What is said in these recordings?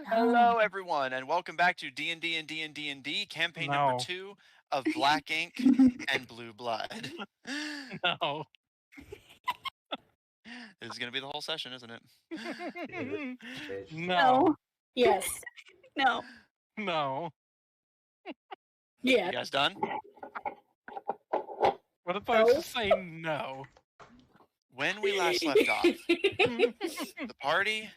Hello, everyone, and welcome back to D&D&D&D&D, campaign number 2 of Black Ink and Blue Blood. No. This is going to be the whole session, isn't it? No. Yes. No. No. Yeah. You guys done? What if I was to say no? When we last left off, the party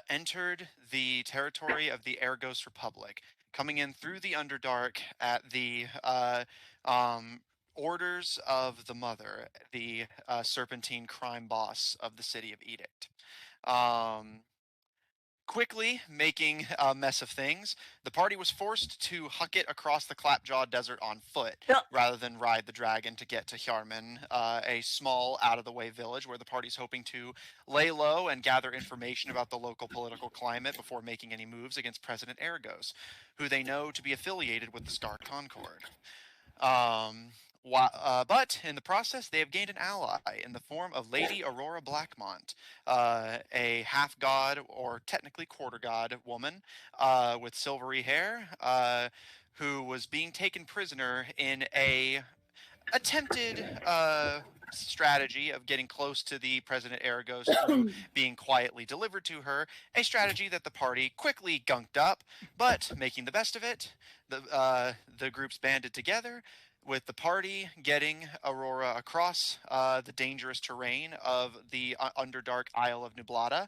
entered the territory of the Argos Republic, coming in through the Underdark at the orders of the Mother, the serpentine crime boss of the city of Edict. Quickly making a mess of things, the party was forced to huck it across the Clapjaw Desert on foot, rather than ride the dragon to get to Hjarmen, a small, out-of-the-way village where the party's hoping to lay low and gather information about the local political climate before making any moves against President Argos, who they know to be affiliated with the Star Concord. But in the process, they have gained an ally in the form of Lady Aurora Blackmont, a half-god, or technically quarter-god woman with silvery hair, who was being taken prisoner in a attempted strategy of getting close to the President Argos through being quietly delivered to her, a strategy that the party quickly gunked up, but making the best of it, the groups banded together, with the party getting Aurora across the dangerous terrain of the Underdark Isle of Nublada,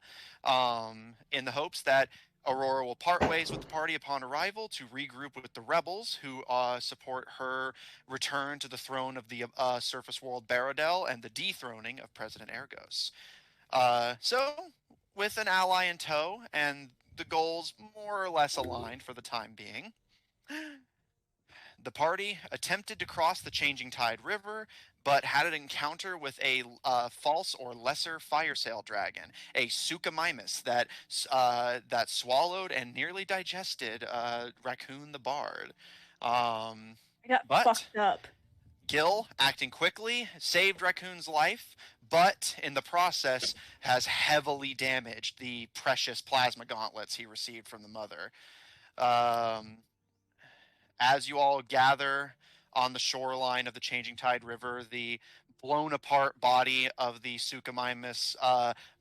in the hopes that Aurora will part ways with the party upon arrival to regroup with the rebels who support her return to the throne of the surface world Baradel and the dethroning of President Argos. So, with an ally in tow and the goals more or less aligned for the time being, the party attempted to cross the Changing Tide River, but had an encounter with a false or lesser fire sail dragon, a Suchomimus that swallowed and nearly digested Raccoon the Bard. I got fucked up. Gil, acting quickly, saved Raccoon's life, but in the process has heavily damaged the precious plasma gauntlets he received from the Mother. As you all gather on the shoreline of the Changing Tide River, the blown apart body of the Suchomimus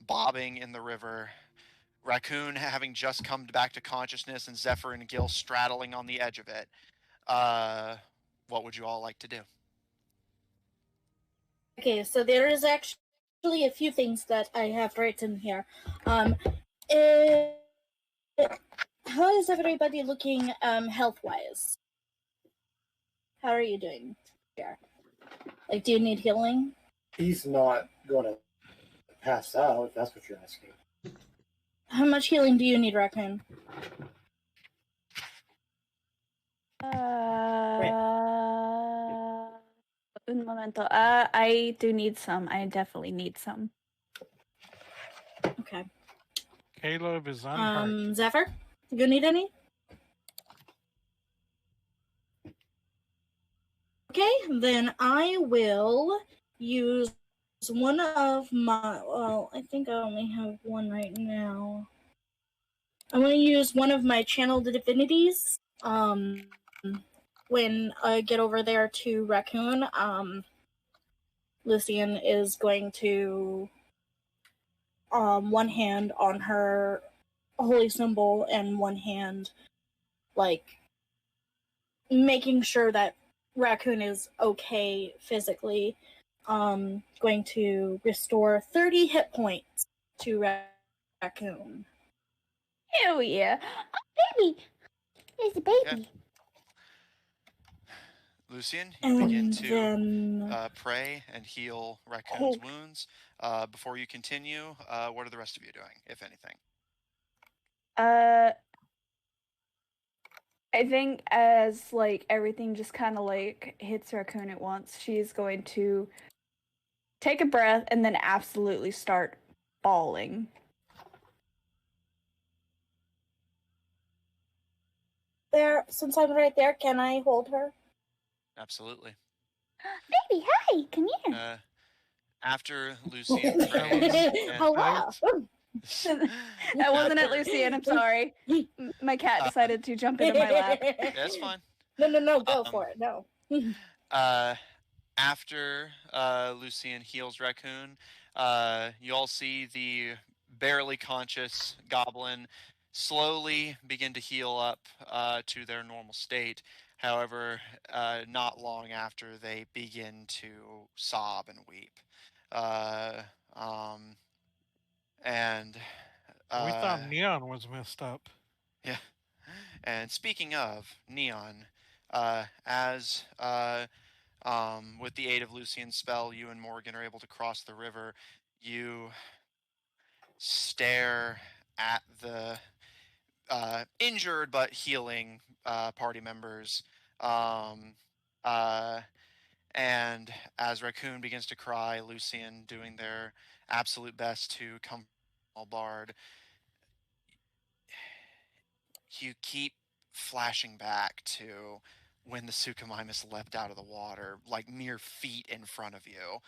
bobbing in the river, Raccoon having just come back to consciousness, and Zephyr and Gil straddling on the edge of it, what would you all like to do? Okay, so there is actually a few things that I have written here. How is everybody looking health-wise? How are you doing here? Like, do you need healing? He's not going to pass out, if that's what you're asking. How much healing do you need, Raccoon? Un momento. I do need some. I definitely need some. Okay. Caleb is unhurt. Zephyr, you need any? Okay, then I will use one of my... Well, I think I only have one right now. I'm going to use one of my channeled divinities. When I get over there to Raccoon, Lucian is going to one hand on her holy symbol and one hand, like, making sure that Raccoon is okay physically. Going to restore 30 hit points to Raccoon. Hell yeah. Oh, baby! There's a baby. Yeah. Lucian, you begin to pray and heal Raccoon's wounds. Before you continue, what are the rest of you doing, if anything? I think as, like, everything just kind of, like, hits Raccoon at once, she's going to take a breath and then absolutely start bawling. There, since I'm right there, can I hold her? Absolutely. Baby, hi, come here. After Lucian prays, Hello. That wasn't at Lucian. I'm sorry. My cat decided to jump into my lap. That's fine. No, go for it. No. After Lucian heals Raccoon, you all see the barely conscious goblin slowly begin to heal up to their normal state. However, not long after, they begin to sob and weep. Uh, um, and We thought Neon was messed up. Yeah. And speaking of Neon, as with the aid of Lucian's spell, you and Morgan are able to cross the river. You stare at the injured but healing party members. Um, uh, and as Raccoon begins to cry, Lucian doing their absolute best to comfort Bard, you keep flashing back to when the Suchomimus leapt out of the water, like mere feet in front of you,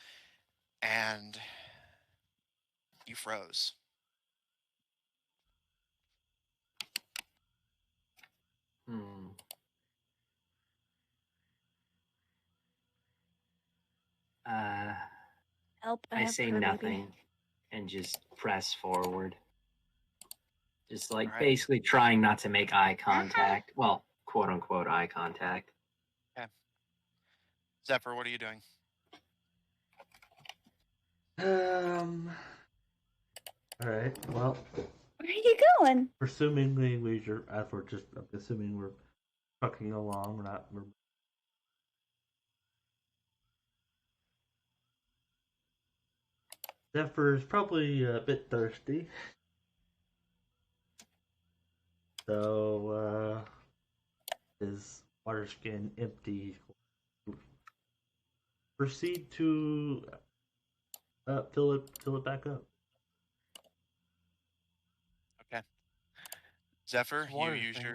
and you froze. Help! I say her, nothing baby. and just press forward. Just like All right. basically trying not to make eye contact. Well, quote unquote eye contact. Okay. Zephyr, what are you doing? All right. Well, Where are you going? presumably I'm assuming we're trucking along. We're Zephyr's probably a bit thirsty. So, his water skin empty. Proceed to fill it back up. Okay. Zephyr, you Water use thing.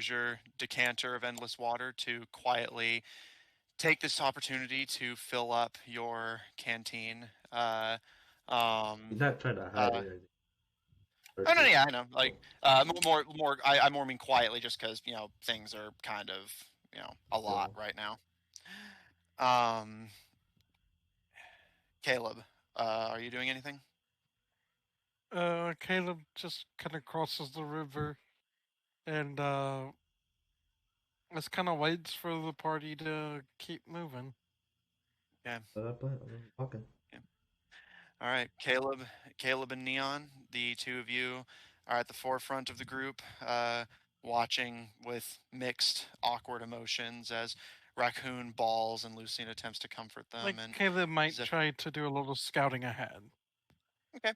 your decanter of endless water to quietly take this opportunity to fill up your canteen. You're not trying to hide it. Oh no, yeah, I know. Like, more. I more mean quietly, just because things are kind of a lot right now. Caleb, are you doing anything? Caleb just kind of crosses the river and just kind of waits for the party to keep moving. Yeah. Walking. Yeah. All right, Caleb and Neon, the two of you are at the forefront of the group, watching with mixed, awkward emotions as Raccoon bawls and Lucian attempts to comfort them. Like and Caleb might try to do a little scouting ahead. Okay.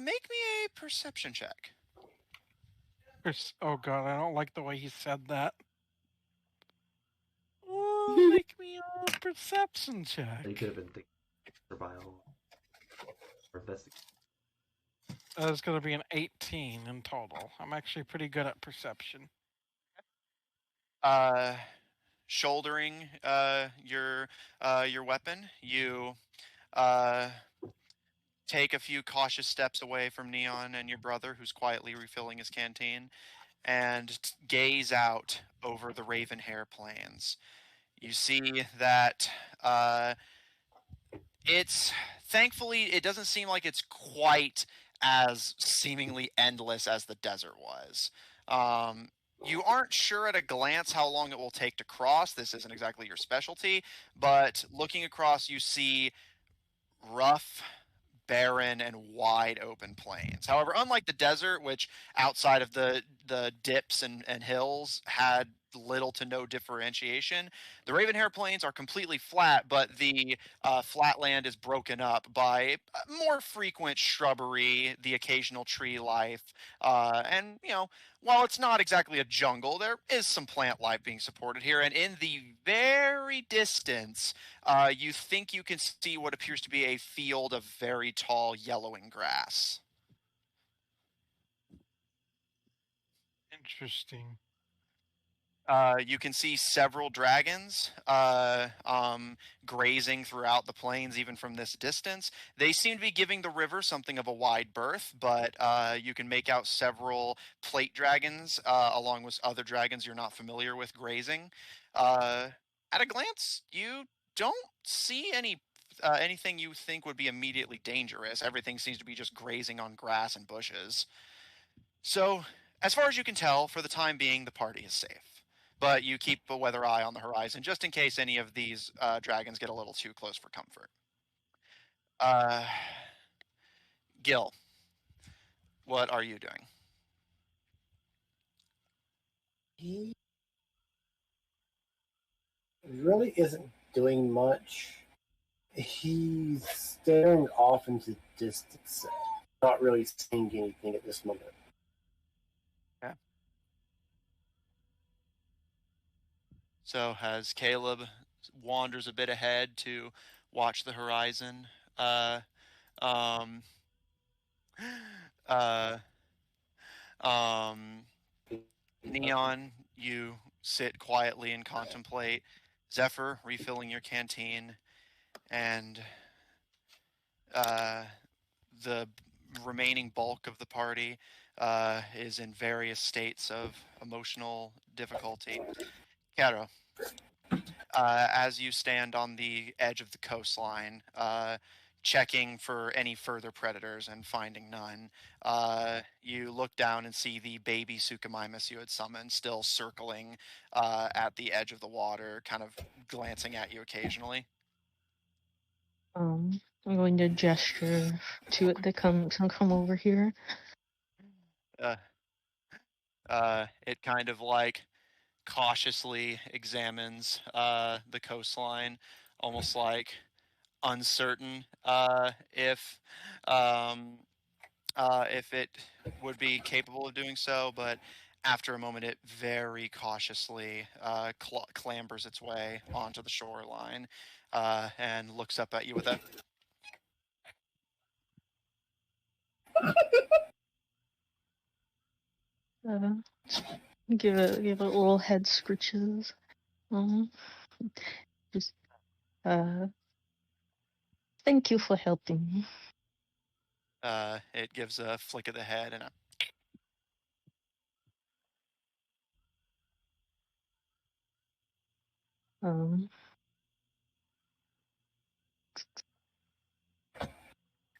Make me a perception check. Oh god, I don't like the way he said that. Oh, make me a perception check. You could have been thinking survival or investigation. It's going to be an 18 in total. I'm actually pretty good at perception. Shouldering your weapon, you take a few cautious steps away from Neon and your brother, who's quietly refilling his canteen, and gaze out over the Ravenhair Plains. You see that thankfully it doesn't seem like it's quite as seemingly endless as the desert was. You aren't sure at a glance how long it will take to cross. This isn't exactly your specialty, but looking across, you see rough, barren, and wide open plains. However, unlike the desert, which outside of the dips and hills had little to no differentiation, the Ravenhair Plains are completely flat, but the flat land is broken up by more frequent shrubbery, the occasional tree life, and while it's not exactly a jungle, there is some plant life being supported here. And in the very distance, you think you can see what appears to be a field of very tall yellowing grass. Interesting. You can see several dragons grazing throughout the plains, even from this distance. They seem to be giving the river something of a wide berth, but you can make out several plate dragons along with other dragons you're not familiar with grazing. At a glance, you don't see anything you think would be immediately dangerous. Everything seems to be just grazing on grass and bushes. So, as far as you can tell, for the time being, the party is safe. But you keep a weather eye on the horizon just in case any of these dragons get a little too close for comfort. Gil, what are you doing? He really isn't doing much. He's staring off into the distance, not really seeing anything at this moment. Okay. So as Caleb wanders a bit ahead to watch the horizon, um, uh, Neon, you sit quietly and contemplate. Zephyr refilling your canteen, and the remaining bulk of the party is in various states of emotional difficulty. Caro, as you stand on the edge of the coastline, checking for any further predators and finding none, you look down and see the baby Suchomimus you had summoned still circling at the edge of the water, kind of glancing at you occasionally. I'm going to gesture to it to come over here. It kind of like cautiously examines the coastline, almost like uncertain um, if it would be capable of doing so, but after a moment, it very cautiously clambers its way onto the shoreline and looks up at you with a Uh, give it little head scritches. Just thank you for helping. it gives a flick of the head and a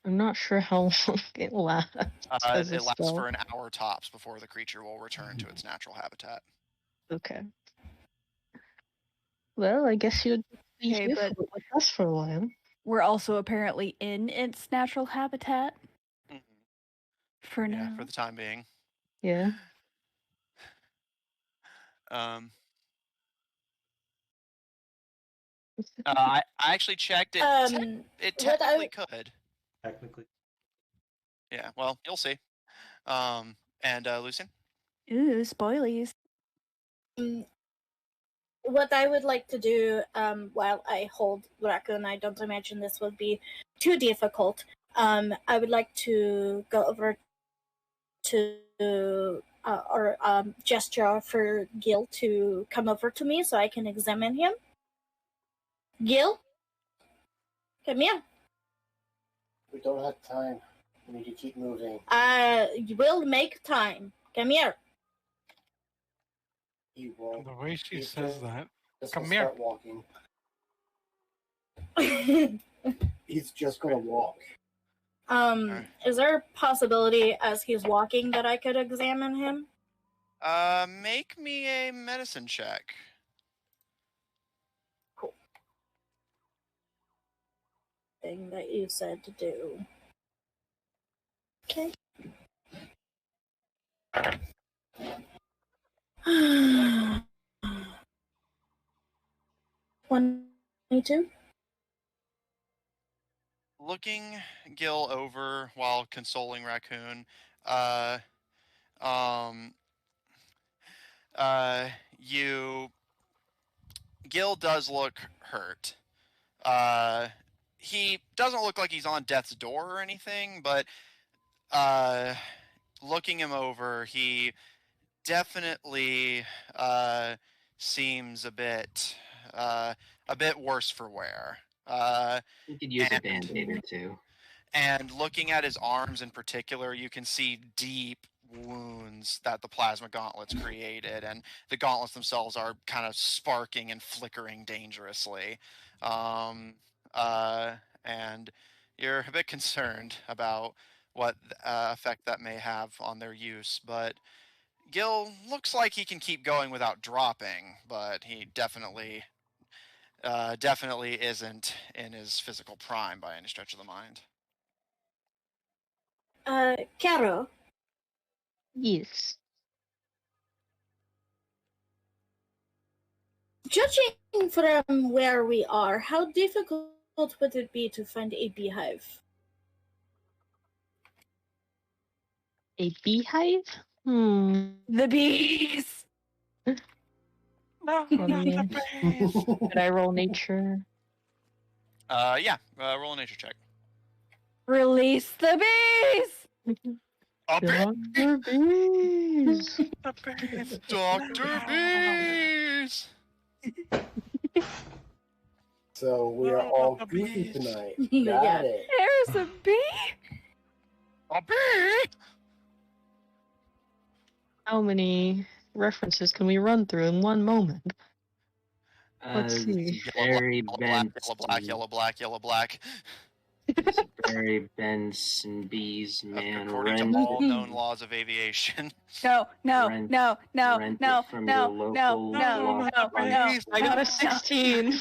I'm not sure how long it lasts as a it lasts spell. for an hour tops before the creature will return to its natural habitat. Okay. Well, I guess you'd be Okay, here but with us for a while. we're also apparently in its natural habitat Mhm. for Yeah, now. for the time being. Yeah. I actually checked it. It what technically could. Technically. Yeah, well, you'll see. And Lucian? Ooh, spoilies. What I would like to do while I hold Raccoon, I don't imagine this would be too difficult. I would like to go over to or gesture for Gil to come over to me so I can examine him. Gil, come here. We don't have time. We need to keep moving. You will make time. Come here. He won't. The way she He's says gonna- that. Just Come gonna here. start walking. He's just gonna walk. Is there a possibility as he's walking that I could examine him? Make me a medicine check. Cool. Thing that you said to do. Okay. 22. Looking Gil over while consoling Raccoon, you Gil does look hurt. He doesn't look like he's on death's door or anything, but looking him over, he definitely seems a bit worse for wear. You could use a And- band-aid or two. And looking at his arms in particular, you can see deep wounds that the plasma gauntlets created, and the gauntlets themselves are kind of sparking and flickering dangerously. And you're a bit concerned about what effect that may have on their use, but Gil looks like he can keep going without dropping, but he definitely isn't in his physical prime by any stretch of the mind. Caro, Yes. judging from where we are, how difficult would it be to find a beehive? A beehive? The bees. No, Let not me- the bees. Could I roll nature? Yeah, roll a nature check. Release the bees. Dr. Bees! The bees. Dr. Bees! So we are Oh, all the goofy bees. tonight. Yeah. Got it. There's a bee. A bee! How many references can we run through in one moment? Let's see. Barry Yellow, black, Benson. yellow, black, yellow, black. Barry Benson, bees, man, According to rent all it. known laws of aviation. No, no, Rent- no, no, rent no, it from no, your no, local no, law no, firm. no. Please, I got a no. 16.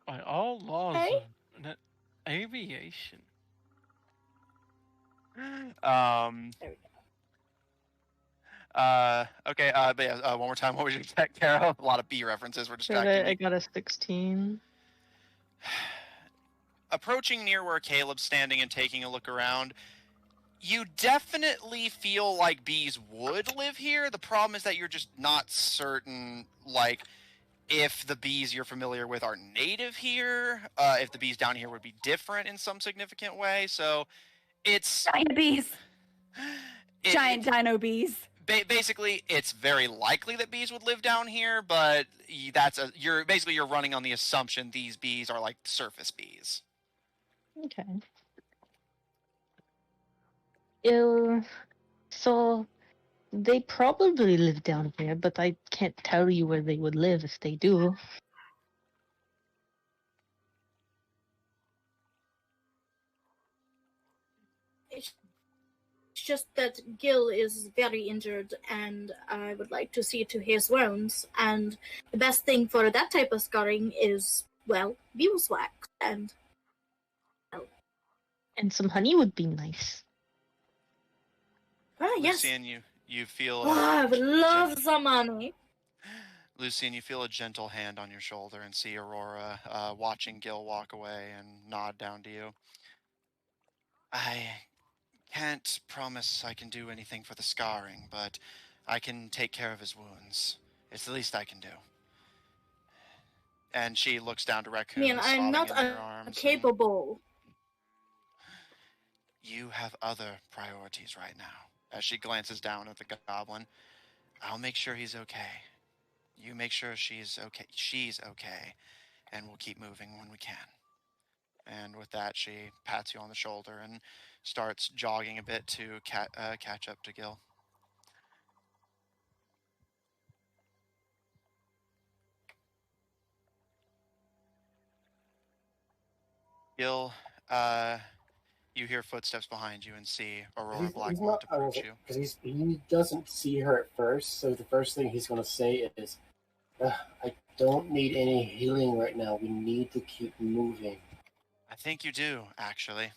By all laws Hey? of aviation. There we Okay, but yeah, one more time. What was your check, Carol? A lot of B references were distracting I me. got a 16. Approaching near where Caleb's standing and taking a look around, you definitely feel like bees would live here. The problem is that you're just not certain, like, if the bees you're familiar with are native here, if the bees down here would be different in some significant way. So it's Giant bees. Giant dino bees. basically, it's very likely that bees would live down here, but you're running on the assumption these bees are like surface bees. Okay. So they probably live down here, but I can't tell you where they would live if they do. It's just that Gil is very injured, and I would like to see to his wounds. And the best thing for that type of scarring is, well, beeswax. And And some honey would be nice. yes, Lucian, you feel I would love some money. Lucian, you feel a gentle hand on your shoulder and see Aurora watching Gil walk away and nod down to you. I can't promise I can do anything for the scarring, but I can take care of his wounds. It's the least I can do. And she looks down to I Raccoon, mean, I'm not sobbing in your arms. and, incapable. You have other priorities right now. As she glances down at the goblin, I'll make sure he's okay. You make sure she's okay. She's okay, and we'll keep moving when we can. And with that, she pats you on the shoulder and starts jogging a bit to catch up to Gil. Gil, you hear footsteps behind you and see Aurora Blackmont approach you. Because he doesn't see her at first, so the first thing he's going to say is, I don't need any healing right now. We need to keep moving. I think you do, actually.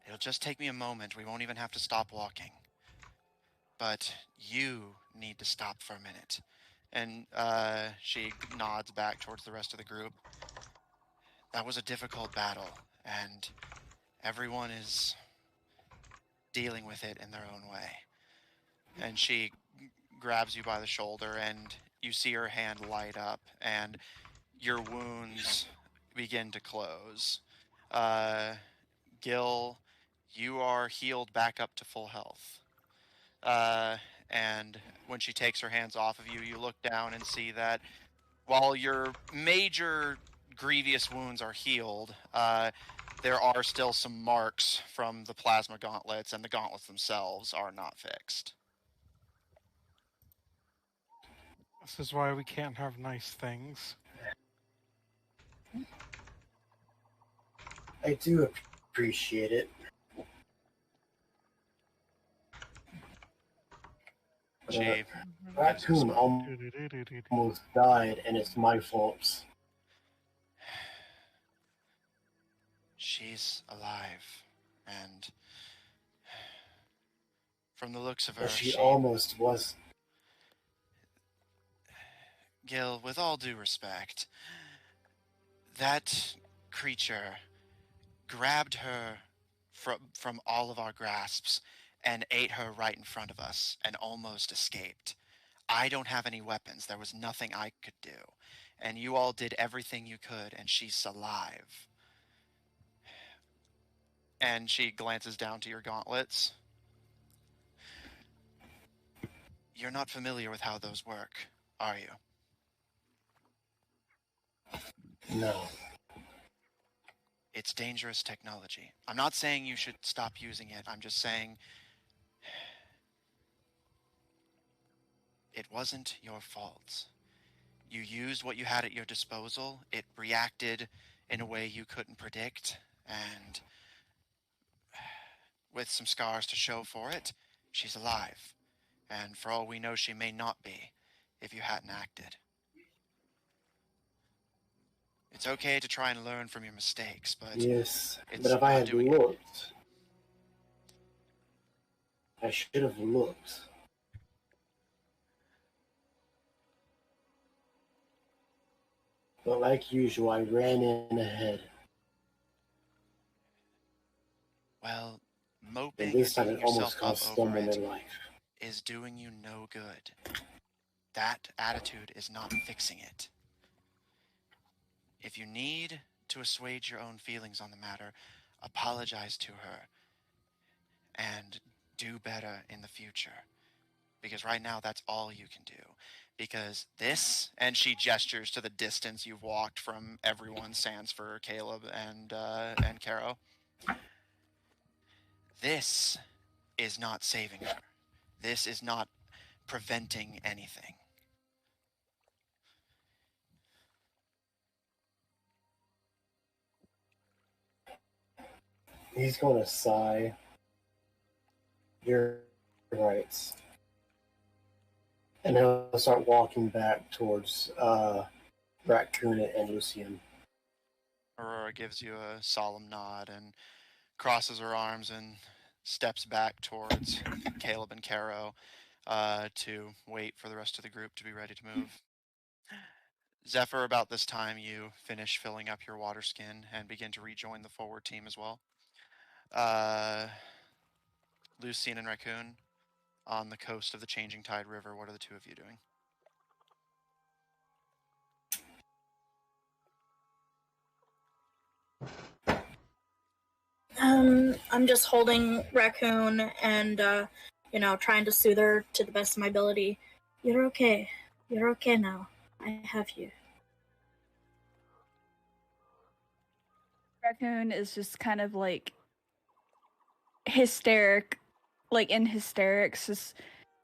It'll just take me a moment. We won't even have to stop walking. But you need to stop for a minute. And she nods back towards the rest of the group. That was a difficult battle, and everyone is dealing with it in their own way. And she grabs you by the shoulder, and you see her hand light up, and your wounds begin to close. Gil, you are healed back up to full health. And when she takes her hands off of you, you look down and see that while your major grievous wounds are healed, there are still some marks from the plasma gauntlets, and the gauntlets themselves are not fixed. This is why we can't have nice things. I do appreciate it. She Raccoon almost died, and it's my fault. She's alive, and from the looks of her, Well, she almost was. Gil, with all due respect, that creature grabbed her from all of our grasps and ate her right in front of us and almost escaped. I don't have any weapons. There was nothing I could do. And you all did everything you could, and she's alive. And she glances down to your gauntlets. You're not familiar with how those work, are you? No. It's dangerous technology. I'm not saying you should stop using it. I'm just saying it wasn't your fault. You used what you had at your disposal. It reacted in a way you couldn't predict, and with some scars to show for it, she's alive. And for all we know, she may not be if you hadn't acted. It's okay to try and learn from your mistakes, but Yes, it's but if I not had doing it. looked, I should have looked. But like usual, I ran in ahead. Well, And moping and this time beating it almost yourself up cost over someone it their life. is doing you no good. That attitude is not fixing it. If you need to assuage your own feelings on the matter, apologize to her and do better in the future. Because right now, that's all you can do. Because this, and she gestures to the distance you've walked from everyone, sans for Caleb and Caro. This is not saving her. This is not preventing anything. He's going to sigh. You're right. And he'll start walking back towards Raccoon and Lucian. Aurora gives you a solemn nod and crosses her arms and steps back towards Caleb and Caro to wait for the rest of the group to be ready to move. Zephyr, about this time, you finish filling up your water skin and begin to rejoin the forward team as well. Lucian and Raccoon, on the coast of the Changing Tide River, what are the two of you doing? I'm just holding Raccoon and, trying to soothe her to the best of my ability. You're okay. You're okay now. I have you. Raccoon is just kind of like hysteric, like in hysterics, just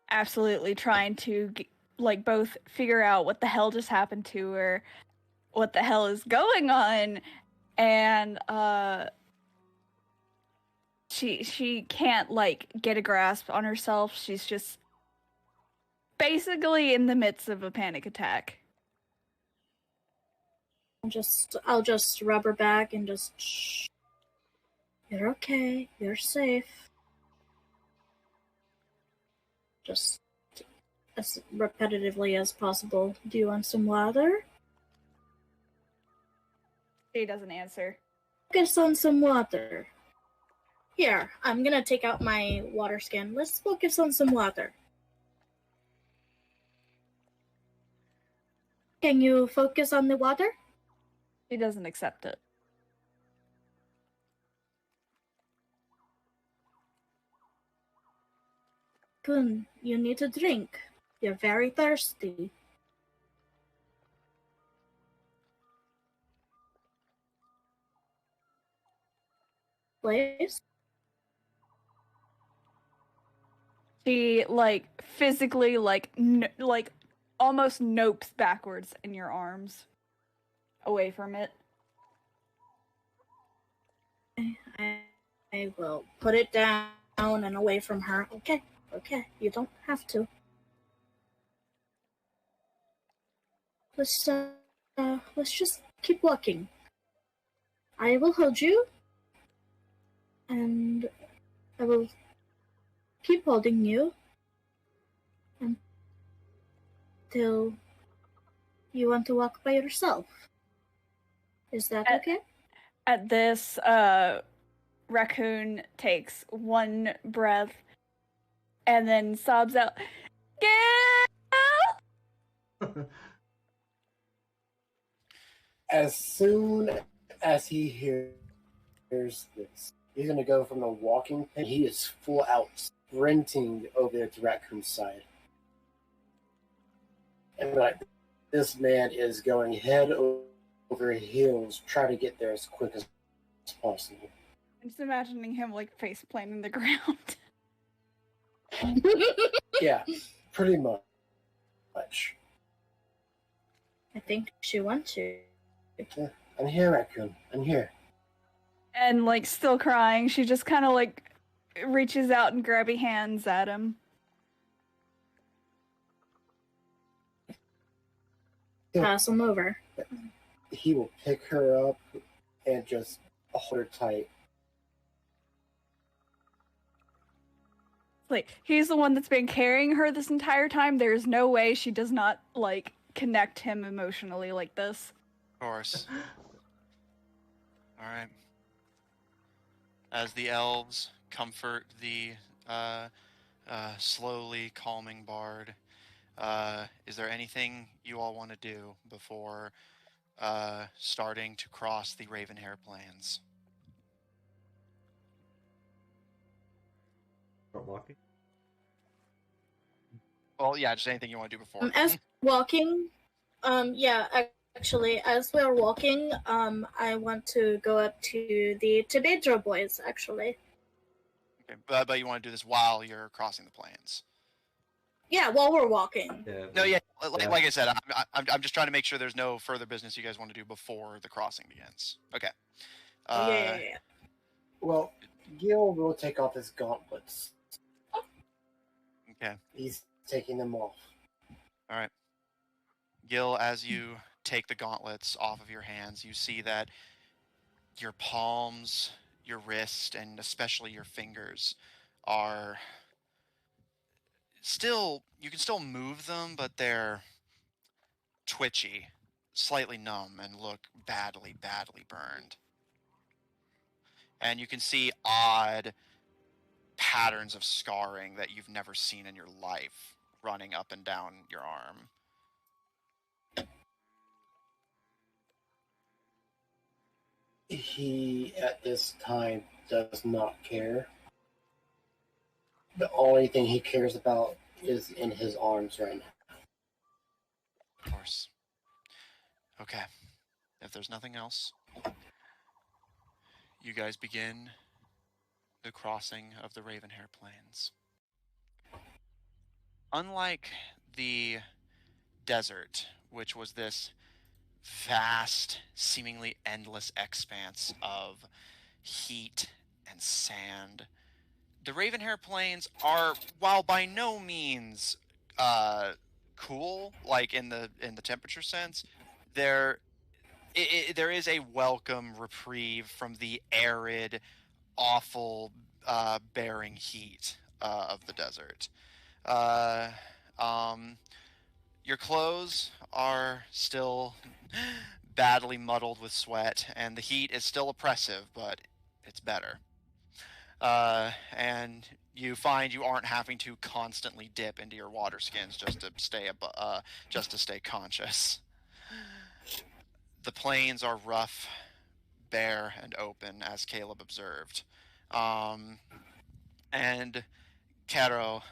absolutely trying to like both figure out what the hell just happened to her, what the hell is going on, and she can't like get a grasp on herself. She's just basically in the midst of a panic attack. I'll just rub her back and just shh. You're okay. You're safe. Just as repetitively as possible. Do you want some water? She doesn't answer. Focus on some water. Here, I'm gonna take out my water skin. Let's focus on some water. Can you focus on the water? She doesn't accept it. Raccoon, you need a drink. You're very thirsty. Please? She physically like almost nopes backwards in your arms, away from it. I will put it down and away from her. Okay, you don't have to. Let's just keep walking. I will hold you, and I will keep holding you until you want to walk by yourself. Is that okay? At this, Raccoon takes one breath and then sobs out, "Gil!" As soon as he hears this, he's going to go from the walking thing. He is full out sprinting over there to Raccoon's side. And like, this man is going head over heels, trying to get there as quick as possible. I'm just imagining him face planting the ground. Yeah, pretty much. I think she wants you. Yeah, I'm here, Raccoon. I'm here. And still crying, she just kind of reaches out and grabby hands at him. Pass him over. He will pick her up and just hold her tight. He's the one that's been carrying her this entire time. There's no way she does not connect him emotionally like this. Of course. All right. As the elves comfort the slowly calming bard, is there anything you all want to do before starting to cross the Ravenhair Plains? Start walking. Well, yeah, just anything you want to do before. As walking, actually, as we're walking, I want to go up to the Tibedro boys, actually. Okay, but you want to do this while you're crossing the plains? Yeah, while we're walking. Yeah. No, yeah, Yeah. like I said, I'm just trying to make sure there's no further business you guys want to do before the crossing begins. Okay. Yeah. Well, Gil will take off his gauntlets. Okay. He's taking them off. All right. Gil, as you take the gauntlets off of your hands, you see that your palms, your wrist, and especially your fingers are still, you can still move them, but they're twitchy, slightly numb, and look badly burned. And you can see odd patterns of scarring that you've never seen in your life running up and down your arm. He, at this time, does not care. The only thing he cares about is in his arms right now. Of course. Okay. If there's nothing else, you guys begin the crossing of the Ravenhair Plains. Unlike the desert, which was this vast, seemingly endless expanse of heat and sand, the Ravenhair Plains are, while by no means cool, in the temperature sense, there is a welcome reprieve from the arid, awful, bearing heat of the desert. Your clothes are still badly muddled with sweat, and the heat is still oppressive, but it's better. And you find you aren't having to constantly dip into your water skins just to stay conscious. The plains are rough, bare, and open, as Caleb observed. And Caro,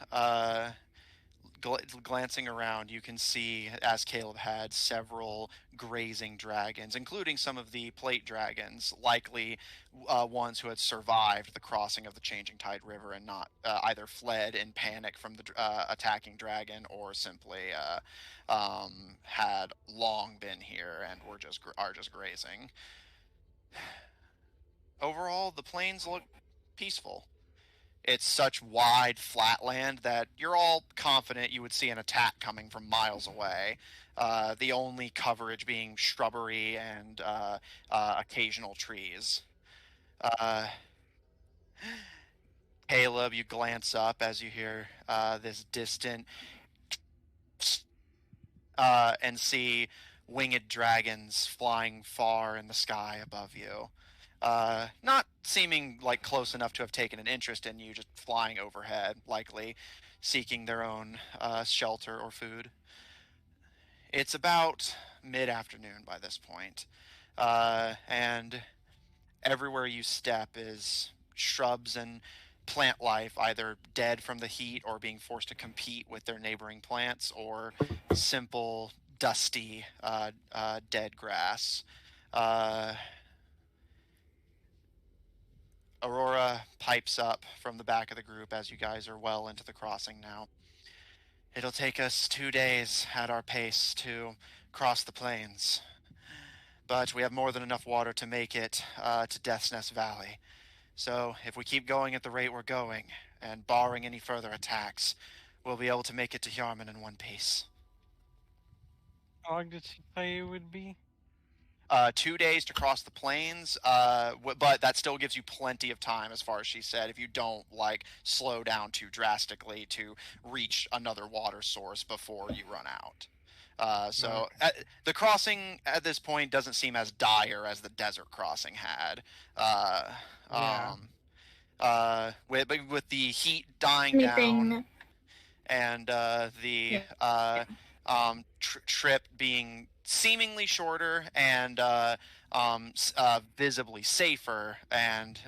glancing around, you can see, as Caleb had, several grazing dragons, including some of the plate dragons, likely ones who had survived the crossing of the Changing Tide River and not either fled in panic from the attacking dragon or simply had long been here and are just grazing. Overall, the plains look peaceful. It's such wide flat land that you're all confident you would see an attack coming from miles away. The only coverage being shrubbery and occasional trees. Uh, Caleb, you glance up as you hear this distant and see winged dragons flying far in the sky above you. Not seeming like close enough to have taken an interest in you, just flying overhead, likely seeking their own shelter or food. It's about mid-afternoon by this point, and everywhere you step is shrubs and plant life, either dead from the heat or being forced to compete with their neighboring plants, or simple, dusty, dead grass. Aurora pipes up from the back of the group as you guys are well into the crossing now. It'll take us 2 days at our pace to cross the plains, but we have more than enough water to make it to Death's Nest Valley. So if we keep going at the rate we're going, and barring any further attacks, we'll be able to make it to Yarman in one piece. How long did she say it would be? 2 days to cross the plains, but that still gives you plenty of time, as far as she said, if you don't slow down too drastically to reach another water source before you run out. The crossing at this point doesn't seem as dire as the desert crossing had. With the heat dying down and the trip being seemingly shorter and visibly safer, and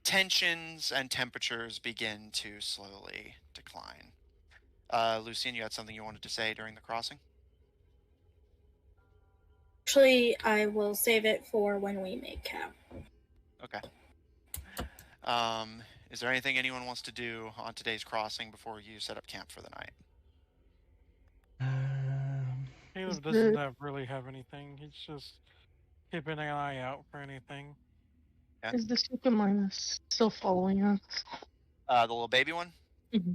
tensions and temperatures begin to slowly decline. Lucien, you had something you wanted to say during the crossing? Actually, I will save it for when we make camp. Okay. Is there anything anyone wants to do on today's crossing before you set up camp for the night? Caleb doesn't really have anything. He's just keeping an eye out for anything. Yeah. Is the super minus still following us? The little baby one? Mm-hmm.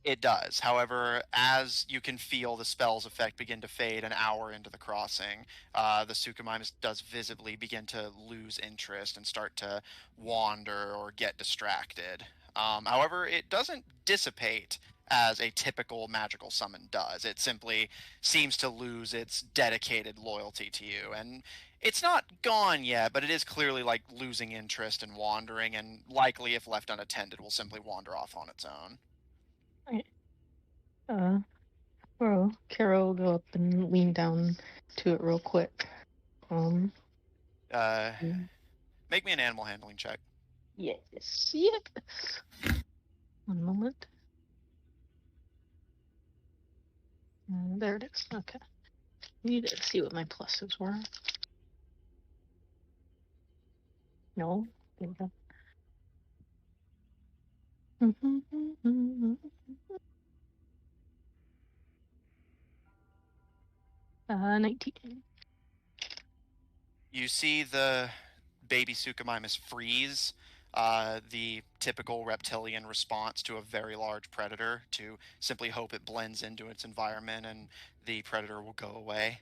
It does. However, as you can feel the spell's effect begin to fade an hour into the crossing, the Suchomimus does visibly begin to lose interest and start to wander or get distracted. However, it doesn't dissipate as a typical magical summon does. It simply seems to lose its dedicated loyalty to you. And it's not gone yet, but it is clearly losing interest and wandering, and likely, if left unattended, will simply wander off on its own. Well, Carol will go up and lean down to it real quick. Make me an animal handling check. Yes. 1 moment. There it is. Okay. Need to see what my pluses were. No. There we go. 19. You see the baby Suchomimus freeze, the typical reptilian response to a very large predator, to simply hope it blends into its environment and the predator will go away.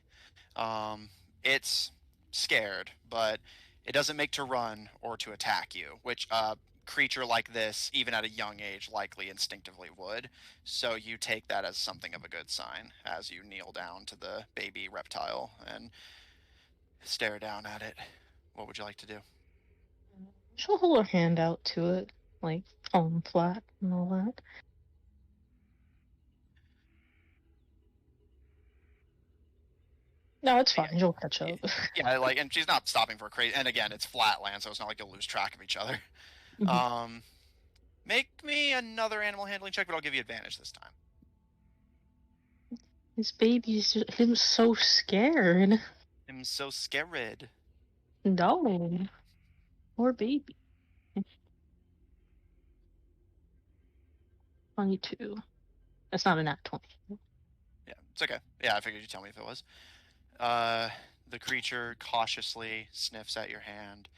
It's scared, but it doesn't make to run or to attack you, which a creature like this, even at a young age, likely instinctively would. So you take that as something of a good sign as you kneel down to the baby reptile and stare down at it. What would you like to do? She'll hold her hand out to it, like palm flat and all that. No, it's fine. She'll catch up. Yeah, and she's not stopping for a crazy. And again, it's flat land, so it's not like you'll lose track of each other. Mm-hmm. Make me another animal handling check, but I'll give you advantage this time. His baby's him so scared. I'm so scared. No. Poor baby. 22. That's not a nat 20. Yeah, it's okay. Yeah, I figured you'd tell me if it was. The creature cautiously sniffs at your hand,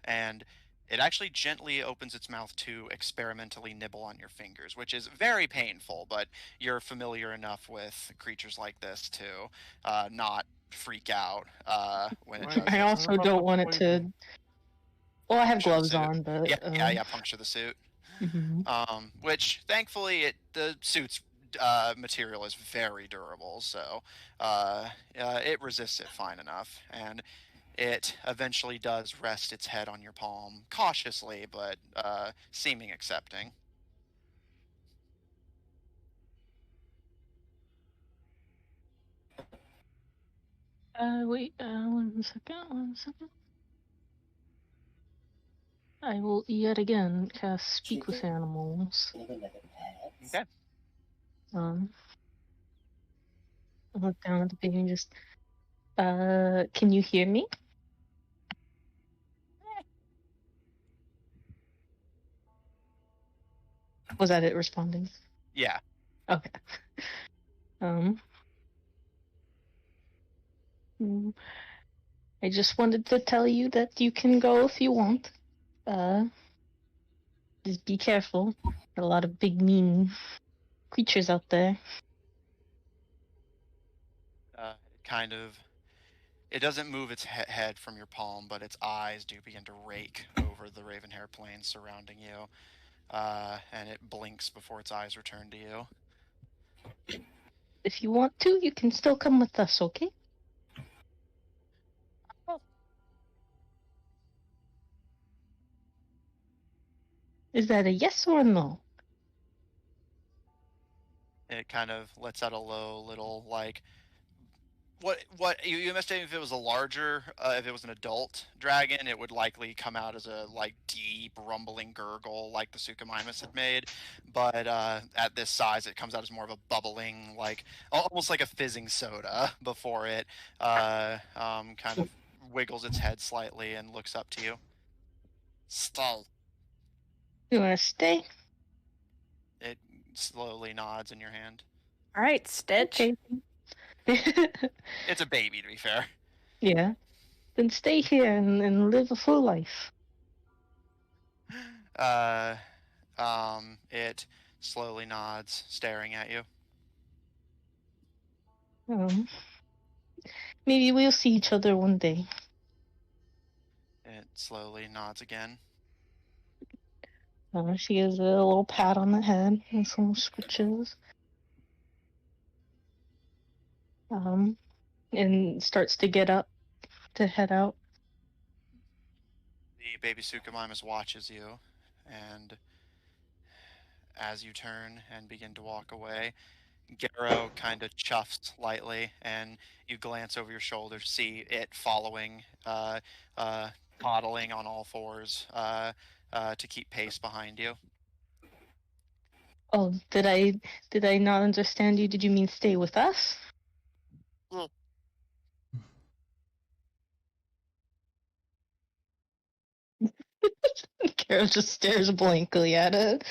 and it actually gently opens its mouth to experimentally nibble on your fingers, which is very painful, but you're familiar enough with creatures like this to not freak out when it Wait, does I this. also don't want it to. Well, I have Puncture the gloves suit. on, but Yeah, puncture the suit. mhm. Which thankfully the suit's material is very durable, so it resists it fine enough, and it eventually does rest its head on your palm, cautiously, but seeming accepting. Wait, 1 second, 1 second. I will yet again cast Speak with Animals. Okay. I look down at the baby and just, can you hear me? Was that it responding? Yeah. Okay. Mm, I just wanted to tell you that you can go if you want. Just be careful. There are a lot of big, mean creatures out there. It doesn't move its head from your palm, but its eyes do begin to rake over the Ravenhair plains surrounding you, and it blinks before its eyes return to you. If you want to, you can still come with us, okay? Is that a yes or a no? It kind of lets out a low little, like, what you estimated if it was a larger, if it was an adult dragon, it would likely come out as a like deep rumbling gurgle like the Suchomimus had made, but at this size it comes out as more of a bubbling, like almost like a fizzing soda before it kind of wiggles its head slightly and looks up to you. Stay. You wanna stay? It slowly nods in your hand. All right, Stitch. Okay. It's a baby, to be fair. Yeah. Then stay here and live a full life. It slowly nods, staring at you. Maybe we'll see each other one day. It slowly nods again. She gives a little pat on the head and some scritches. And starts to get up to head out. The baby Suchomimus watches you, and as you turn and begin to walk away, Garrow kind of chuffs lightly, and you glance over your shoulder, see it following, toddling on all fours to keep pace behind you. Oh, did I not understand you? Did you mean stay with us? Carol just stares blankly at it.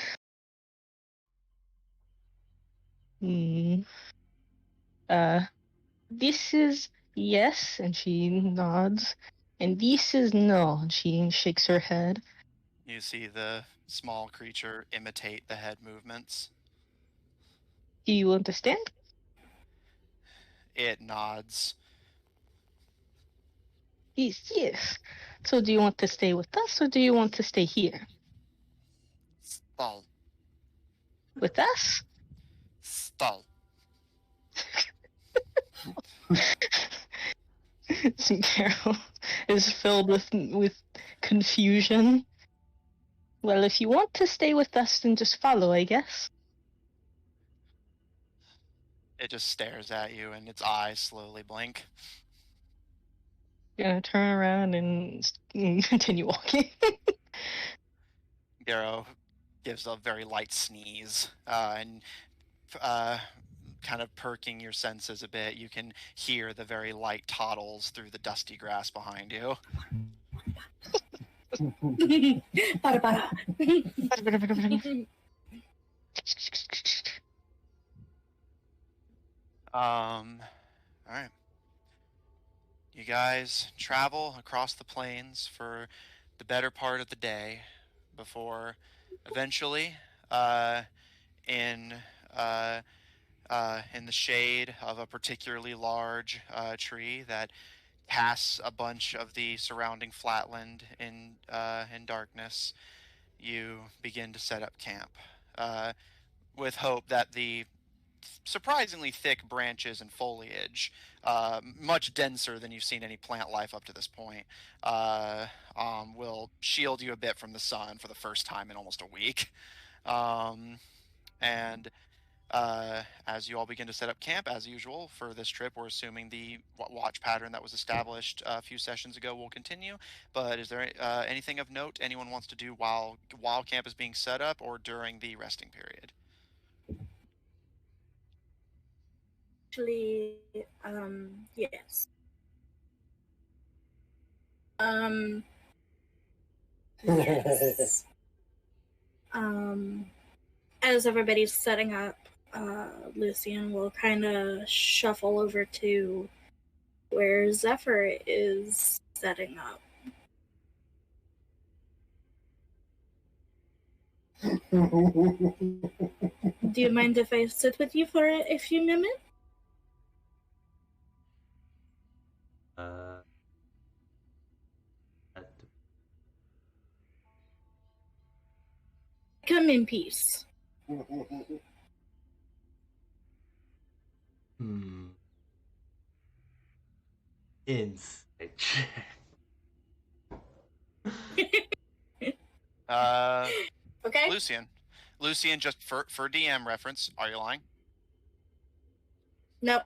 This is yes, and she nods. And this is no, and she shakes her head. You see the small creature imitate the head movements. Do you understand? It nods. Yes. So do you want to stay with us, or do you want to stay here? Stay. With us? Stay. Carol is filled with confusion. Well, if you want to stay with us, then just follow, I guess. It just stares at you, and its eyes slowly blink. Gonna turn around and continue walking. Garrow gives a very light sneeze, and kind of perking your senses a bit, you can hear the very light toddles through the dusty grass behind you. Para, para. All right. You guys travel across the plains for the better part of the day before eventually, in uh, in the shade of a particularly large tree that casts a bunch of the surrounding flatland in darkness, you begin to set up camp, with hope that the surprisingly thick branches and foliage, much denser than you've seen any plant life up to this point, will shield you a bit from the sun for the first time in almost a week. And as you all begin to set up camp, as usual for this trip, we're assuming the watch pattern that was established a few sessions ago will continue. But is there anything of note anyone wants to do while camp is being set up or during the resting period? Actually, yes. Yes. As everybody's setting up, Lucian will kind of shuffle over to where Zephyr is setting up. Do you mind if I sit with you for a few minutes? Come in peace. Insight check. Okay. Lucian, just for DM reference, are you lying? Nope.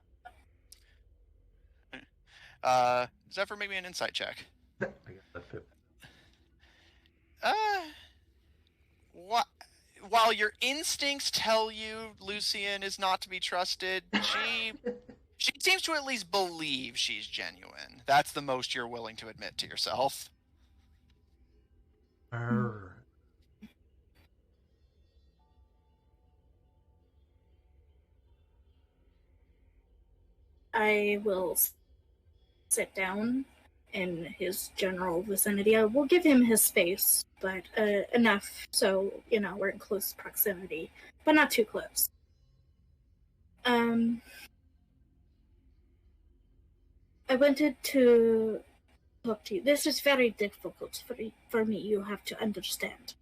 Zephyr, maybe an insight check. I got the fit. While your instincts tell you Lucian is not to be trusted, she seems to at least believe she's genuine. That's the most you're willing to admit to yourself. I will sit down in his general vicinity. I will give him his space, but enough so, we're in close proximity, but not too close. I wanted to talk to you. This is very difficult for me, you have to understand.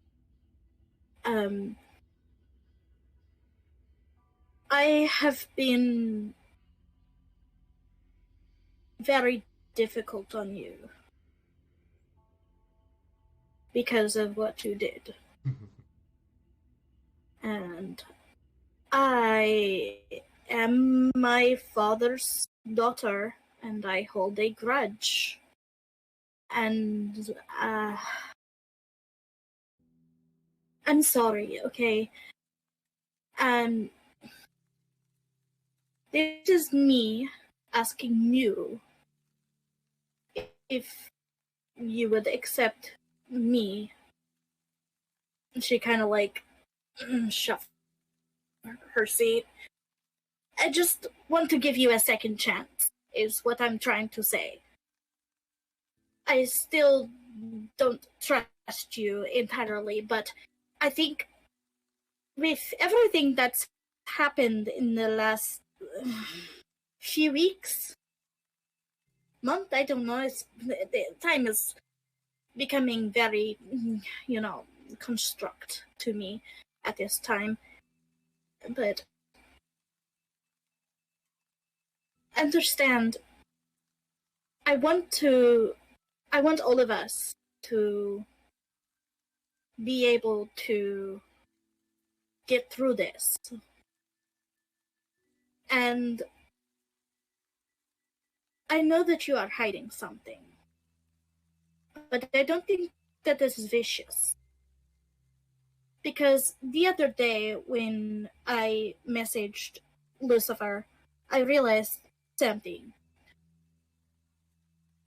I have been very difficult on you because of what you did. And I am my father's daughter, and I hold a grudge. And I'm sorry, okay? And this is me asking you if you would accept me. She kind of shuffled her seat. I just want to give you a second chance, is what I'm trying to say. I still don't trust you entirely, but I think with everything that's happened in the last few weeks, month, I don't know, the time is becoming very, construct to me at this time. But understand, I want all of us to be able to get through this. And I know that you are hiding something, but I don't think that this is vicious. Because the other day when I messaged Lucifer, I realized something.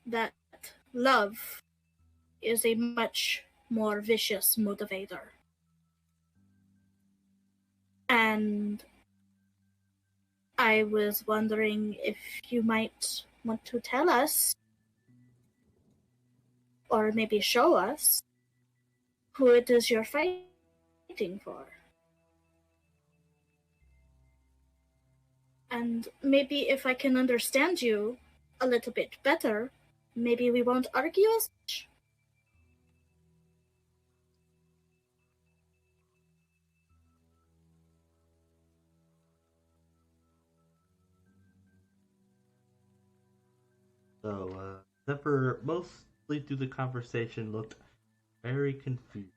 That love is a much more vicious motivator. And I was wondering if you might want to tell us, or maybe show us, who it is you're fighting for. And maybe if I can understand you a little bit better, maybe we won't argue as much. So, Zephyr mostly through the conversation looked very confused.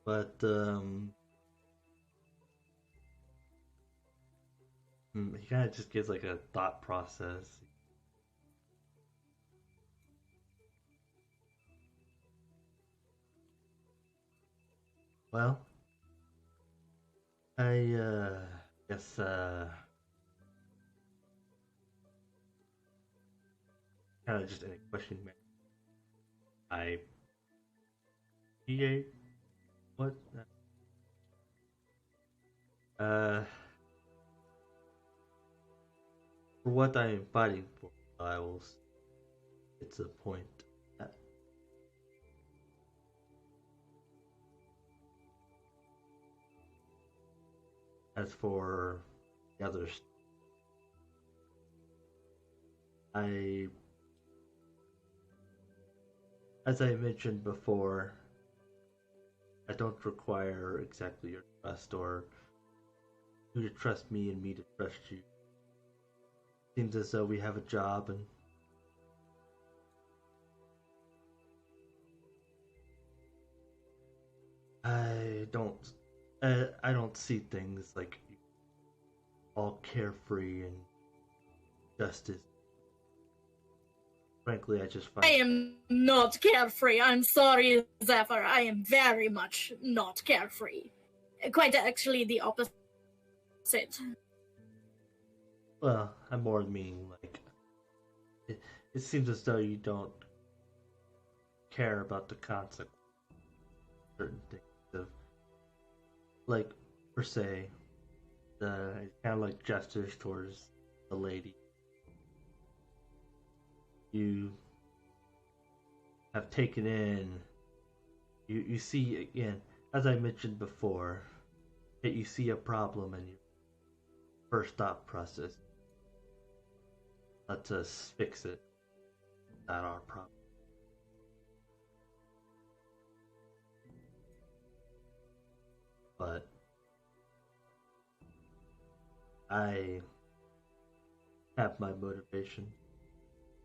But, he kind of just gives like a thought process. Well, I guess kind of just in a question. I appreciate what for what I am fighting for. I will get to the point. As for the others, as I mentioned before, I don't require exactly your trust or you to trust me and me to trust you. Seems as though we have a job and I don't see things like all carefree and justice. Frankly, I just find I am not carefree. I'm sorry, Zephyr. I am very much not carefree. Quite actually the opposite. well, I'm more meaning like it seems as though you don't care about the consequences of certain things of like per se the kind of like gestures towards the lady. You have taken in you see again, as I mentioned before, that you see a problem in your first thought process. Let's us fix it. Not our problem. But I have my motivation,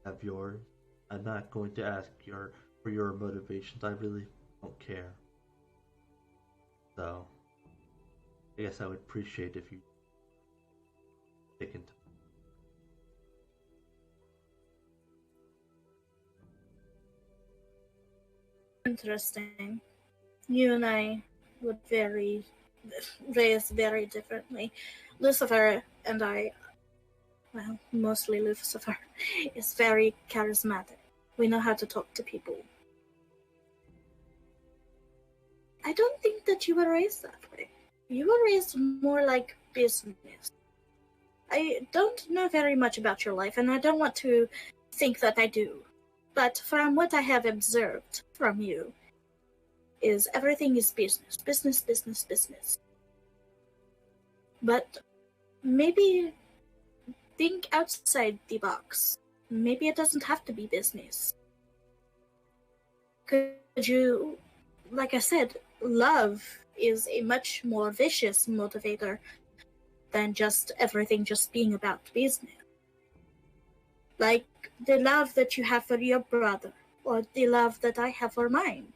have yours. I'm not going to ask for your motivations. I really don't care. So I guess I would appreciate if you take into Interesting. You and I would raise very differently. Lucifer and I, well, mostly Lucifer, is very charismatic. We know how to talk to people. I don't think that you were raised that way. You were raised more like business. I don't know very much about your life, and I don't want to think that I do. But from what I have observed from you, is everything is business, business, business, business. But maybe think outside the box. Maybe it doesn't have to be business. Could you, like I said, love is a much more vicious motivator than just everything just being about business. Like the love that you have for your brother, or the love that I have for mine.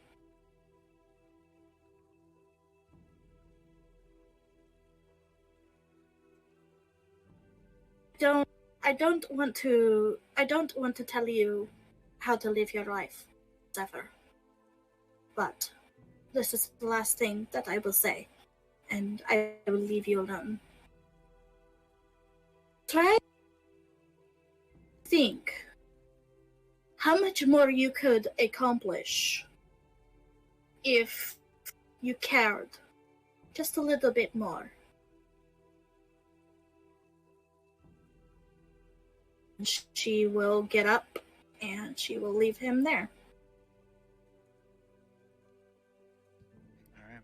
I don't want to tell you how to live your life, Zephyr. But this is the last thing that I will say, and I will leave you alone. Try to think how much more you could accomplish if you cared just a little bit more. She will get up and she will leave him there. All right.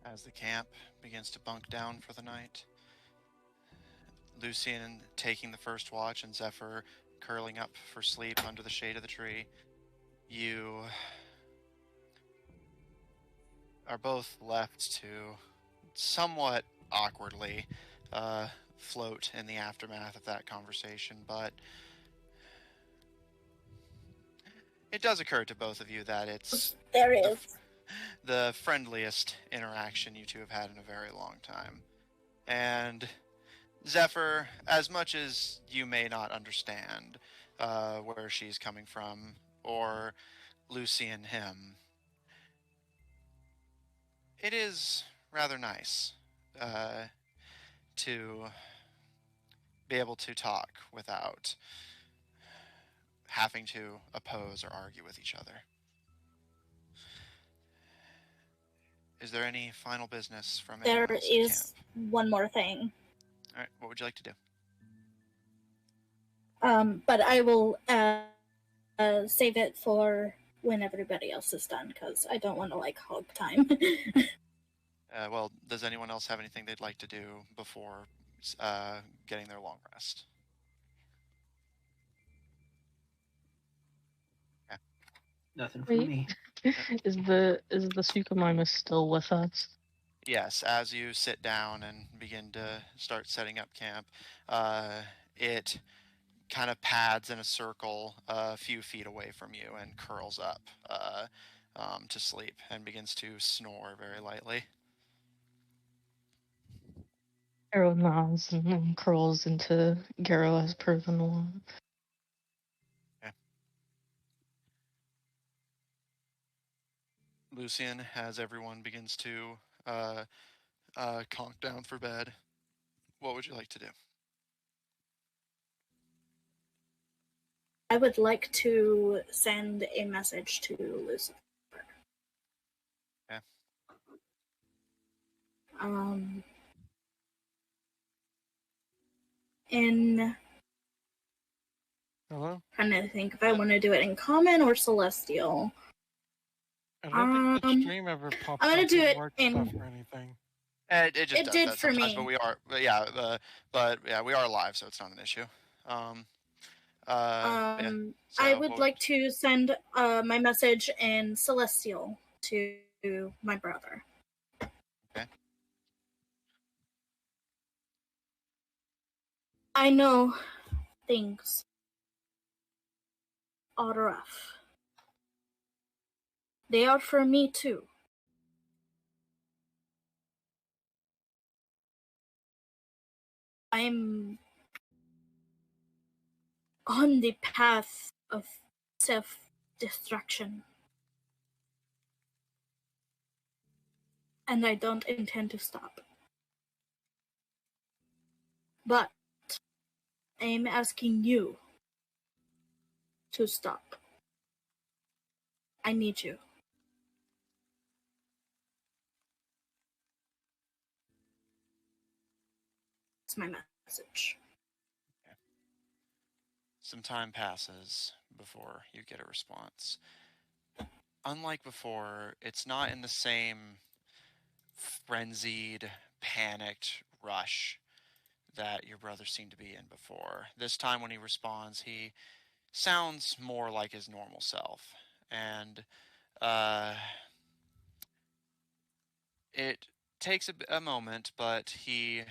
As the camp begins to bunk down for the night, Lucian taking the first watch and Zephyr curling up for sleep under the shade of the tree, you are both left to somewhat awkwardly float in the aftermath of that conversation, but it does occur to both of you that it's There is. the friendliest interaction you two have had in a very long time. And Zephyr, as much as you may not understand where she's coming from, or Lucian him, it is rather nice to be able to talk without having to oppose or argue with each other. Is there any final business from anyone There else at is camp? one more thing. All right, what would you like to do? But I will save it for when everybody else is done, because I don't want to hog time. Well, does anyone else have anything they'd like to do before getting their long rest? Nothing from Wait. me. Is the Suchomimus still with us? Yes, as you sit down and begin to start setting up camp, it kind of pads in a circle a few feet away from you and curls up to sleep and begins to snore very lightly. Arrow nods and then curls into Garo as per the norm. Lucian, as everyone begins to conk down for bed, what would you like to do? I would like to send a message to Lucifer. Okay. In Hello? trying to think if I want to do it in common or celestial. I don't think the Um, stream ever popped I'm gonna up do with it work in- stuff or anything. It just It does did that for sometimes, me. but we are live, so it's not an issue. Yeah, so I would what like to send my message in celestial to my brother. Okay. I know things are rough. They are for me too. I'm on the path of self-destruction. And I don't intend to stop. But I am asking you to stop. I need you. That's my message. Some time passes before you get a response. Unlike before, it's not in the same frenzied, panicked rush that your brother seemed to be in before. This time when he responds, he sounds more like his normal self. And it takes a moment, but he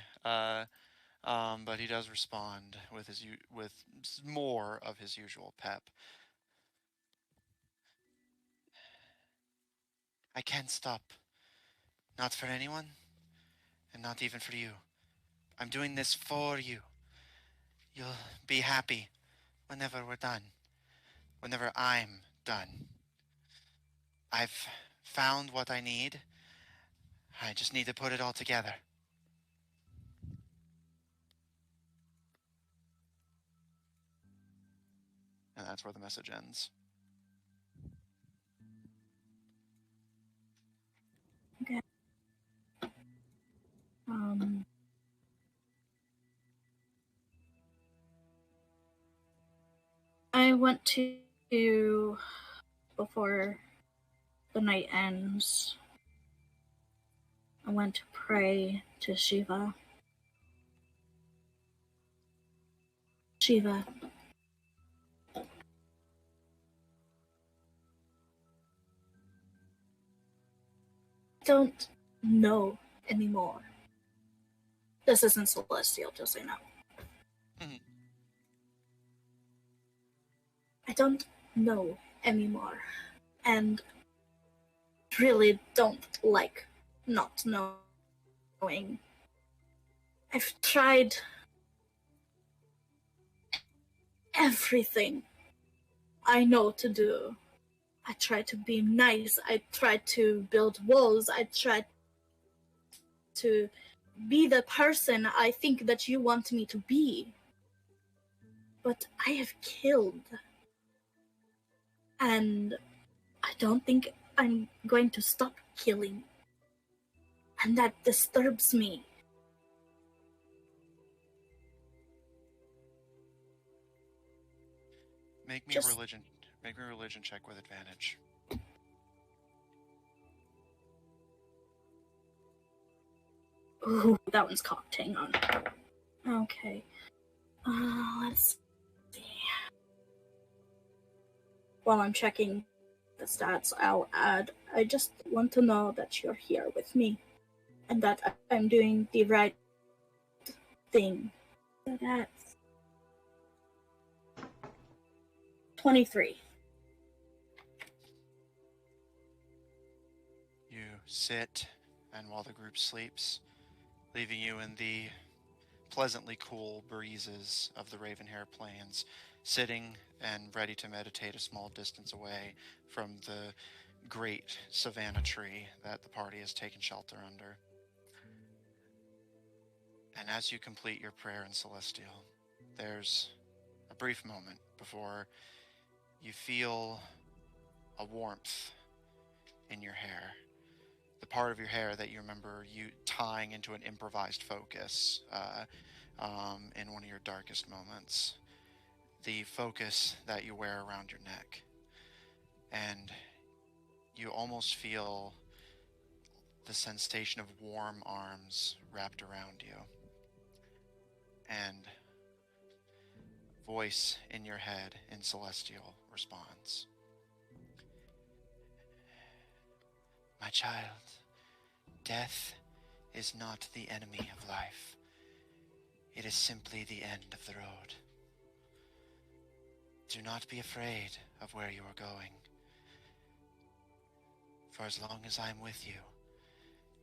does respond with with more of his usual pep. I can't stop. Not for anyone, and not even for you. I'm doing this for you. You'll be happy whenever we're done. Whenever I'm done. I've found what I need. I just need to put it all together. And that's where the message ends. Okay. I want to, before the night ends, I want to pray to Shiva. Shiva, don't know anymore. This isn't celestial, just so you know. Mhm. I don't know anymore. And really don't like not knowing. I've tried everything I know to do. I tried to be nice. I tried to build walls. I tried to be the person I think that you want me to be. But I have killed. And I don't think I'm going to stop killing. And that disturbs me. Make me Just- a religion check with advantage. Ooh, that one's cocked. Hang on. Okay. Let's see. While I'm checking the stats, I'll add, I just want to know that you're here with me and that I'm doing the right thing. So that's 23. You sit, and while the group sleeps, leaving you in the pleasantly cool breezes of the Ravenhair Plains, sitting and ready to meditate a small distance away from the great savanna tree that the party has taken shelter under. And as you complete your prayer in Celestial, there's a brief moment before you feel a warmth in your hair. The part of your hair that you remember you tying into an improvised focus in one of your darkest moments. The focus that you wear around your neck. And you almost feel the sensation of warm arms wrapped around you. And voice in your head in Celestial responds. My child, death is not the enemy of life. It is simply the end of the road. Do not be afraid of where you are going. For as long as I am with you,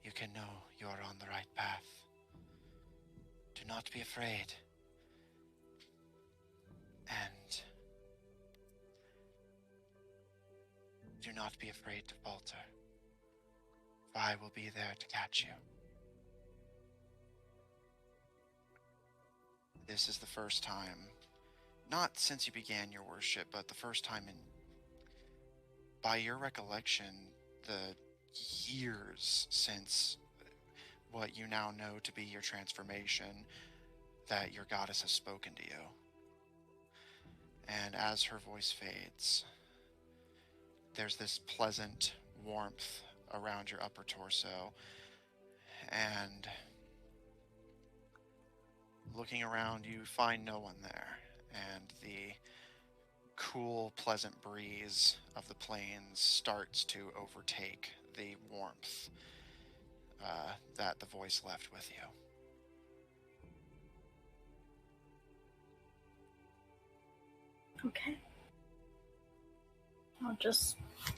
you can know you are on the right path. Do not be afraid. And do not be afraid to falter. For I will be there to catch you. This is the first time, not since you began your worship, but the first time in, by your recollection, the years since what you now know to be your transformation, that your goddess has spoken to you. And as her voice fades, there's this pleasant warmth around your upper torso, and looking around, you find no one there, and the cool, pleasant breeze of the plains starts to overtake the warmth that the voice left with you. Okay. I'll just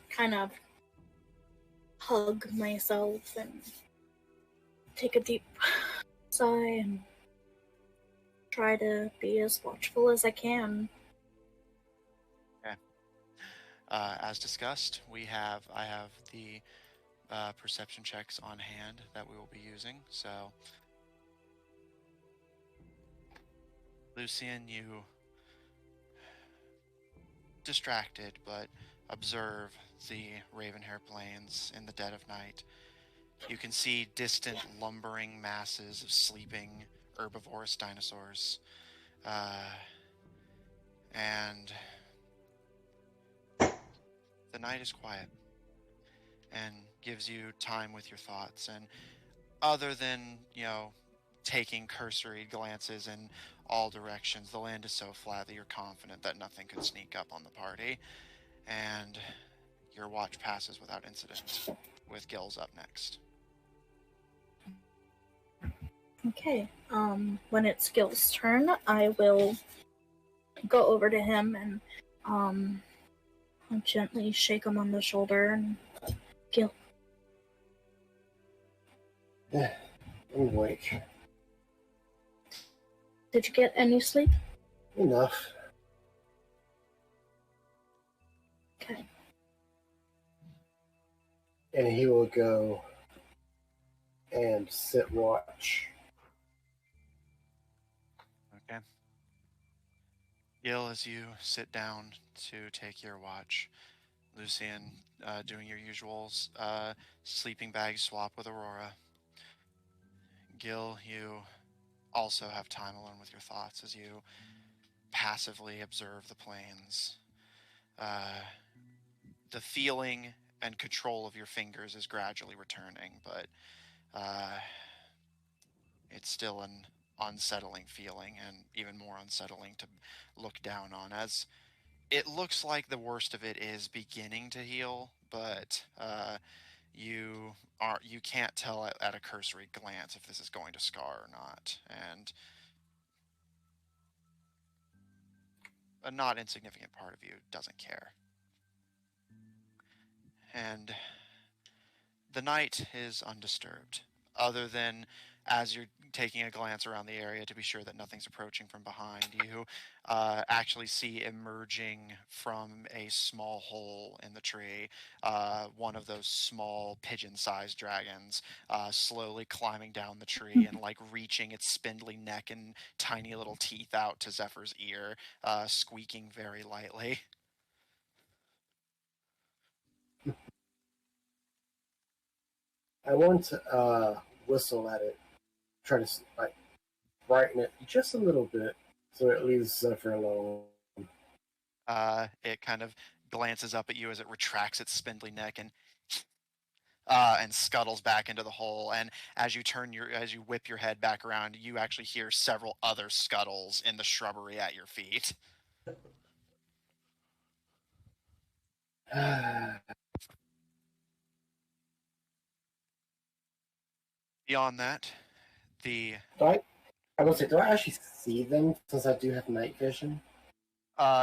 kind of hug myself and take a deep sigh and try to be as watchful as I can. As discussed, I have the perception checks on hand that we will be using. So, Lucian, you distracted but observe the Ravenhair Plains in the dead of night. You can see distant lumbering masses of sleeping herbivorous dinosaurs. And the night is quiet and gives you time with your thoughts. And other than, taking cursory glances in all directions, the land is so flat that you're confident that nothing could sneak up on the party. And your watch passes without incident, with Gills up next. Okay. When it's Gil's turn, I will go over to him and I'll gently shake him on the shoulder and Gil. I'm awake. Did you get any sleep? Enough. Okay. And he will go and sit watch. Okay. Gil, as you sit down to take your watch, Lucian doing your usual sleeping bag swap with Aurora. Gil, you also have time alone with your thoughts as you passively observe the plains. The feeling and control of your fingers is gradually returning, but it's still an unsettling feeling, and even more unsettling to look down on, as it looks like the worst of it is beginning to heal, but you can't tell at a cursory glance if this is going to scar or not, and a not insignificant part of you doesn't care. And the night is undisturbed, other than as you're taking a glance around the area to be sure that nothing's approaching from behind. You actually see emerging from a small hole in the tree one of those small pigeon-sized dragons, slowly climbing down the tree and like reaching its spindly neck and tiny little teeth out to Zephyr's ear, squeaking very lightly. I want to whistle at it, try to like brighten it just a little bit, so it leaves Zephyr alone. It kind of glances up at you as it retracts its spindly neck and scuttles back into the hole. And as you whip your head back around, you actually hear several other scuttles in the shrubbery at your feet. Beyond that, I will say, do I actually see them since I do have night vision?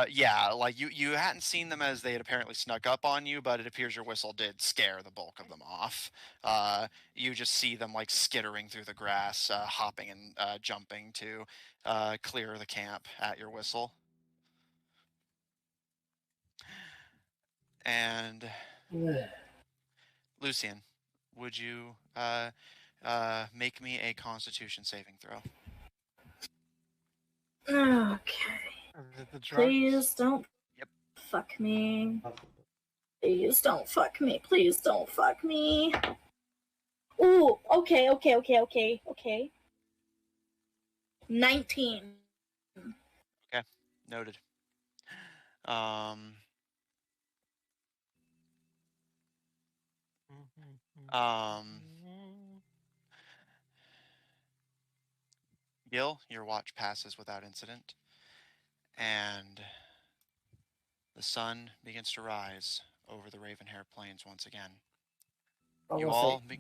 yeah, like you hadn't seen them as they had apparently snuck up on you, but it appears your whistle did scare the bulk of them off. You just see them like skittering through the grass, hopping and jumping to clear the camp at your whistle. And Lucian, would you make me a Constitution saving throw? Okay. Is it the drugs? Please don't Yep. fuck me. Please don't fuck me. Please don't fuck me. Ooh, okay. 19. Okay, noted. Gil, your watch passes without incident, and the sun begins to rise over the Ravenhair Plains once again.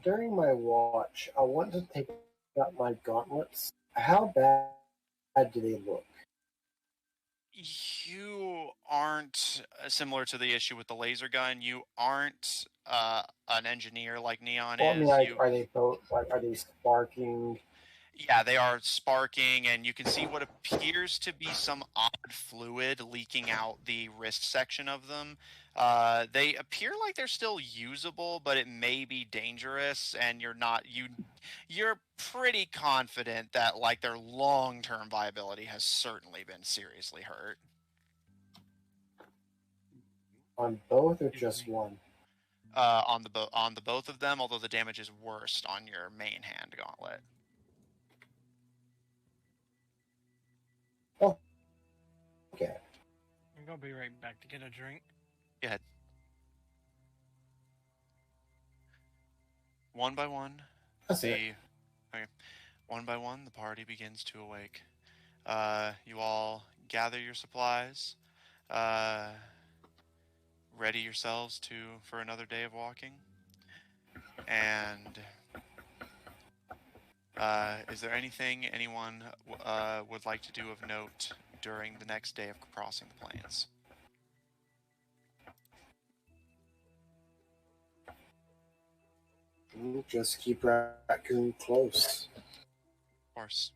During my watch, I want to take out my gauntlets. How bad do they look? You aren't, similar to the issue with the laser gun, you aren't an engineer like Neon Well, I is. mean, are they both? Like, are they sparking? Yeah, they are sparking, and you can see what appears to be some odd fluid leaking out the wrist section of them. They appear like they're still usable, but it may be dangerous, and you're pretty confident that like their long-term viability has certainly been seriously hurt. On both or just one? On the both of them, although the damage is worst on your main hand gauntlet. Oh, okay. I'm gonna be right back to get a drink. Go ahead. One by one, That's it. Okay. One by one, the party begins to awake. You all gather your supplies, ready yourselves for another day of walking. And is there anything anyone would like to do of note during the next day of crossing the plains? Just keep Raccoon close. Of course.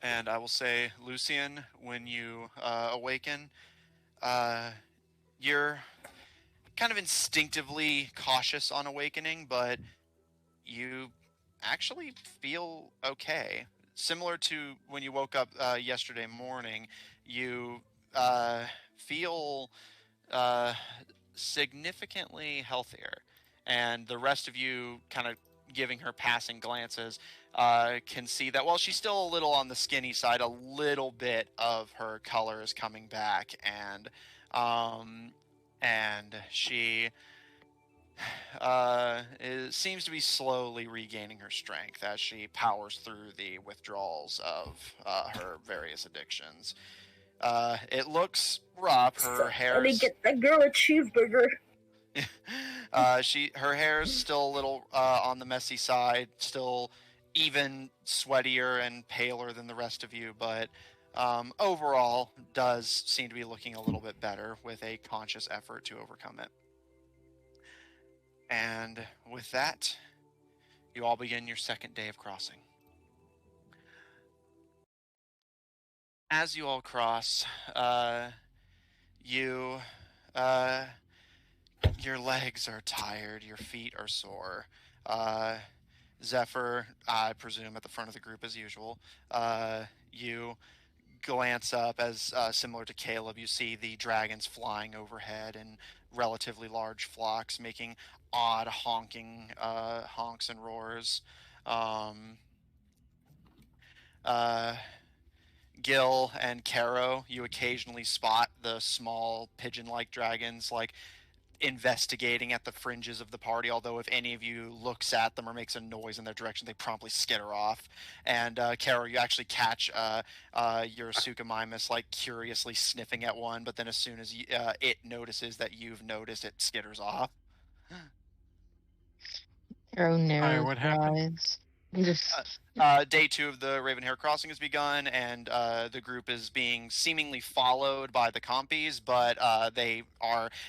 And I will say, Lucian, when you awaken, you're kind of instinctively cautious on awakening, but you actually feel okay. Similar to when you woke up yesterday morning, you feel significantly healthier. And the rest of you, kind of giving her passing glances, can see that while she's still a little on the skinny side, a little bit of her color is coming back, and she seems to be slowly regaining her strength as she powers through the withdrawals of her various addictions. It looks rough. Her hair. Let me get that girl a cheeseburger. Her hair is still a little on the messy side, still even sweatier and paler than the rest of you, but overall does seem to be looking a little bit better with a conscious effort to overcome it. And with that, you all begin your second day of crossing. As you all cross, your legs are tired, your feet are sore. Zephyr, I presume, at the front of the group as usual. You glance up as, similar to Caleb, you see the dragons flying overhead in relatively large flocks, making odd honking honks and roars. Gil and Caro, you occasionally spot the small pigeon-like dragons, like investigating at the fringes of the party, although if any of you looks at them or makes a noise in their direction, they promptly skitter off. And Caro, you actually catch your Suchomimus like curiously sniffing at one, but then as soon as it notices that you've noticed, it skitters off. Arrow narrows what her happened? eyes. Just Day 2 of the Ravenhair Crossing has begun, and the group is being seemingly followed by the compies, but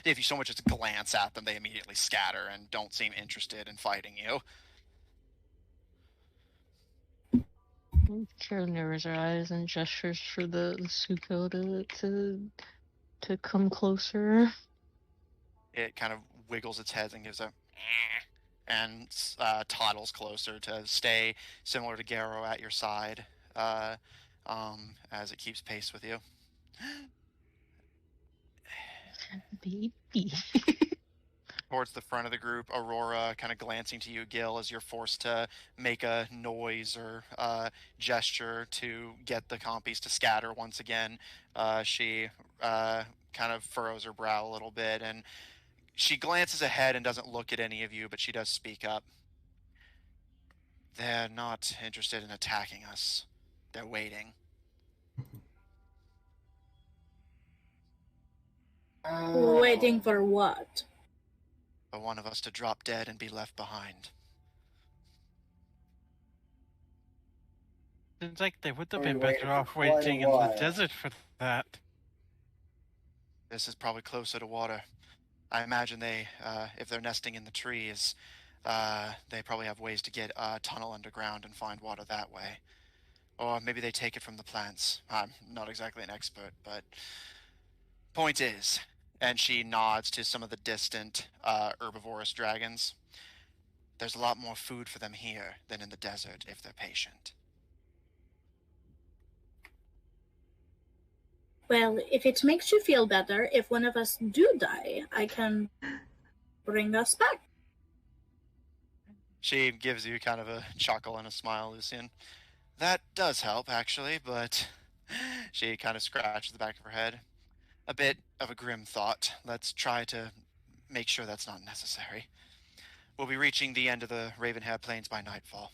if you so much as glance at them, they immediately scatter and don't seem interested in fighting you. Carol narrows her eyes and gestures for the Suko to come closer. It kind of wiggles its head and gives a and toddles closer to stay similar to Garrow at your side as it keeps pace with you. Baby. Towards the front of the group, Aurora kind of glancing to you, Gil, as you're forced to make a noise or gesture to get the compies to scatter once again. She kind of furrows her brow a little bit, and she glances ahead and doesn't look at any of you, but she does speak up. They're not interested in attacking us. They're waiting. Waiting for what? For one of us to drop dead and be left behind. Seems like they would have We're been waiting better for off quite a waiting in the while. desert for that. This is probably closer to water. I imagine they, if they're nesting in the trees, They probably have ways to get a tunnel underground and find water that way. Or maybe they take it from the plants. I'm not exactly an expert, but point is, and she nods to some of the distant herbivorous dragons, there's a lot more food for them here than in the desert if they're patient. Well, if it makes you feel better, if one of us do die, I can bring us back. She gives you kind of a chuckle and a smile, Lucian. That does help, actually, but she kind of scratches the back of her head. A bit of a grim thought. Let's try to make sure that's not necessary. We'll be reaching the end of the Ravenhair Plains by nightfall.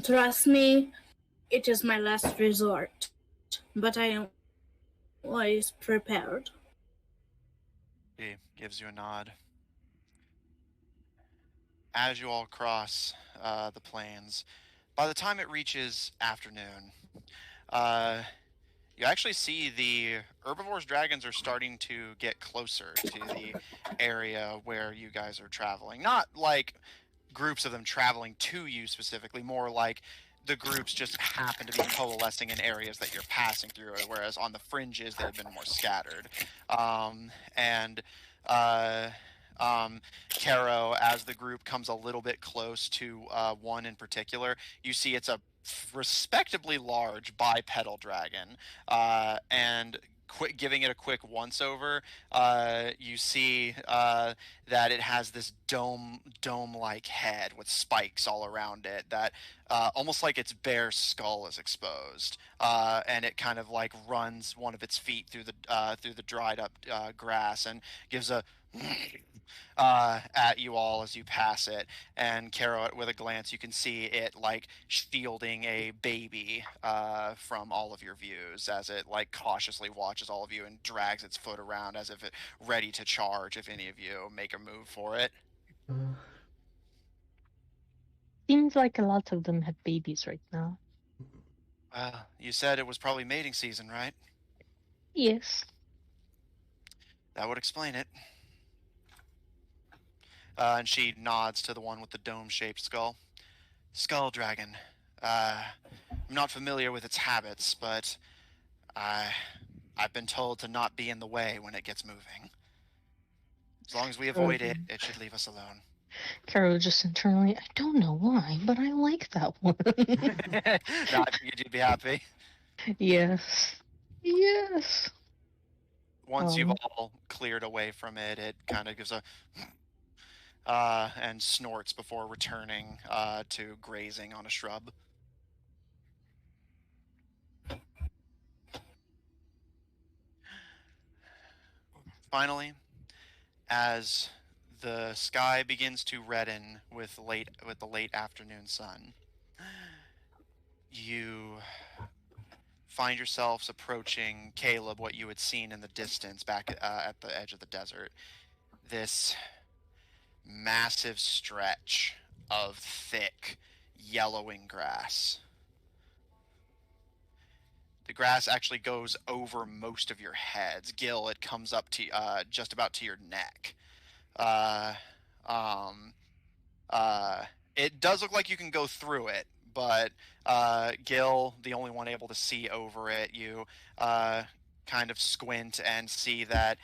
Trust me, it is my last resort, but I am always prepared. She gives you a nod. As you all cross the plains, by the time it reaches afternoon, you actually see the herbivores dragons are starting to get closer to the area where you guys are traveling. Not like groups of them traveling to you specifically, more like the groups just happen to be coalescing in areas that you're passing through, whereas on the fringes they've been more scattered. Caro, as the group comes a little bit close to one in particular, you see it's a respectably large bipedal dragon, and giving it a quick once over, you see that it has this dome-like head with spikes all around it that almost like its bare skull is exposed, and it kind of like runs one of its feet through the dried up grass and gives a at you all as you pass it. And Caro, with a glance, you can see it like shielding a baby from all of your views as it like cautiously watches all of you and drags its foot around as if it ready to charge if any of you make a move for it. Seems like a lot of them have babies right now. You said it was probably mating season, right? Yes. That would explain it. And she nods to the one with the dome-shaped skull. Skull dragon. I'm not familiar with its habits, but I've been told to not be in the way when it gets moving. As long as we avoid it, it should leave us alone. Caro just internally, I don't know why, but I like that one. No, I figured you'd be happy. Yes. Yes. Once you've all cleared away from it, it kind of gives a and snorts before returning to grazing on a shrub. Finally, as the sky begins to redden with the late afternoon sun, you find yourselves approaching Caleb, what you had seen in the distance back at the edge of the desert. This massive stretch of thick, yellowing grass. The grass actually goes over most of your heads. Gil, it comes up to just about to your neck. It does look like you can go through it, but Gil, the only one able to see over it, you kind of squint and see that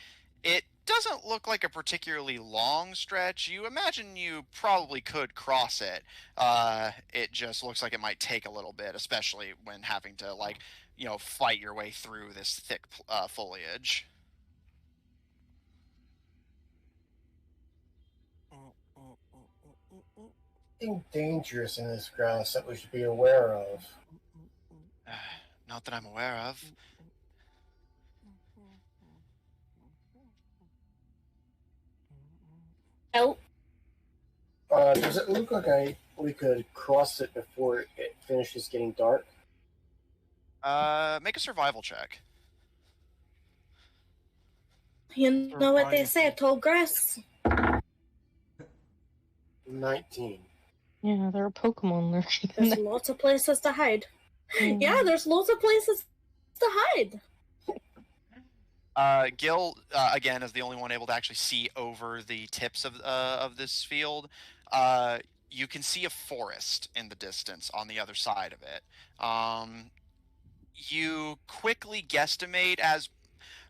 it doesn't look like a particularly long stretch. You imagine you probably could cross it. It just looks like it might take a little bit, especially when having to fight your way through this thick foliage. Anything dangerous in this grass that we should be aware of? Not that I'm aware of. Oh. Does it look like we could cross it before it finishes getting dark? Make a survival check. You know what they say, tall grass. 19. Yeah, there are Pokemon lurking. There's lots of places to hide. Yeah, there's lots of places to hide. Gil, again, is the only one able to actually see over the tips of this field. You can see a forest in the distance on the other side of it. You quickly guesstimate, as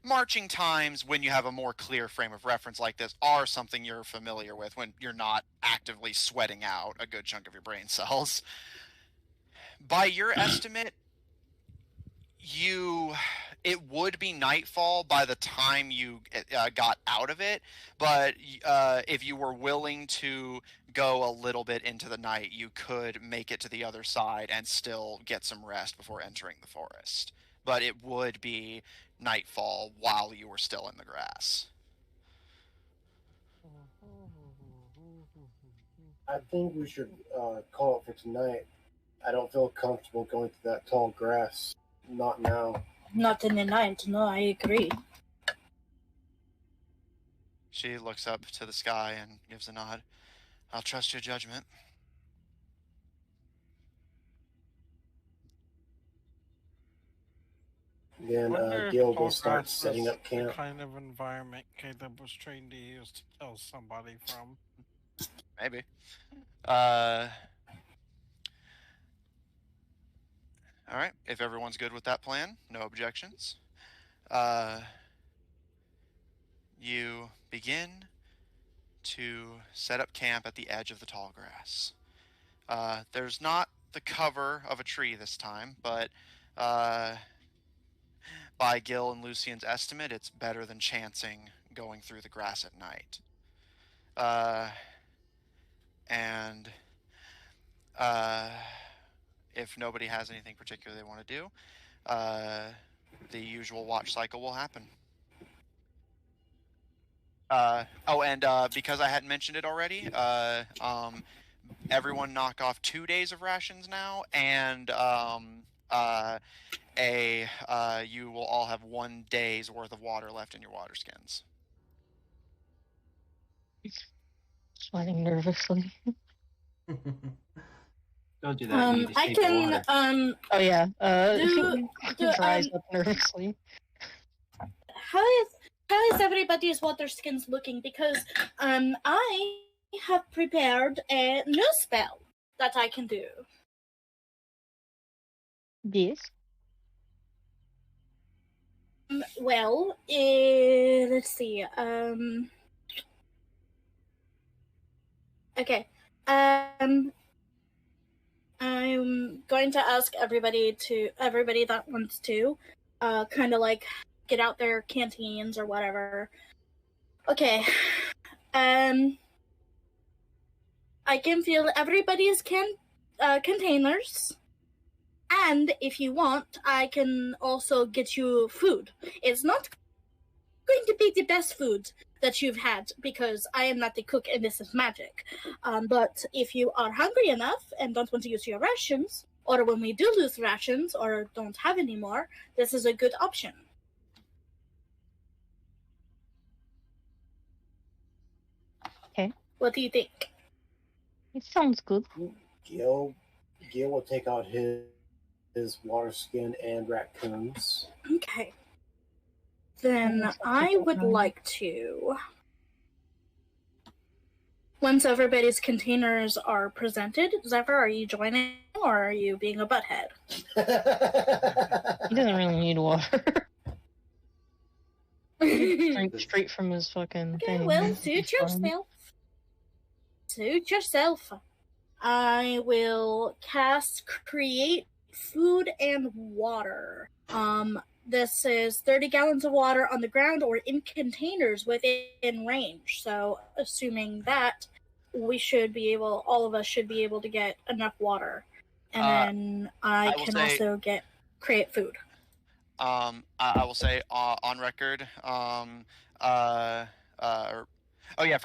marching times, when you have a more clear frame of reference like this, are something you're familiar with when you're not actively sweating out a good chunk of your brain cells. By your estimate, it would be nightfall by the time you got out of it, but if you were willing to go a little bit into the night, you could make it to the other side and still get some rest before entering the forest. But it would be nightfall while you were still in the grass. I think we should call it for tonight. I don't feel comfortable going through that tall grass. Not now. Not in the night. No, I agree. She looks up to the sky and gives a nod. I'll trust your judgment. Then Wonder if Gil will tall start grass setting is up camp. the kind of environment Caleb was trained to use to tell somebody from. Maybe. All right. If everyone's good with that plan, no objections. You begin to set up camp at the edge of the tall grass. There's not the cover of a tree this time, but by Gil and Lucian's estimate, it's better than chancing going through the grass at night. And if nobody has anything particular they want to do, the usual watch cycle will happen. Because I hadn't mentioned it already, everyone knock off 2 days of rations now, and you will all have 1 day's worth of water left in your water skins. Sweating nervously. Don't do that. You just I take can water. Oh yeah. do Dries up nervously. how is everybody's water skins looking? Because I have prepared a new spell that I can do. Yes. Well, let's see. Okay. I'm going to ask everybody that wants to, kind of like get out their canteens or whatever. Okay. I can fill everybody's containers. And if you want, I can also get you food. It's not going to be the best food that you've had because I am not the cook and this is magic. But if you are hungry enough and don't want to use your rations, or when we do lose rations or don't have any more, this is a good option. Okay. What do you think? It sounds good. Gil will take out his water skin and raccoons. Okay. Then I would like to, once everybody's containers are presented, Zephyr, are you joining or are you being a butthead? He doesn't really need water. Drink straight from his fucking Okay, thing. well, suit yourself. Suit yourself. I will cast Create Food and Water. This is 30 gallons of water on the ground or in containers within range. So, assuming that, all of us should be able to get enough water. And then I can also get Create Food. I will say on record, for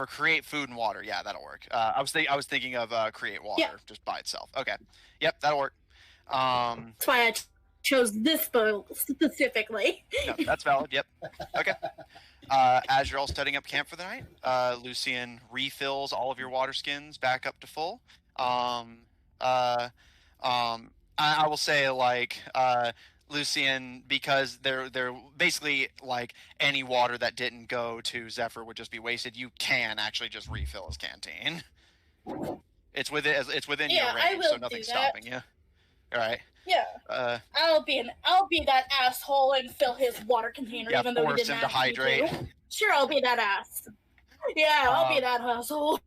Create Food and Water, yeah, that'll work. I was thinking of Create Water just by itself. Okay, yep, that'll work. That's why I chose this spell specifically. No, that's valid. Yep. Okay. As you're all setting up camp for the night, Lucian refills all of your water skins back up to full. I will say, Lucian, because they're basically like any water that didn't go to Zephyr would just be wasted. You can actually just refill his canteen. It's within your Yeah, I range, so will do nothing's that. stopping you. All right. Yeah. I'll be that asshole and fill his water container, Yeah, even though he force didn't him to ask me hydrate. to. Sure, I'll be that ass. Yeah, I'll be that asshole.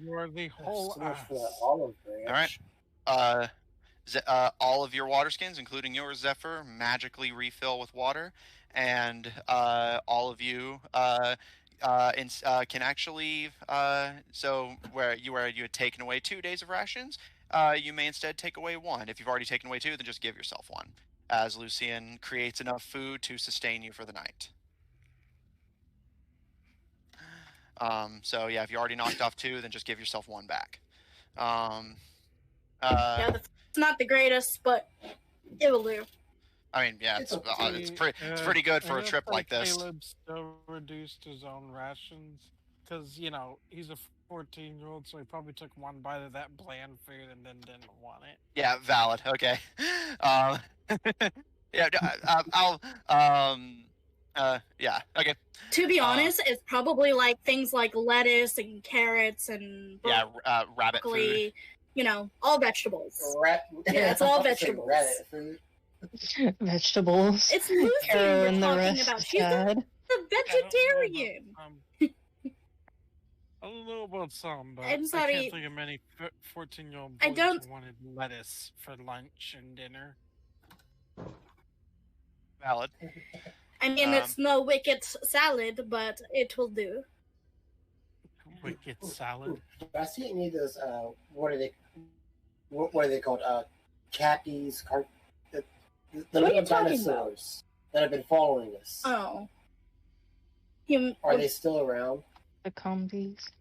You're the whole So much ass. for that olive branch. All right. All of your water skins, including yours, Zephyr, magically refill with water, and all of you can actually. So where you had taken away 2 days of rations, you may instead take away 1. If you've already taken away 2, then just give yourself 1, as Lucian creates enough food to sustain you for the night. So yeah, if you already knocked off 2, then just give yourself 1 back. Yeah, that's not the greatest, but it will do. I mean, yeah, it's pretty good for a trip like this. Caleb still reduced his own rations because he's a 14-year-old, so he probably took 1 bite of that bland food and then didn't want it. Yeah, valid. Okay. Yeah, yeah. Okay. To be honest, it's probably like things like lettuce and carrots and rabbit food. All vegetables. Yeah, it's all vegetables. Rabbit food. Vegetables. It's Lucy Carol we're and the talking rest about. is She's sad. a vegetarian. I don't know about some, but I'm I sorry. can't think of many 14-year-old I boys don't- who wanted lettuce for lunch and dinner. Valid. I mean, it's no wicked salad, but it will do. Wicked salad. Do I see any of those? What are they called? Cappies, the What are little you talking dinosaurs that have been following us. Oh. Are they still around? The combies.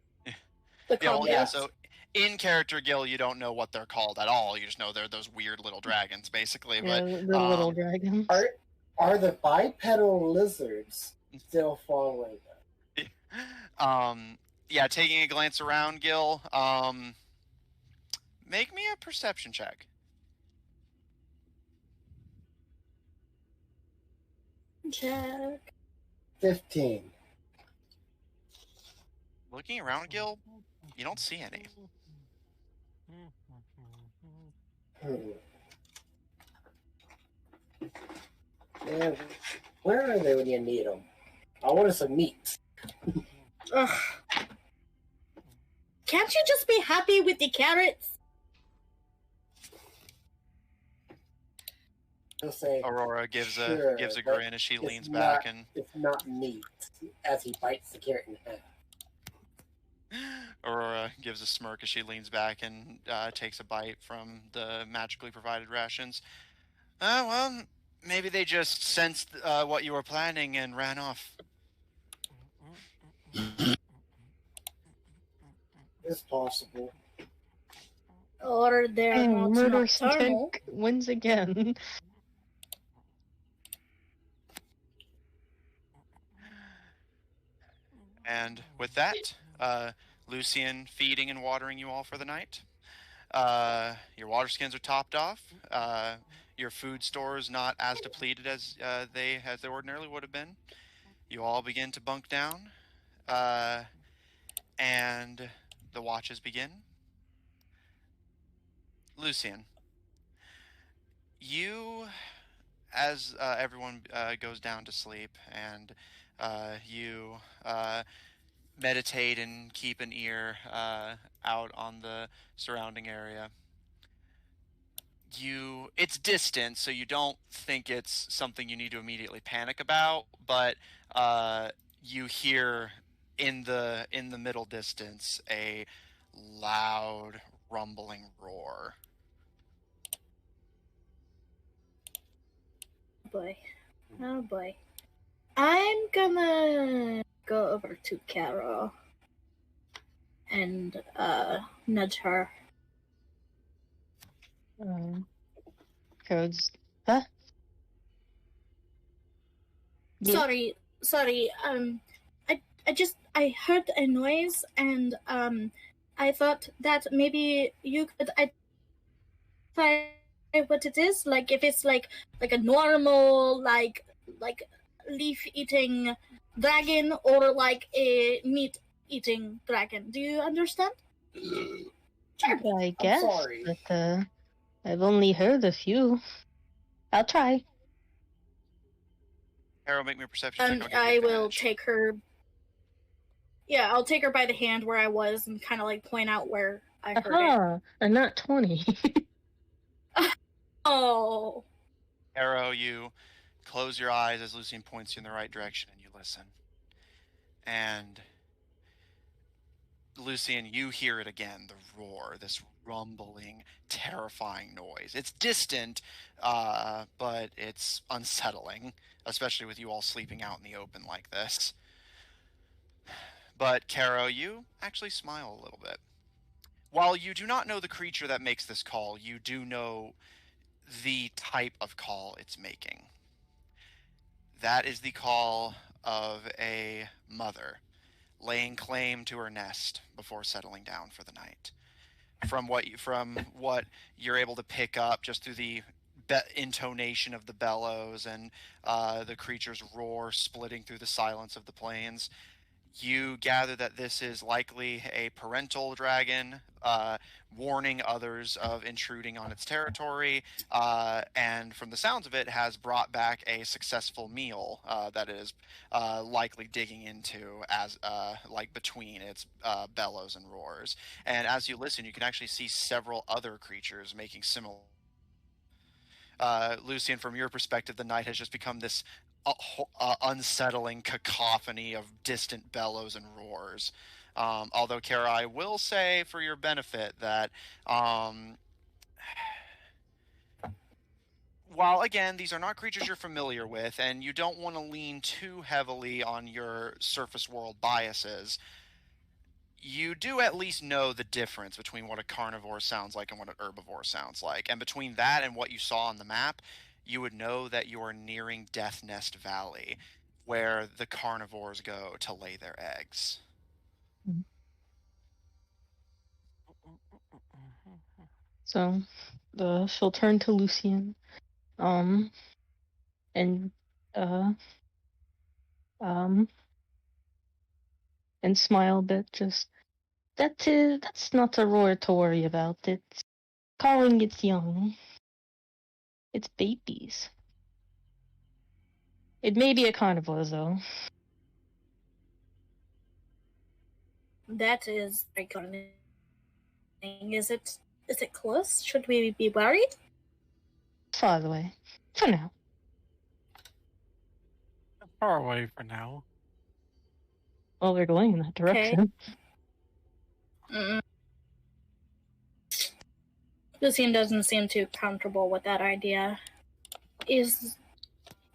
Yeah. So in character, Gil, you don't know what they're called at all. You just know they're those weird little dragons, basically. Yeah, But the little dragons. Are the bipedal lizards still following them? Yeah. Taking a glance around, Gil. Make me a perception check. Check. 15. Looking around, Gil, you don't see any. Yeah, where are they when you need them? I wanted some meat. Ugh. Can't you just be happy with the carrots? He'll say, Aurora gives "Sure, a but grin as she it's leans not- back and It's not meat, as he bites the carrot in half. Aurora gives a smirk as she leans back and takes a bite from the magically provided rations. Well, maybe they just sensed what you were planning and ran off. It's possible. Or they're not Murder nocturnal. Stink wins again. And with that, Lucian feeding and watering you all for the night. Your water skins are topped off. Your food stores not as depleted as they ordinarily would have been. You all begin to bunk down, and the watches begin. Lucian, you, as everyone goes down to sleep, and you meditate and keep an ear out on the surrounding area. It's distant, so you don't think it's something you need to immediately panic about, but you hear in the middle distance a loud rumbling roar. Oh boy. I'm gonna go over to Carol and nudge her. Codes. Huh? Yeah. Sorry. I heard a noise and I thought that maybe you could identify what it is? Like if it's like a normal like leaf eating dragon or like a meat eating dragon. Do you understand? I I'm guess, sorry. but I've only heard a few. I'll try. Arrow, make me a perception check. And I'll give you I will advantage. take her. Yeah, I'll take her by the hand where I was and kind of like point out where I heard it. Aha! A nat 20. Oh, Arrow, you close your eyes as Lucian points you in the right direction and you listen. And Lucian, you hear it again, the roar, this rumbling, terrifying noise. It's distant, but it's unsettling, especially with you all sleeping out in the open like this. But, Caro, you actually smile a little bit. While you do not know the creature that makes this call, you do know the type of call it's making. That is the call of a mother laying claim to her nest before settling down for the night. From what you're able to pick up just through the intonation of the bellows and the creature's roar splitting through the silence of the plains, you gather that this is likely a parental dragon, warning others of intruding on its territory, and from the sounds of it, has brought back a successful meal that it is likely digging into as like between its bellows and roars. And as you listen, you can actually see several other creatures making similar. Lucian, from your perspective, the night has just become this unsettling cacophony of distant bellows and roars. Although, Kara, I will say for your benefit that while, again, these are not creatures you're familiar with, and you don't want to lean too heavily on your surface world biases, you do at least know the difference between what a carnivore sounds like and what an herbivore sounds like. And between that and what you saw on the map, you would know that you are nearing Death Nest Valley, where the carnivores go to lay their eggs. So, she'll turn to Lucian, and and smile a bit. Just that's not a roar to worry about. It's calling its young. It's babies. It may be a carnivore, though. that is very concerning. Is it close? Should we be worried? Far away, for now. Far away for now. Well, we're going in that direction. Mm. Lucian doesn't seem too comfortable with that idea.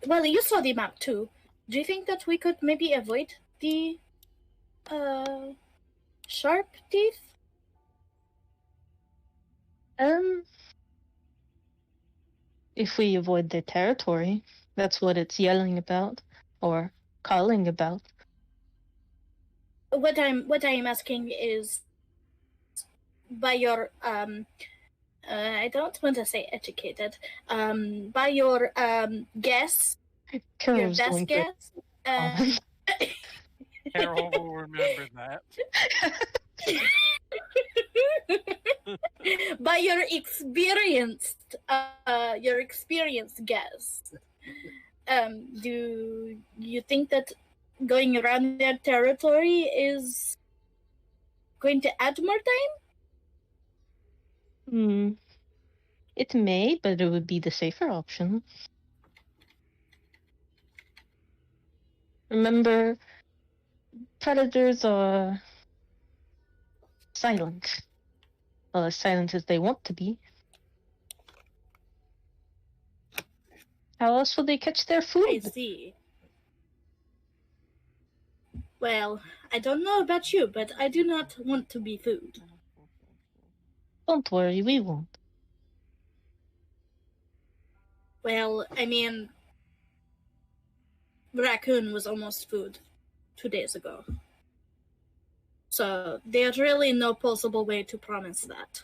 Well, you saw the map too. Do you think that we could maybe avoid the sharp teeth? If we avoid their territory, that's what it's yelling about or calling about. What I'm asking is, by your I don't want to say educated, by your guess, your Carol's best going guess, Carol will remember that. by your experienced guess, do you think that going around their territory is going to add more time? It may, but it would be the safer option. Remember, predators are silent. Well, as silent as they want to be. How else will they catch their food? I see. Well, I don't know about you, but I do not want to be food. Don't worry, we won't. Well, I mean, raccoon was almost food 2 days ago. So there's really no possible way to promise that.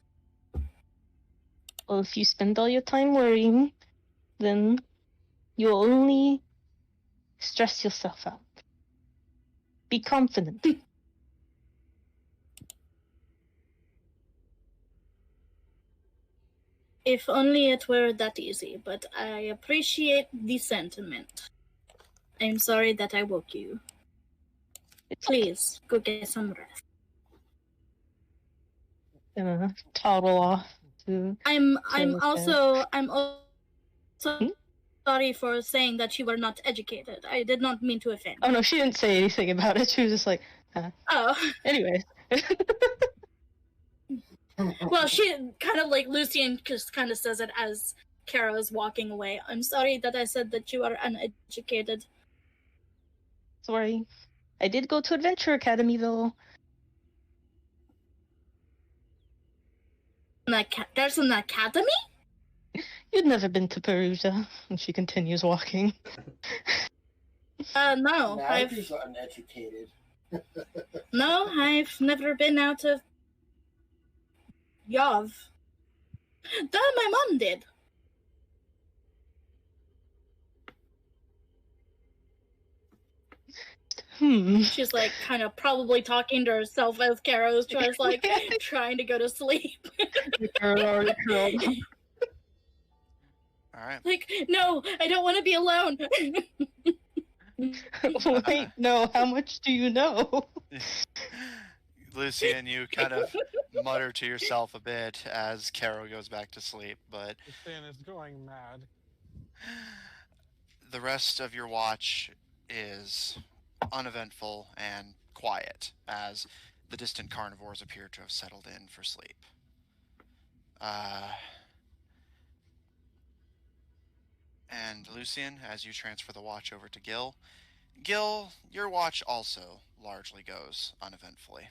Well, if you spend all your time worrying, then you'll only stress yourself out. Be confident. If only it were that easy, but I appreciate the sentiment. I'm sorry that I woke you. Please, go get some rest. Gonna toddle off to I'm his also Hmm? sorry for saying that you were not educated. I did not mean to offend. Oh no, she didn't say anything about it. She was just like, Oh. Anyways. Well, she kind of like Lucian just kind of says it as Kara is walking away. I'm sorry that I said that you are uneducated. Sorry. I did go to Adventure Academy though. There's an academy? You'd never been to Perugia. And she continues walking. No. Now I've he's uneducated. No, I've never been out of Yav. That my mom did. She's like kind of probably talking to herself as Caro's just like trying to go to sleep. All right. Like, no, I don't want to be alone. Wait, no, how much do you know? Lucian, you kind of mutter to yourself a bit as Caro goes back to sleep, but This thing is going mad. the rest of your watch is uneventful and quiet as the distant carnivores appear to have settled in for sleep. And Lucian, as you transfer the watch over to Gil, your watch also largely goes uneventfully.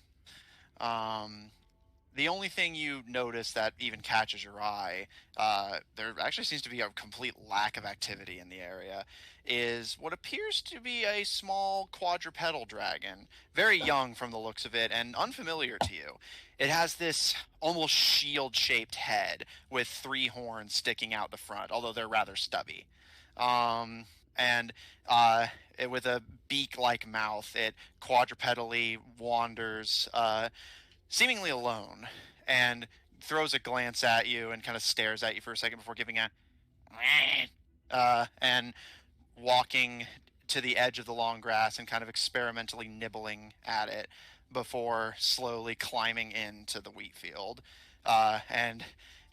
The only thing you notice that even catches your eye, there actually seems to be a complete lack of activity in the area, is what appears to be a small quadrupedal dragon, very young from the looks of it and unfamiliar to you. It has this almost shield-shaped head with 3 horns sticking out the front, although they're rather stubby. With a beak-like mouth, it quadrupedally wanders, seemingly alone, and throws a glance at you and kind of stares at you for a second before giving a and walking to the edge of the long grass and kind of experimentally nibbling at it before slowly climbing into the wheat field. And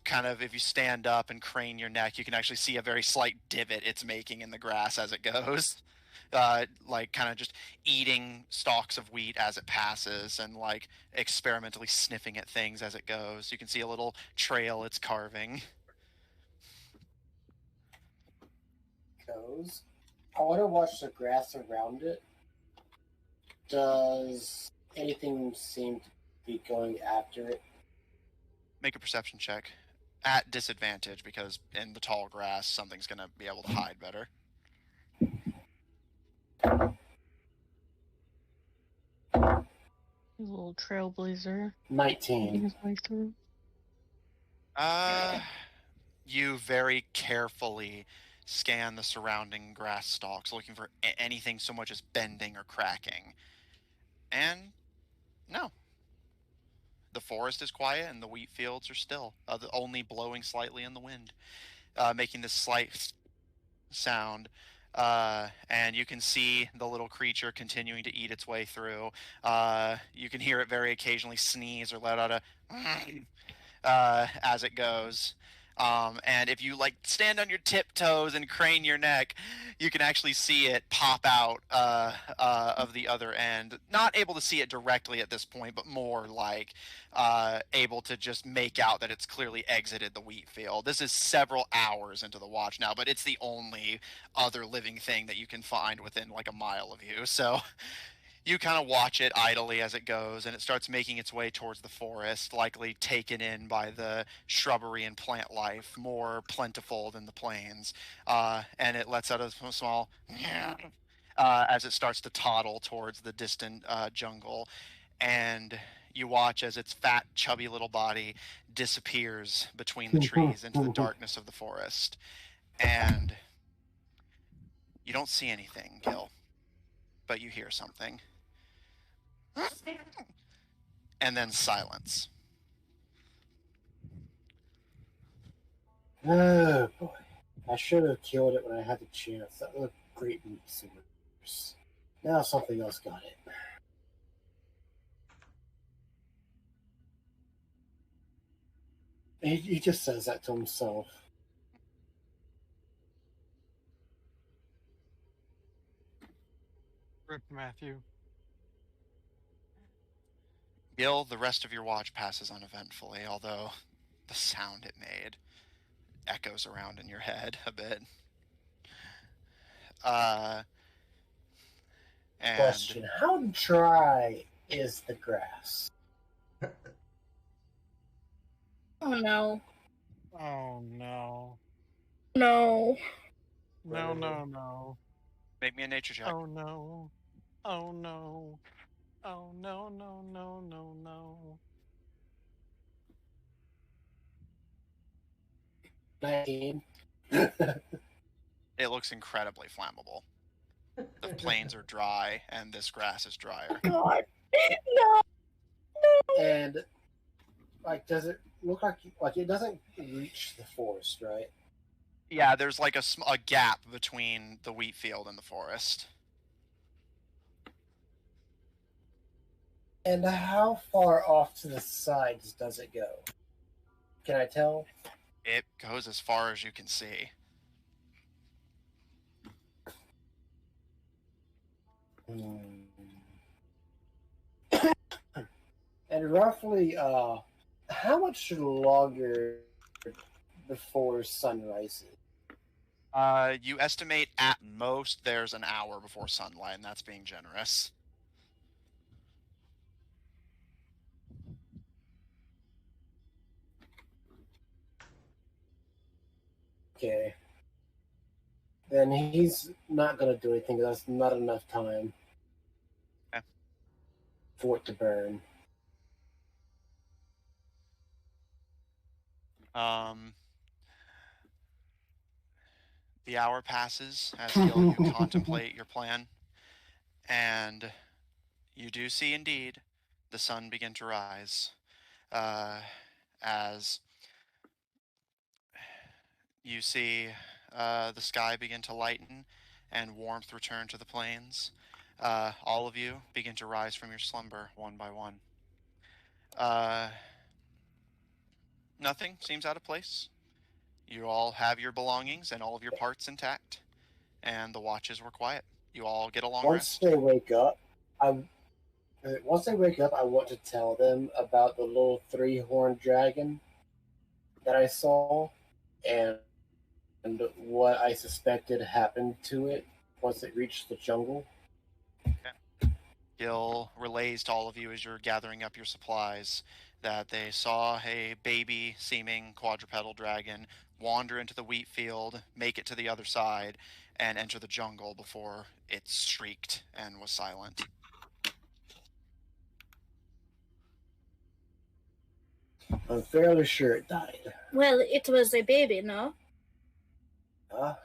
kind of, if you stand up and crane your neck, you can actually see a very slight divot it's making in the grass as it goes. Like kind of just eating stalks of wheat as it passes and like experimentally sniffing at things as it goes. You can see a little trail it's carving. Goes. I want to watch the grass around it. Does anything seem to be going after it? Make a perception check at disadvantage because in the tall grass something's going to be able to hide better. Little trailblazer. 19. His way through. You very carefully scan the surrounding grass stalks, looking for anything so much as bending or cracking. And no. The forest is quiet and the wheat fields are still, only blowing slightly in the wind, making this slight sound. And you can see the little creature continuing to eat its way through. You can hear it very occasionally sneeze or let out a as it goes. And if you like stand on your tiptoes and crane your neck, you can actually see it pop out of the other end. Not able to see it directly at this point, but more like able to just make out that it's clearly exited the wheat field. This is several hours into the watch now, but it's the only other living thing that you can find within like a mile of you. So you kind of watch it idly as it goes, and it starts making its way towards the forest, likely taken in by the shrubbery and plant life, more plentiful than the plains. And it lets out a small as it starts to toddle towards the distant jungle. And you watch as its fat, chubby little body disappears between the trees into the darkness of the forest. And you don't see anything, Gil, but you hear something. And then silence. Oh boy. I should have killed it when I had the chance. That looked great meat simmers. Now something else got it. He just says that to himself. Rip Matthew. Gil, the rest of your watch passes uneventfully, although the sound it made echoes around in your head a bit. And Question: how dry is the grass? Oh no. Oh no. No. No, no, no. make me a nature check. Oh no. Oh no. Oh no, no, no, no, no. 19. It looks incredibly flammable. The plains are dry, and this grass is drier. God. No. And like, does it look like it doesn't reach the forest, right? Yeah, there's like a gap between the wheat field and the forest. And how far off to the sides does it go? Can I tell? It goes as far as you can see. And roughly, how much longer before sunrise? You estimate at most there's an hour before sunlight, and that's being generous. Okay. Then he's not gonna do anything. That's not enough time for it to burn. The hour passes as Gil, you contemplate your plan, and you do see indeed the sun begin to rise as you see the sky begin to lighten and warmth return to the plains. All of you begin to rise from your slumber one by one. Nothing seems out of place. You all have your belongings and all of your parts intact, and the watches were quiet. You all get a long Once rest. they wake up, I want to tell them about the little 3-horned dragon that I saw and what I suspected happened to it once it reached the jungle. Gil relays to all of you as you're gathering up your supplies that they saw a baby-seeming quadrupedal dragon wander into the wheat field, make it to the other side, and enter the jungle before it shrieked and was silent. I'm fairly sure it died. Well, it was a baby, no? Huh?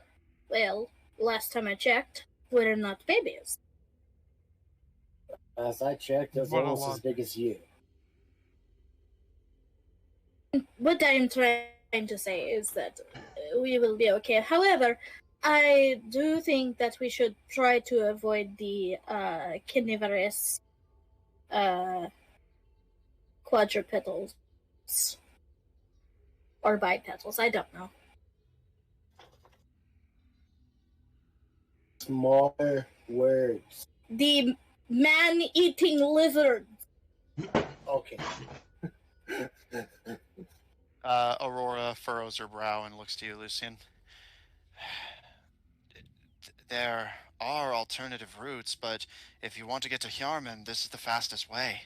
Well, last time I checked, we're not babies. As I checked, it was What a almost lot. as big as you. What I'm trying to say is that we will be okay. However, I do think that we should try to avoid the carnivorous quadrupedals or bipedals. I don't know. Smaller words. The man-eating lizard. Okay. Aurora furrows her brow and looks to you, Lucian. There are alternative routes, but if you want to get to Hjarman, this is the fastest way.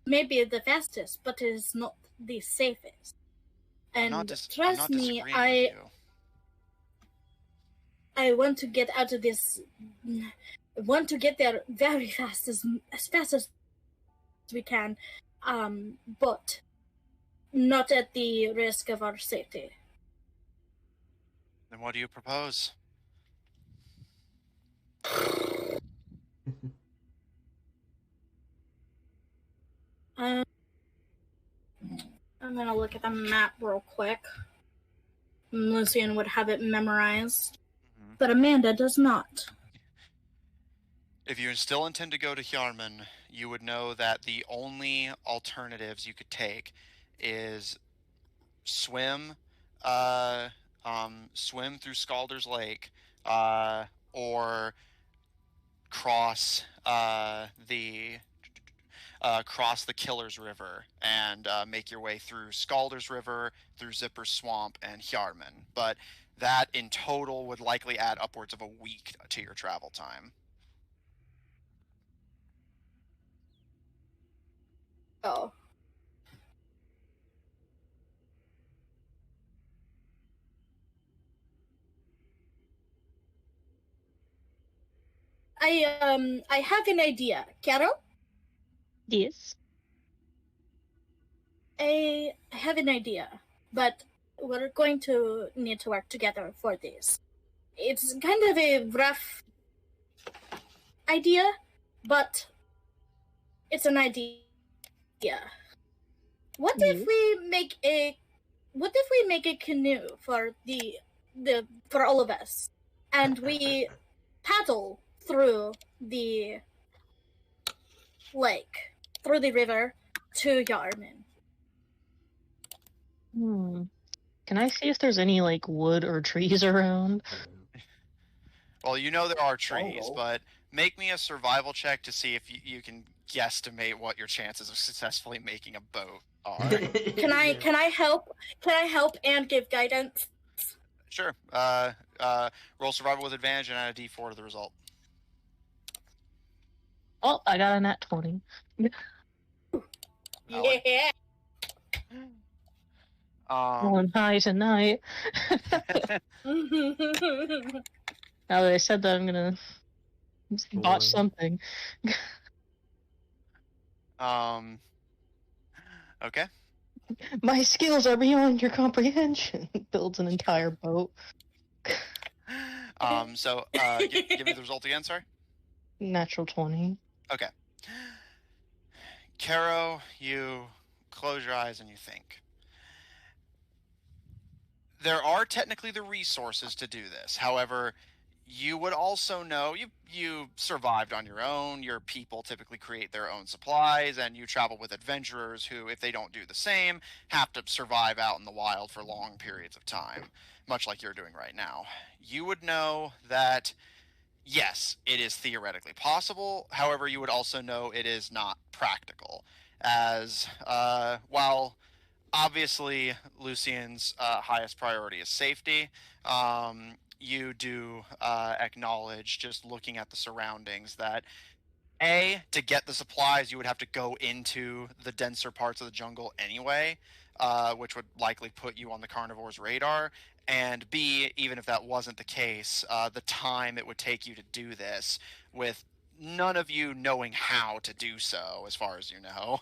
Maybe the fastest, but it is not the safest. And I'm trust not me, disagreeing with you. I want to get out of this. I want to get there very fast, as fast as we can, but not at the risk of our safety. Then what do you propose? I'm gonna look at the map real quick. Lucian would have it memorized, but Amanda does not. If you still intend to go to Hjarmen, you would know that the only alternatives you could take is swim, swim through Scalder's Lake, or cross cross the Killer's River and make your way through Scalder's River, through Zipper's Swamp, and Hjarmen. But that in total would likely add upwards of a week to your travel time. Oh. I have an idea. Carol? Yes. I have an idea, but we're going to need to work together for this. It's kind of a rough idea, but it's an idea. What if we make a canoe for for all of us, and we paddle through the lake, through the river to Yarman? Can I see if there's any like wood or trees around? Well, you know there are trees, Jungle. but make me a survival check to see if you can guesstimate what your chances of successfully making a boat are. Can I help? Can I help and give guidance? Sure. Roll survival with advantage and add a d4 to the result. Oh, I got a nat 20. Yeah. Rolling high tonight. Now that I said that, I'm gonna botch something. Okay. My skills are beyond your comprehension. Builds an entire boat. So give me the result again, sorry. Natural 20. Okay. Caro, you close your eyes and you think. There are technically the resources to do this. However, you would also know you survived on your own. Your people typically create their own supplies, and you travel with adventurers who, if they don't do the same, have to survive out in the wild for long periods of time, much like you're doing right now. You would know that, yes, it is theoretically possible. However, you would also know it is not practical, as while obviously Lucian's highest priority is safety, you do acknowledge, just looking at the surroundings, that to get the supplies you would have to go into the denser parts of the jungle anyway, which would likely put you on the carnivore's radar, and B, even if that wasn't the case, the time it would take you to do this, with none of you knowing how to do so, as far as you know,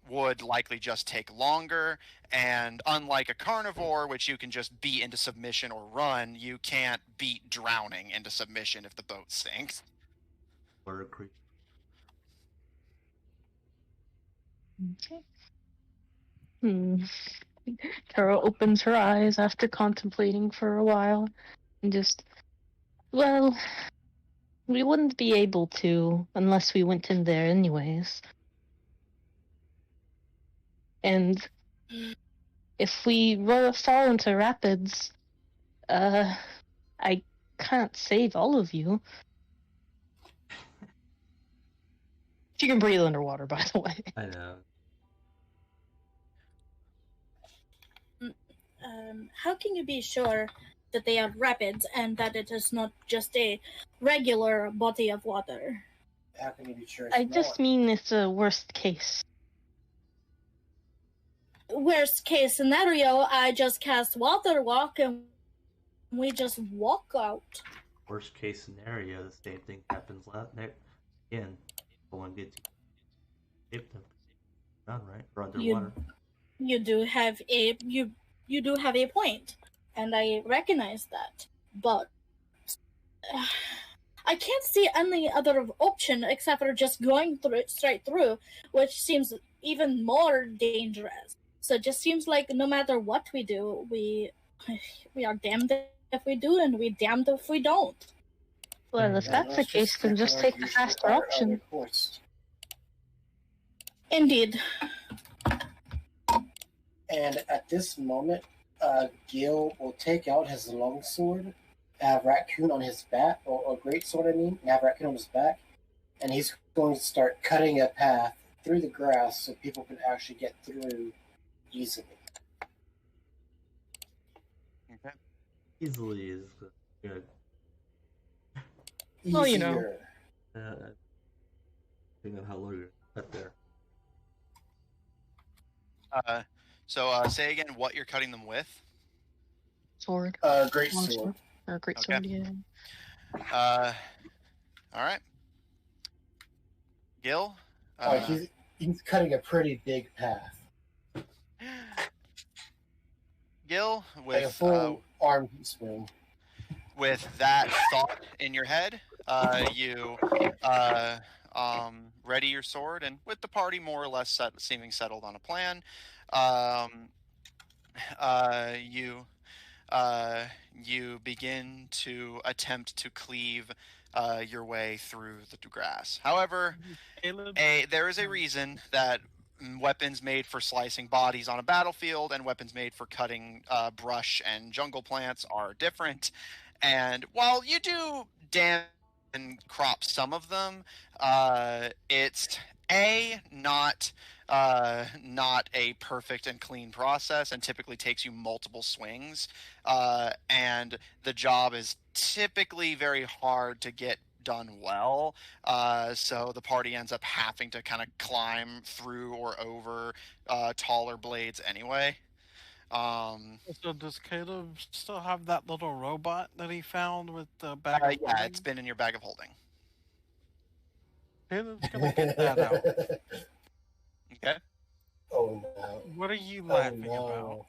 would likely just take longer. And unlike a carnivore, which you can just beat into submission or run, you can't beat drowning into submission if the boat sinks. Or agree. Okay. Tara opens her eyes after contemplating for a while and just, well, we wouldn't be able to unless we went in there anyways. And if we fall into rapids, I can't save all of you. She can breathe underwater, by the way. I know. How can you be sure that they are rapids and that it is not just a regular body of water? How can you be sure it's I not? just mean it's a worst case. Worst case scenario, I just cast water walk and we just walk out. Worst case scenario, the same thing happens again. Someone gets you. escape them. Around, right? Or You underwater. you do have a you do have a point, and I recognize that. But I can't see any other option except for just going through straight through, which seems even more dangerous. So it just seems like no matter what we do, we are damned if we do and we damned if we don't. Well, if Yeah, that's the case, then just take the faster option. Indeed. And at this moment, Gil will take out his longsword, have Raccoon on his back, or great sword, I mean, and have Raccoon on his back, and he's going to start cutting a path through the grass so people can actually get through easily. Okay. easily is good. Well, you know. Easier. Depending on how low you're cut there. So say again what you're cutting them with. Sword. Great Long sword. Or great Okay. sword, yeah. All right. Gil. He's cutting a pretty big path. Gil, Like a full arm swing. with that thought in your head, you ready your sword, and with the party more or less seeming settled on a plan, you you begin to attempt to cleave your way through the grass. However, Caleb, there is a reason that weapons made for slicing bodies on a battlefield and weapons made for cutting brush and jungle plants are different. And while you do damage and crop some of them, it's not a perfect and clean process, and typically takes you multiple swings. And the job is typically very hard to get done well. So the party ends up having to kind of climb through or over taller blades anyway. so does Caleb still have that little robot that he found with the bag of Yeah, holding? it's been in your bag of holding. Caleb's gonna get that out. Okay. Oh no. What are you laughing about? No.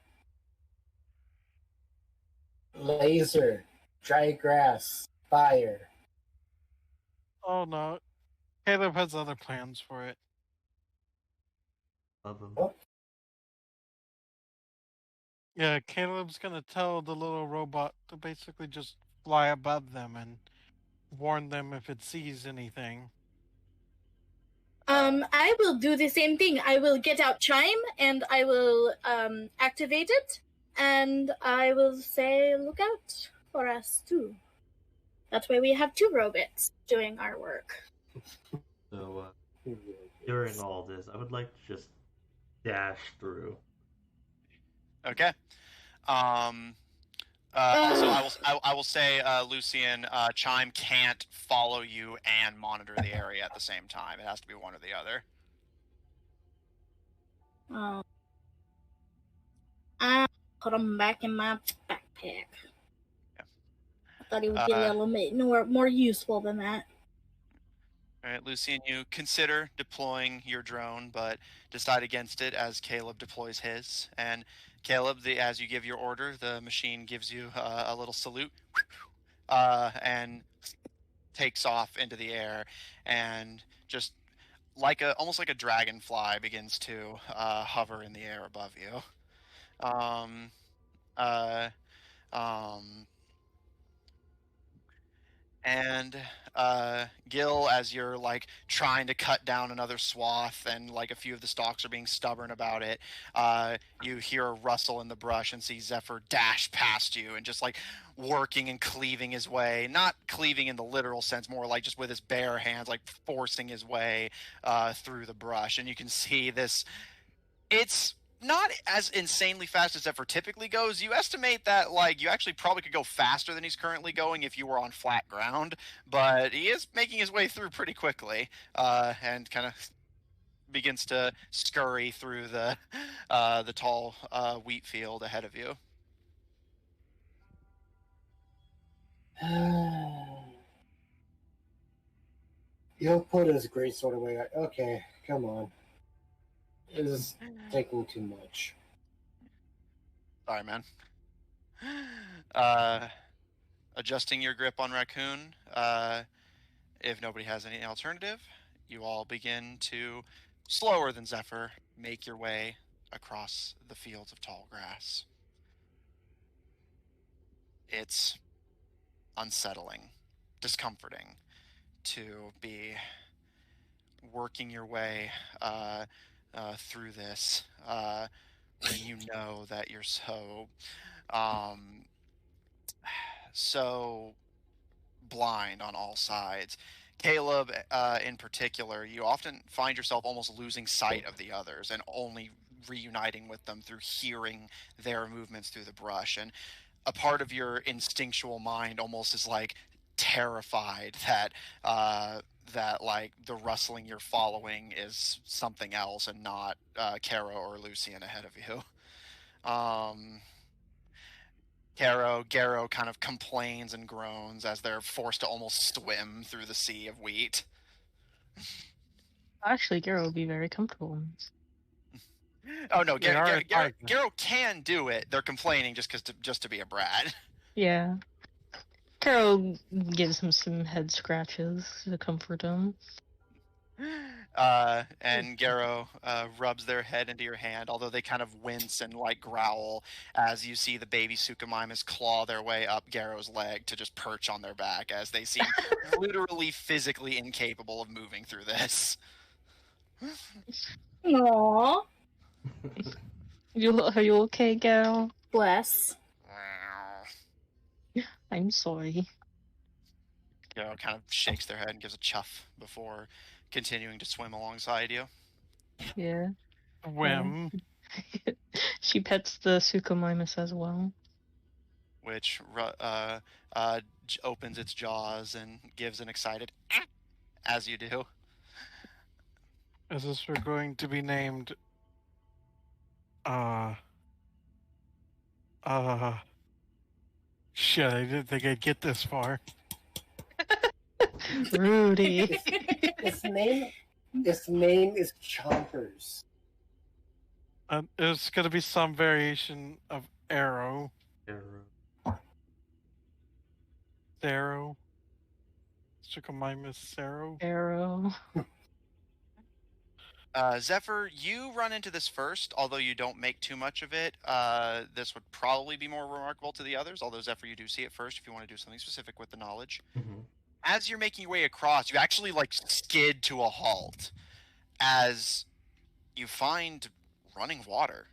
Laser, dry grass, fire. Oh no. Caleb has other plans for it. Love them. Oh. Yeah, Caleb's gonna tell the little robot to basically just fly above them and warn them if it sees anything. I will do the same thing. I will get out Chime and I will activate it, and I will say, "Look out for us too." That way, we have two robots doing our work. So during all this, I would like to just dash through. Okay. Also, I will say, Lucian, Chime can't follow you and monitor the area at the same time. It has to be one or the other. I'll put them back in my backpack. Yeah. I thought he would be a little bit more useful than that. All right, Lucian, you consider deploying your drone, but decide against it as Caleb deploys his. And Caleb, as you give your order, the machine gives you a little salute, and takes off into the air, and just almost like a dragonfly begins to hover in the air above you. Um, uh, um, and Gil, as you're like trying to cut down another swath, and like a few of the stalks are being stubborn about it, you hear a rustle in the brush and see Zephyr dash past you and just like working and cleaving his way, not cleaving in the literal sense, more like just with his bare hands, like forcing his way through the brush. And you can see this, it's not as insanely fast as Zephyr typically goes. You estimate that like you actually probably could go faster than he's currently going if you were on flat ground, but he is making his way through pretty quickly, and kind of begins to scurry through the tall wheat field ahead of you. He'll put his greatsword away. Okay, come on. This is taking too much. Sorry, man. Adjusting your grip on Raccoon. If nobody has any alternative, you all begin to, slower than Zephyr, make your way across the fields of tall grass. It's unsettling, discomforting to be working your way through this when you know that you're um, so blind on all sides. Caleb, in particular, you often find yourself almost losing sight of the others and only reuniting with them through hearing their movements through the brush. And a part of your instinctual mind almost is like terrified that like the rustling you're following is something else and not Caro or Lucian ahead of you. Garrow kind of complains and groans as they're forced to almost swim through the sea of wheat. Actually, Garo would be very comfortable in this. Oh no, They are Garrow can do it. They're complaining just to be a brat. Yeah. Garo gives him some head scratches to comfort him. And Garrow rubs their head into your hand, although they kind of wince and like growl as you see the baby Suchomimus claw their way up Garrow's leg to just perch on their back as they seem literally physically incapable of moving through this. Aww. Are you okay, Garo? Bless. I'm sorry. Garrow kind of shakes their head and gives a chuff before continuing to swim alongside you. Yeah. Whim. She pets the Suchomimus as well. Which opens its jaws and gives an excited as you do. Is this we're going to be named shit, I didn't think I'd get this far. Rudy. Its name is Chompers. It's gonna be some variation of Arrow. Arrow. Suchomimus Arrow. Arrow. Zephyr, you run into this first, although you don't make too much of it. This would probably be more remarkable to the others, although Zephyr, you do see it first if you want to do something specific with the knowledge. Mm-hmm. As you're making your way across, you actually like skid to a halt as you find running water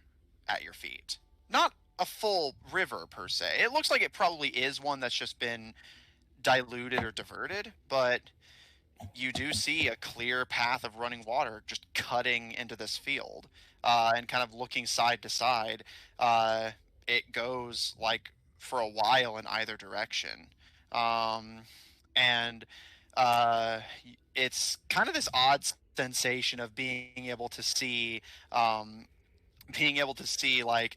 at your feet. Not a full river per se. It looks like it probably is one that's just been diluted or diverted, but you do see a clear path of running water just cutting into this field and kind of looking side to side. It goes like for a while in either direction. And it's kind of this odd sensation of being able to see like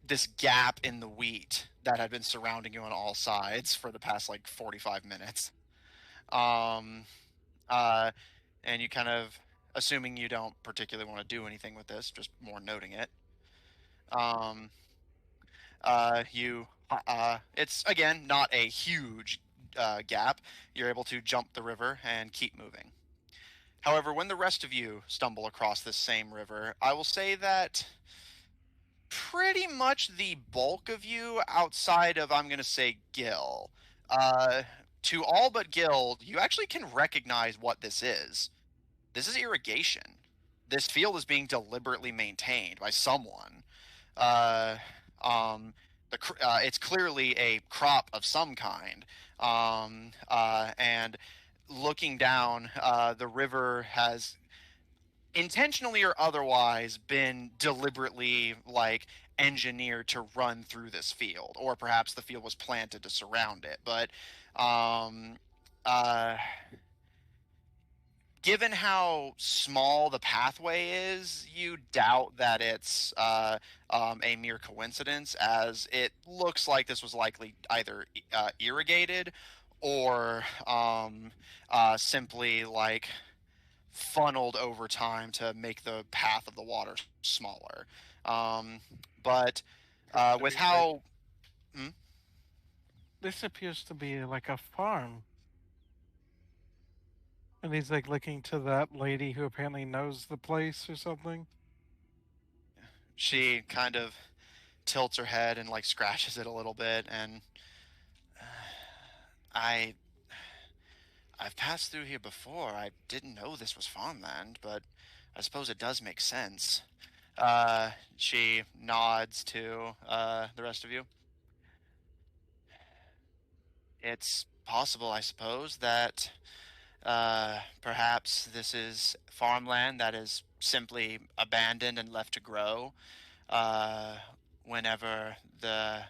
this gap in the wheat that had been surrounding you on all sides for the past like 45 minutes. And you kind of, assuming you don't particularly want to do anything with this, just more noting it. It's again not a huge gap. You're able to jump the river and keep moving. However, when the rest of you stumble across this same river, I will say that pretty much the bulk of you, outside of, I'm going to say, Gil, to all but Gil, you actually can recognize what this is. This is irrigation. This field is being deliberately maintained by someone. It's clearly a crop of some kind. And looking down, the river has intentionally or otherwise been deliberately like engineered to run through this field, or perhaps the field was planted to surround it. But given how small the pathway is, you doubt that it's a mere coincidence, as it looks like this was likely either irrigated or simply like funneled over time to make the path of the water smaller. But with how This appears to be like a farm. And he's like looking to that lady who apparently knows the place or something. she kind of tilts her head and like scratches it a little bit, and I I've passed through here before. I didn't know this was farmland, but I suppose it does make sense. She nods to the rest of you. It's possible, I suppose, that perhaps this is farmland that is simply abandoned and left to grow uh, whenever the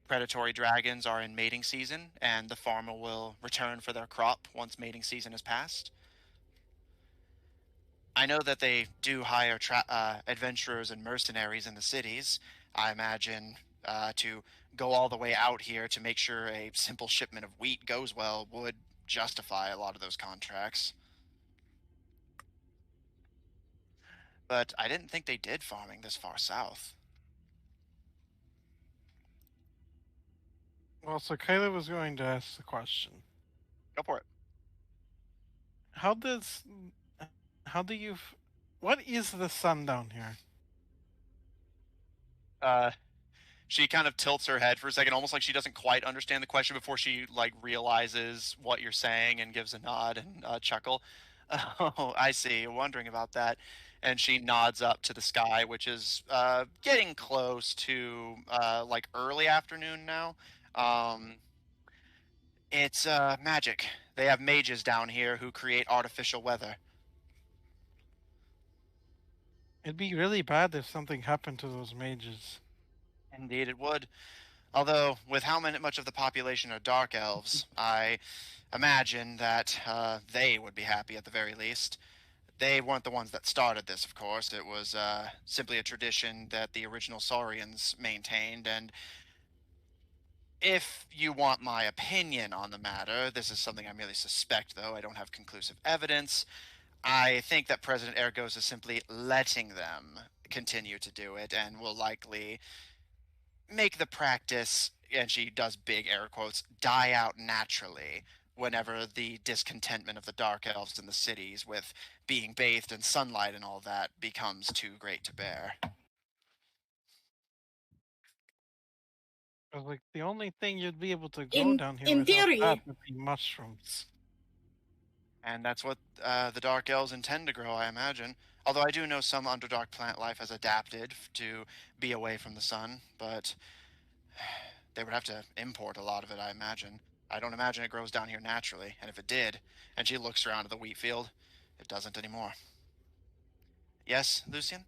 predatory dragons are in mating season, and the farmer will return for their crop once mating season has passed. I know that they do hire adventurers and mercenaries in the cities. I imagine to go all the way out here to make sure a simple shipment of wheat goes well would justify a lot of those contracts. But I didn't think they did farming this far south. Well, so Kayla was going to ask the question. Go for it. How does how do you what is the sun down here? She kind of tilts her head for a second, almost like she doesn't quite understand the question before she like realizes what you're saying and gives a nod and a chuckle. Oh, I see. You're wondering about that. And she nods up to the sky, which is getting close to like early afternoon now. Um, it's magic. They have mages down here who create artificial weather. It'd be really bad if something happened to those mages. Indeed, it would. Although, with how much of the population are dark elves, I imagine that they would be happy at the very least. They weren't the ones that started this, of course. It was simply a tradition that the original Saurians maintained, and if you want my opinion on the matter, this is something I merely suspect, though I don't have conclusive evidence. I think that President Ergos is simply letting them continue to do it, and will likely make the practice, and she does big air quotes, die out naturally whenever the discontentment of the dark elves in the cities with being bathed in sunlight and all that becomes too great to bear. I was like, the only thing you'd be able to grow down here In without theory, that would be mushrooms. And that's what the dark elves intend to grow, I imagine. Although I do know some Underdark plant life has adapted to be away from the sun, but they would have to import a lot of it, I imagine. I don't imagine it grows down here naturally, and if it did, and she looks around at the wheat field, it doesn't anymore. Yes, Lucian?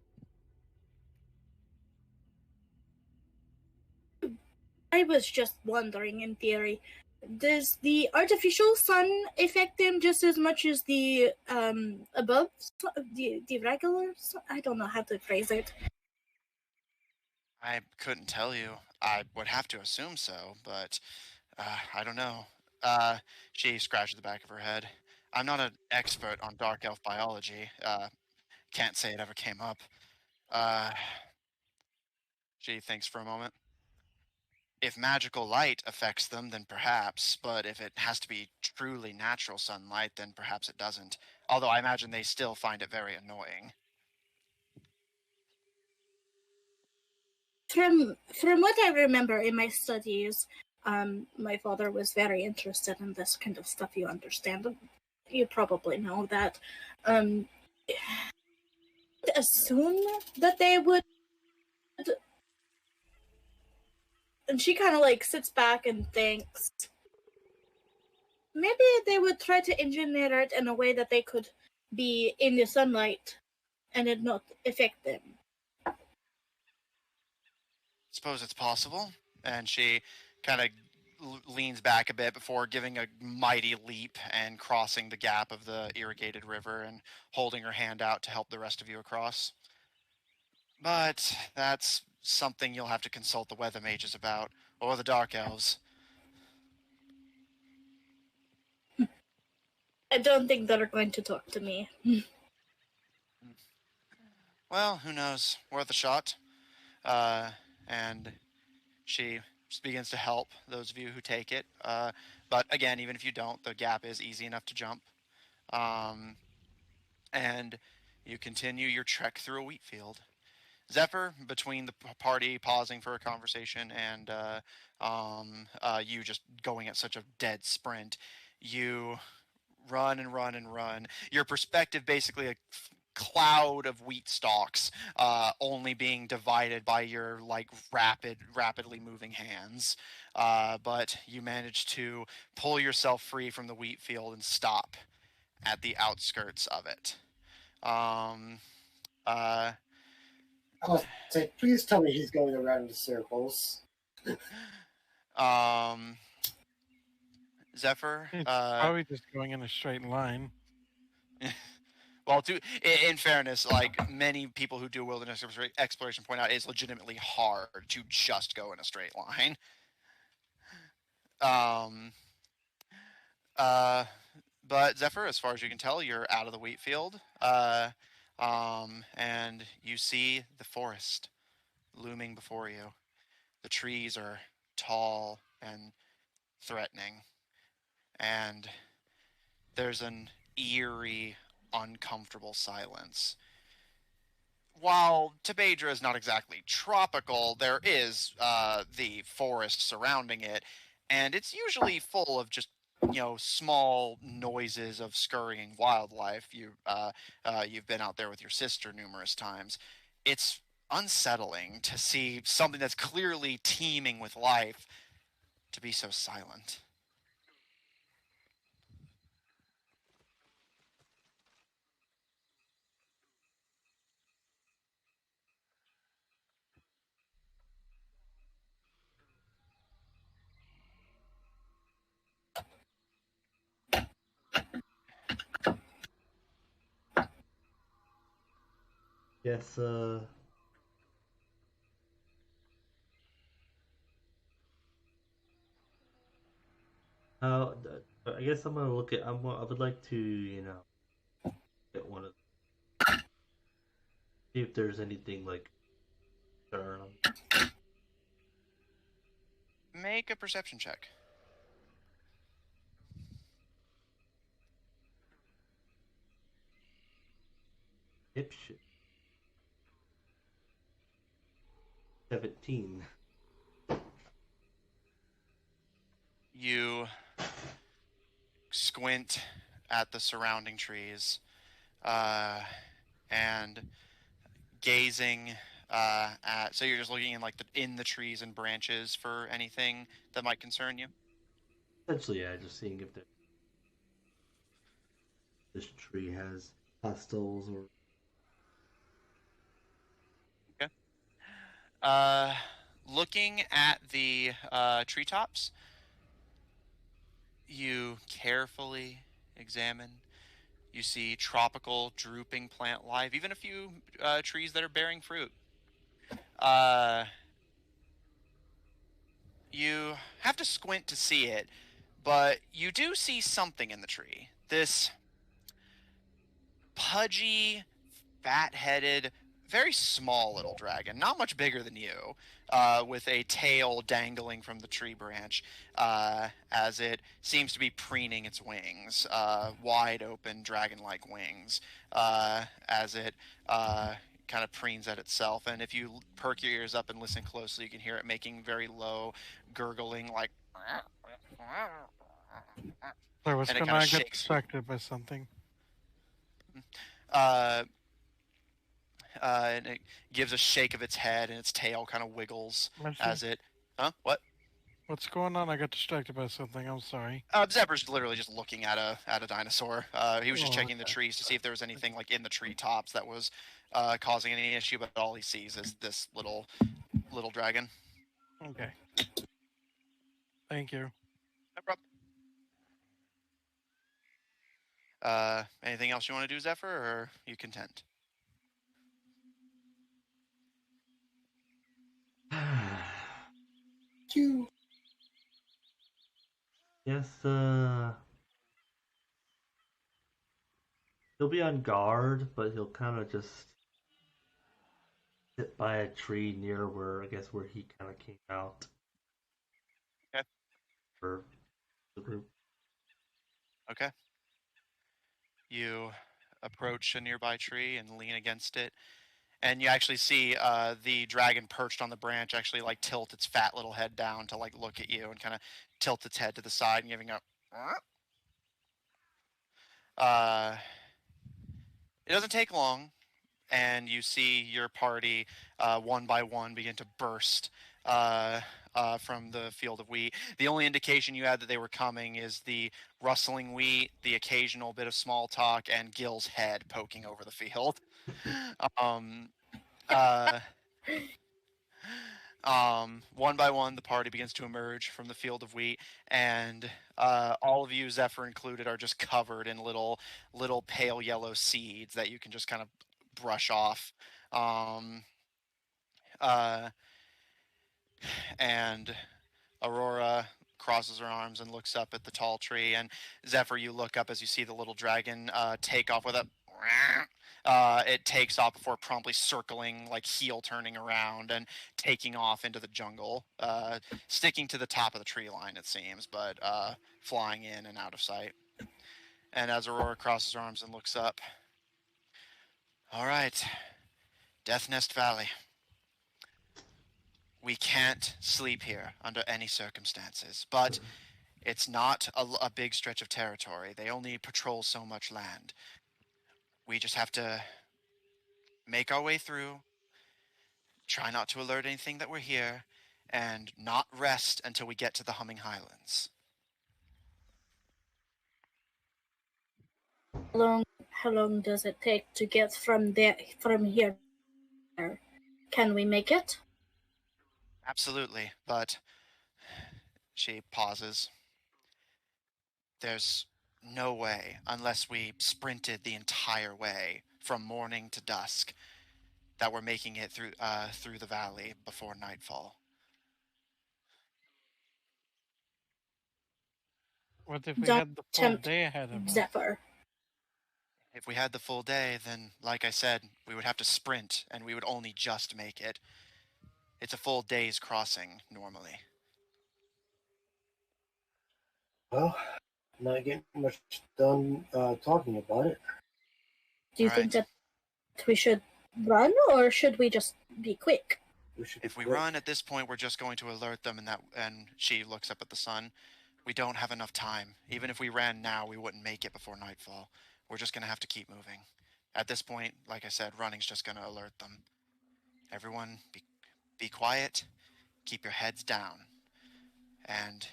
I was just wondering, in theory, does the artificial sun affect them just as much as the above the regular sun? I don't know how to phrase it. I couldn't tell you. I would have to assume so, but I don't know. She scratched the back of her head. I'm not an expert on dark elf biology. Can't say it ever came up. Uh, she thinks for a moment. If magical light affects them, then perhaps, but if it has to be truly natural sunlight, then perhaps it doesn't. Although I imagine they still find it very annoying. From what I remember in my studies, my father was very interested in this kind of stuff. You understand? You probably know that. Assume that they would, and she kind of like sits back and thinks. Maybe they would try to engineer it in a way that they could be in the sunlight and it not affect them. Suppose it's possible. And she kind of leans back a bit before giving a mighty leap and crossing the gap of the irrigated river and holding her hand out to help the rest of you across. But that's something you'll have to consult the weather mages about, or the dark elves. I don't think they're going to talk to me. Well, who knows? Worth a shot. And she begins to help those of you who take it. But again, even if you don't, the gap is easy enough to jump. And you continue your trek through a wheat field. Zephyr, between the party pausing for a conversation and you just going at such a dead sprint, you run and run and run. Your perspective basically a cloud of wheat stalks, only being divided by your like rapidly moving hands. But you manage to pull yourself free from the wheat field and stop at the outskirts of it. I'll say, please tell me he's going around in circles. Zephyr. It's probably just going in a straight line. Well, in fairness, like many people who do wilderness exploration point out, it's legitimately hard to just go in a straight line. But Zephyr, as far as you can tell, you're out of the wheat field, and you see the forest looming before you. The trees are tall and threatening, and there's an eerie, uncomfortable silence. While Tebadra is not exactly tropical, there is the forest surrounding it, and it's usually full of just small noises of scurrying wildlife. You've been out there with your sister numerous times. It's unsettling to see something that's clearly teeming with life to be so silent. Yes, how I guess I'm gonna look at. I would like to, get one of see if there's anything like turn on. Make a perception check. Hip shit. 17. You squint at the surrounding trees, and gazing at. So you're just looking in in the trees and branches for anything that might concern you. Essentially, yeah, just seeing if this tree has pastels or. Okay. Looking at the treetops, you carefully examine. You see tropical drooping plant life, even a few trees that are bearing fruit. You have to squint to see it, but you do see something in the tree. This pudgy, fat-headed, very small little dragon, not much bigger than you, with a tail dangling from the tree branch, as it seems to be preening its wings, wide open dragon-like wings, as it kind of preens at itself. And if you perk your ears up and listen closely, you can hear it making very low, gurgling, like. Sorry, what's And it going kind on? of I got shakes. distracted by something. And it gives a shake of its head, and its tail kind of wiggles as it. Huh? What? What's going on? I got distracted by something. I'm sorry. Zebra's literally just looking at a dinosaur. He was just Oh, checking the okay. trees to see if there was anything like in the treetops that was causing any issue, but all he sees is this little dragon. Okay. Thank you. No problem. Anything else you want to do, Zephyr, or are you content? Yes, he'll be on guard, but he'll kind of just sit by a tree near where I guess where he kind of came out. Okay. For the group. Okay. You approach a nearby tree and lean against it, and you actually see the dragon perched on the branch actually like tilt its fat little head down to like look at you and kind of tilt its head to the side and giving a. It doesn't take long, and you see your party one by one begin to burst from the field of wheat. The only indication you had that they were coming is the rustling wheat, the occasional bit of small talk, and Gil's head poking over the field. Uh, one by one, the party begins to emerge from the field of wheat, and all of you, Zephyr included, are just covered in little pale yellow seeds that you can just kind of brush off. And Aurora crosses her arms and looks up at the tall tree, and Zephyr, you look up as you see the little dragon take off with a. It takes off before promptly circling, like heel turning around and taking off into the jungle, sticking to the top of the tree line, it seems, but flying in and out of sight. And as Aurora crosses her arms and looks up, all right, Death Nest Valley. We can't sleep here under any circumstances, but it's not a big stretch of territory. They only patrol so much land. We just have to make our way through, try not to alert anything that we're here, and not rest until we get to the Humming Highlands. How long does it take to get from here? Can we make it? Absolutely, but she pauses. There's no way, unless we sprinted the entire way from morning to dusk, that we're making it through the valley before nightfall. What if we Don't had the full tempt day ahead of us? Zephyr. If we had the full day, then, like I said, we would have to sprint, and we would only just make it. It's a full day's crossing, normally. Well, not getting much done talking about it. Do you think that we should run, or should we just be quick? If we run at this point, we're just going to alert them, and she looks up at the sun. We don't have enough time. Even if we ran now, we wouldn't make it before nightfall. We're just going to have to keep moving. At this point, like I said, running's just going to alert them. Everyone, be quiet. Keep your heads down. And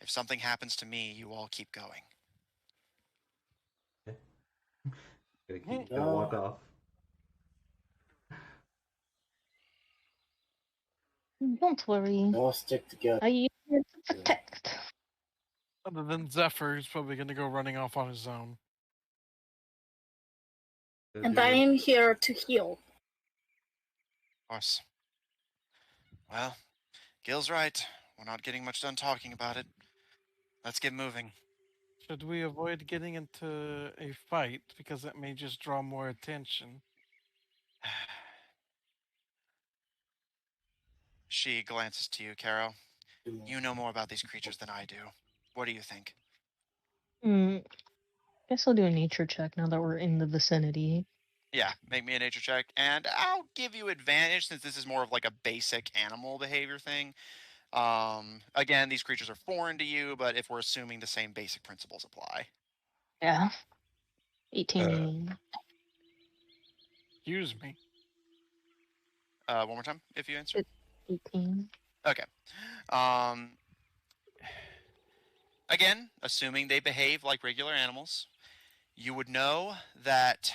if something happens to me, you all keep going. Gonna walk off. Don't worry. I'll stick together. I am here to protect. Other than Zephyr, who's probably going to go running off on his own. And I am here to heal. Of course. Well, Gil's right. We're not getting much done talking about it. Let's get moving. Should we avoid getting into a fight because it may just draw more attention? She glances to you, Caro. You know more about these creatures than I do. What do you think? Guess I'll do a nature check now that we're in the vicinity. Yeah, make me a nature check, and I'll give you advantage since this is more of like a basic animal behavior thing. Again, these creatures are foreign to you, but if we're assuming the same basic principles apply. Yeah. 18. Excuse me. One more time, if you answer. 18. Okay. Again, assuming they behave like regular animals, you would know that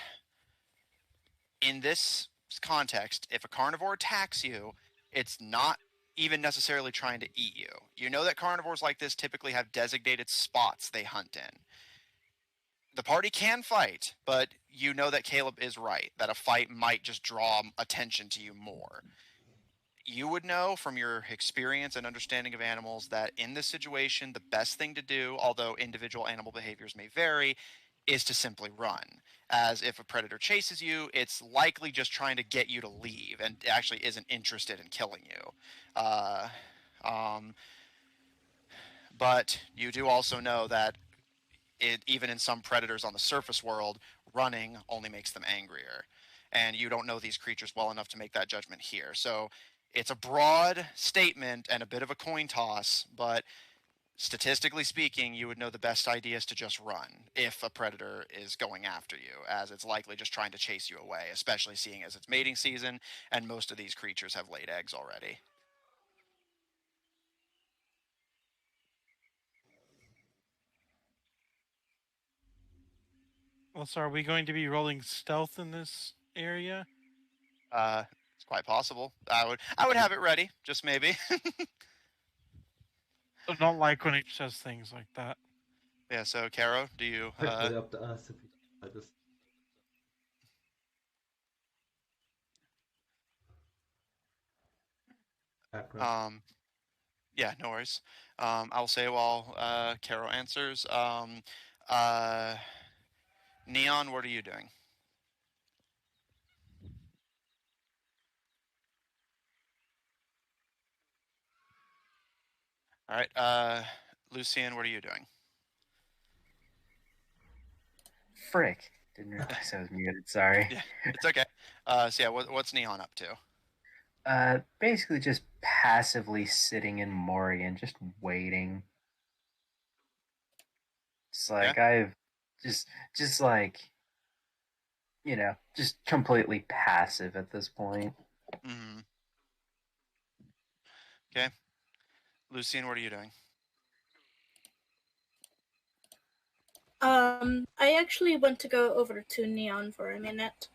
in this context, if a carnivore attacks you, it's not even necessarily trying to eat you. You know that carnivores like this typically have designated spots they hunt in. The party can fight, but you know that Caleb is right, that a fight might just draw attention to you more. You would know from your experience and understanding of animals that in this situation, the best thing to do, although individual animal behaviors may vary, is to simply run. As if a predator chases you, it's likely just trying to get you to leave and actually isn't interested in killing you. Uh, um, but you do also know that even in some predators on the surface world, running only makes them angrier. And you don't know these creatures well enough to make that judgment here. So it's a broad statement and a bit of a coin toss, but statistically speaking, you would know the best idea is to just run if a predator is going after you, as it's likely just trying to chase you away, especially seeing as it's mating season and most of these creatures have laid eggs already. Well, so are we going to be rolling stealth in this area? It's quite possible. I would have it ready, just maybe. I don't like when it says things like that. Yeah, so Caro, do you Strictly up to us if you don't like this. Background. Yeah, no worries. I'll say while Caro answers. Neon, what are you doing? All right. Lucian, what are you doing? Frick. Didn't realize I was muted. Sorry. Yeah, it's okay. So yeah, what's Neon up to? Basically just passively sitting in Mori and just waiting. It's like I've just like, you know, just completely passive at this point. Mm-hmm. Okay. Lucian, what are you doing? I actually want to go over to Neon for a minute.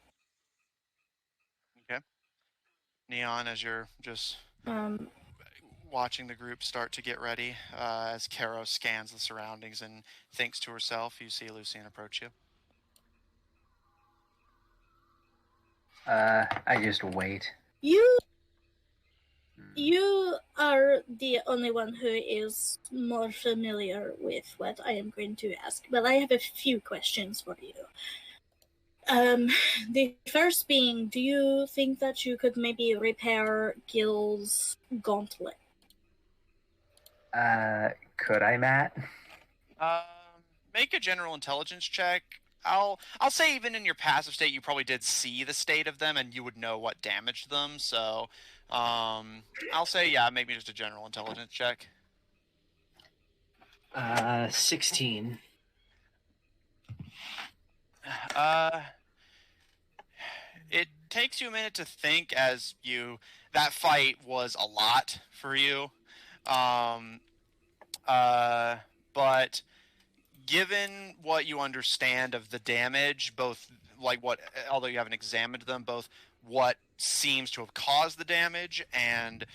Okay. Neon, as you're just watching the group start to get ready, as Caro scans the surroundings and thinks to herself, you see Lucian approach you. I just wait. You are the only one who is more familiar with what I am going to ask, but I have a few questions for you. The first being, do you think that you could maybe repair Gil's gauntlet? Could I, Matt? Make a general intelligence check. I'll say even in your passive state, you probably did see the state of them, and you would know what damaged them. So, I'll say maybe just a general intelligence check. 16. It takes you a minute to think as that fight was a lot for you. But given what you understand of the damage, both although you haven't examined them, both what seems to have caused the damage and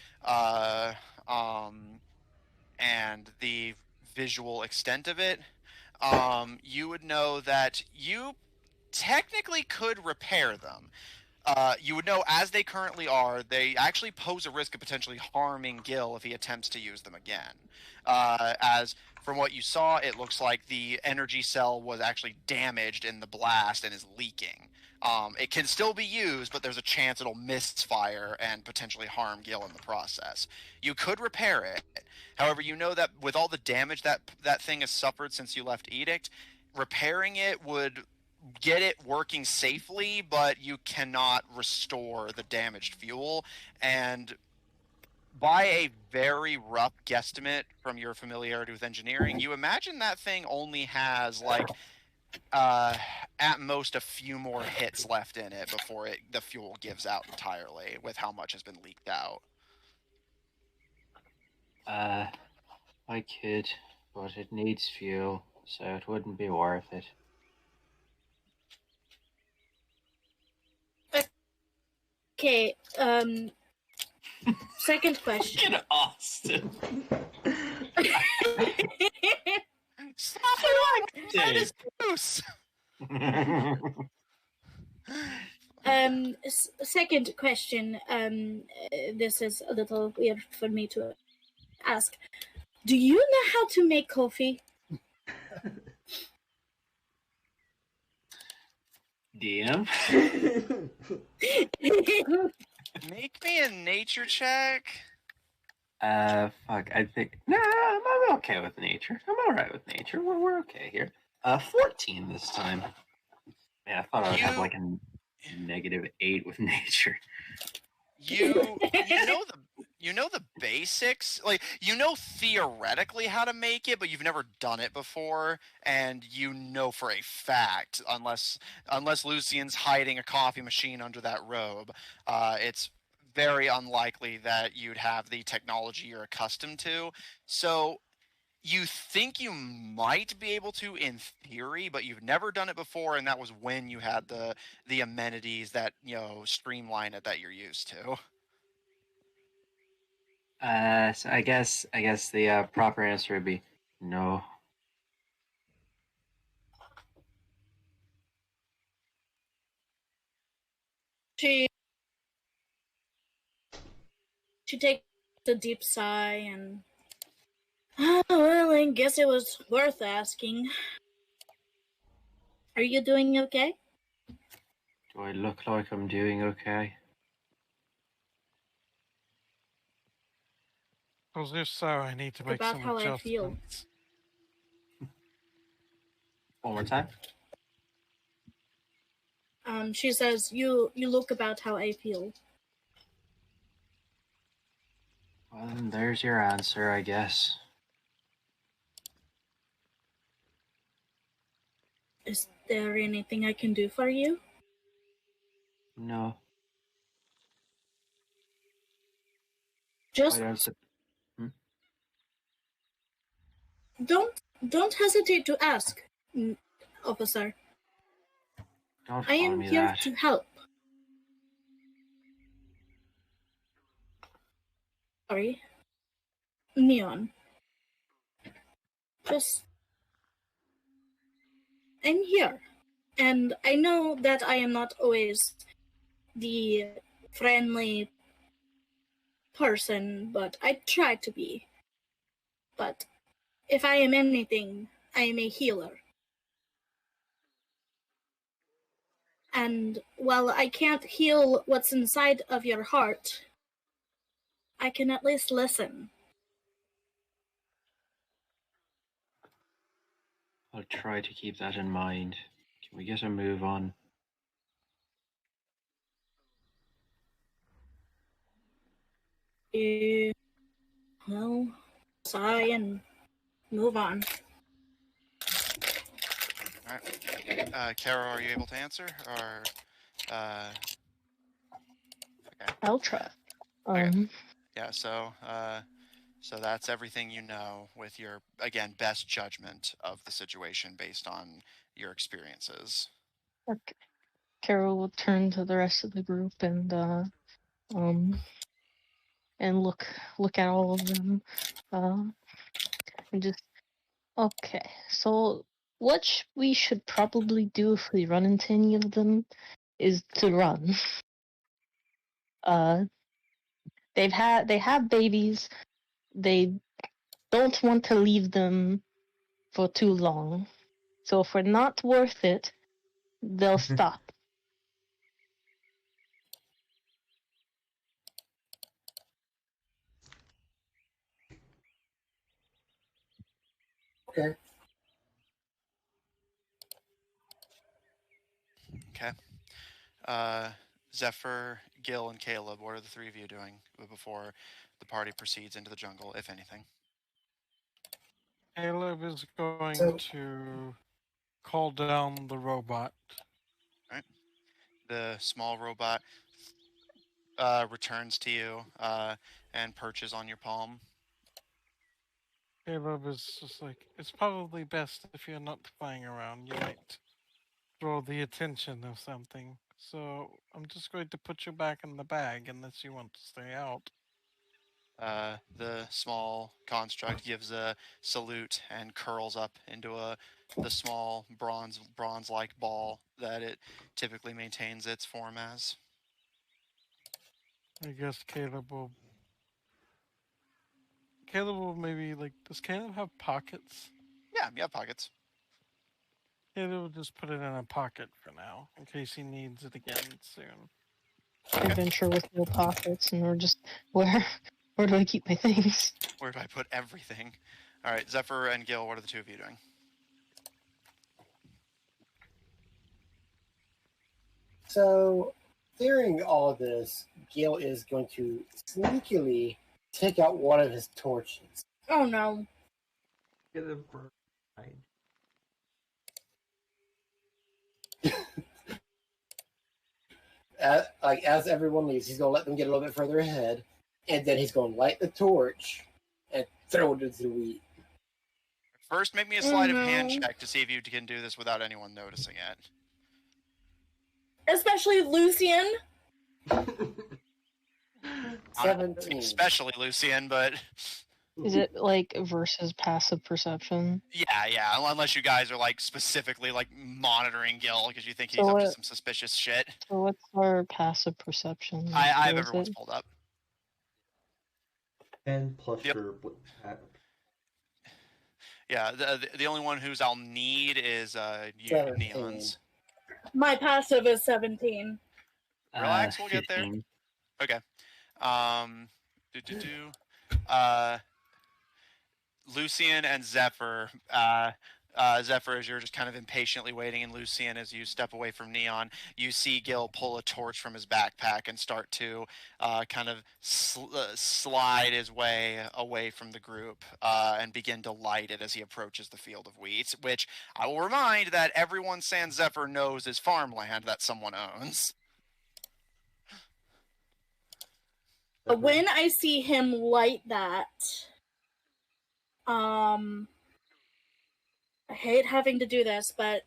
the visual extent of it, you would know that you technically could repair them. You would know as they currently are, they actually pose a risk of potentially harming Gil if he attempts to use them again. As from what you saw, it looks like the energy cell was actually damaged in the blast and is leaking. It can still be used, but there's a chance it'll misfire and potentially harm Gil in the process. You could repair it. However, you know that with all the damage that thing has suffered since you left Edict, repairing it would get it working safely, but you cannot restore the damaged fuel. And by a very rough guesstimate from your familiarity with engineering, you imagine that thing only has at most a few more hits left in it before the fuel gives out entirely with how much has been leaked out. I could, but it needs fuel, so it wouldn't be worth it. Okay, second question. Get Austin. Stop it! That is goose. Second question. This is a little weird for me to ask. Do you know how to make coffee? DM. Make me a nature check. Fuck. I think I'm okay with nature. I'm all right with nature. We're okay here. 14 this time. Man, I thought I would have like a -8 with nature. You know the basics, like you know theoretically how to make it, but you've never done it before, and you know for a fact, unless Lucian's hiding a coffee machine under that robe, it's very unlikely that you'd have the technology you're accustomed to. So you think you might be able to in theory, but you've never done it before, and that was when you had the amenities that streamline it that you're used to. So I guess the proper answer would be no. She takes a deep sigh and, well, I guess it was worth asking. Are you doing okay? Do I look like I'm doing okay? Because if so, I need to make About some how I feel. adjustments. One more time. She says, you look about how I feel. Well, then there's your answer, I guess. Is there anything I can do for you? No. Just don't hesitate to ask, officer. Don't I call am me here that. to help. Sorry. Neon. I'm here. And I know that I am not always the friendly person, but I try to be. But if I am anything, I am a healer. And while I can't heal what's inside of your heart, I can at least listen. I'll try to keep that in mind. Can we get a move on? Well, sigh and move on. All right. Kara, are you able to answer? Or, okay. I'll try. Okay. Yeah, so that's everything you know with your, again, best judgment of the situation based on your experiences. Okay. Carol will turn to the rest of the group and look at all of them, and just okay. So what we should probably do if we run into any of them is to run. They have babies. They don't want to leave them for too long. So if we're not worth it, they'll stop. Okay. Okay. Zephyr, Gil, and Caleb, what are the three of you doing before the party proceeds into the jungle, if anything? Caleb is going So- to call down the robot. Right. The small robot returns to you and perches on your palm. Caleb is just like, it's probably best if you're not flying around. You might draw the attention of something. So I'm just going to put you back in the bag unless you want to stay out. The small construct gives a salute and curls up into the small bronze-like ball that it typically maintains its form as. I guess Caleb will maybe, like, does Caleb have pockets? Yeah, you have pockets. It'll just put it in a pocket for now, in case he needs it again soon. Adventure with no pockets, and we're just where do I keep my things? Where do I put everything? All right, Zephyr and Gil, what are the two of you doing? So, during all this, Gil is going to sneakily take out one of his torches. Oh no. Get it for right. As everyone leaves, he's going to let them get a little bit further ahead, and then he's going to light the torch and throw it into the wheat. First, make me a sleight of hand check to see if you can do this without anyone noticing it. Especially Lucian. 17. Especially Lucian, but Is it like versus passive perception? yeah. Unless you guys are like specifically like monitoring Gil because you think he's So up to some suspicious shit. So what's our passive perception? I have What is everyone's it? pulled up. And plus Yep. your Yeah, the only one who's I'll need is you 17. Neons. My passive is 17. Relax, we'll get there. 15. Okay. Lucian and Zephyr. Zephyr, as you're just kind of impatiently waiting, and Lucian, as you step away from Neon, you see Gil pull a torch from his backpack and start to kind of slide his way away from the group and begin to light it as he approaches the field of wheat, which I will remind that everyone sans Zephyr knows is farmland that someone owns. When I see him light that, I hate having to do this, but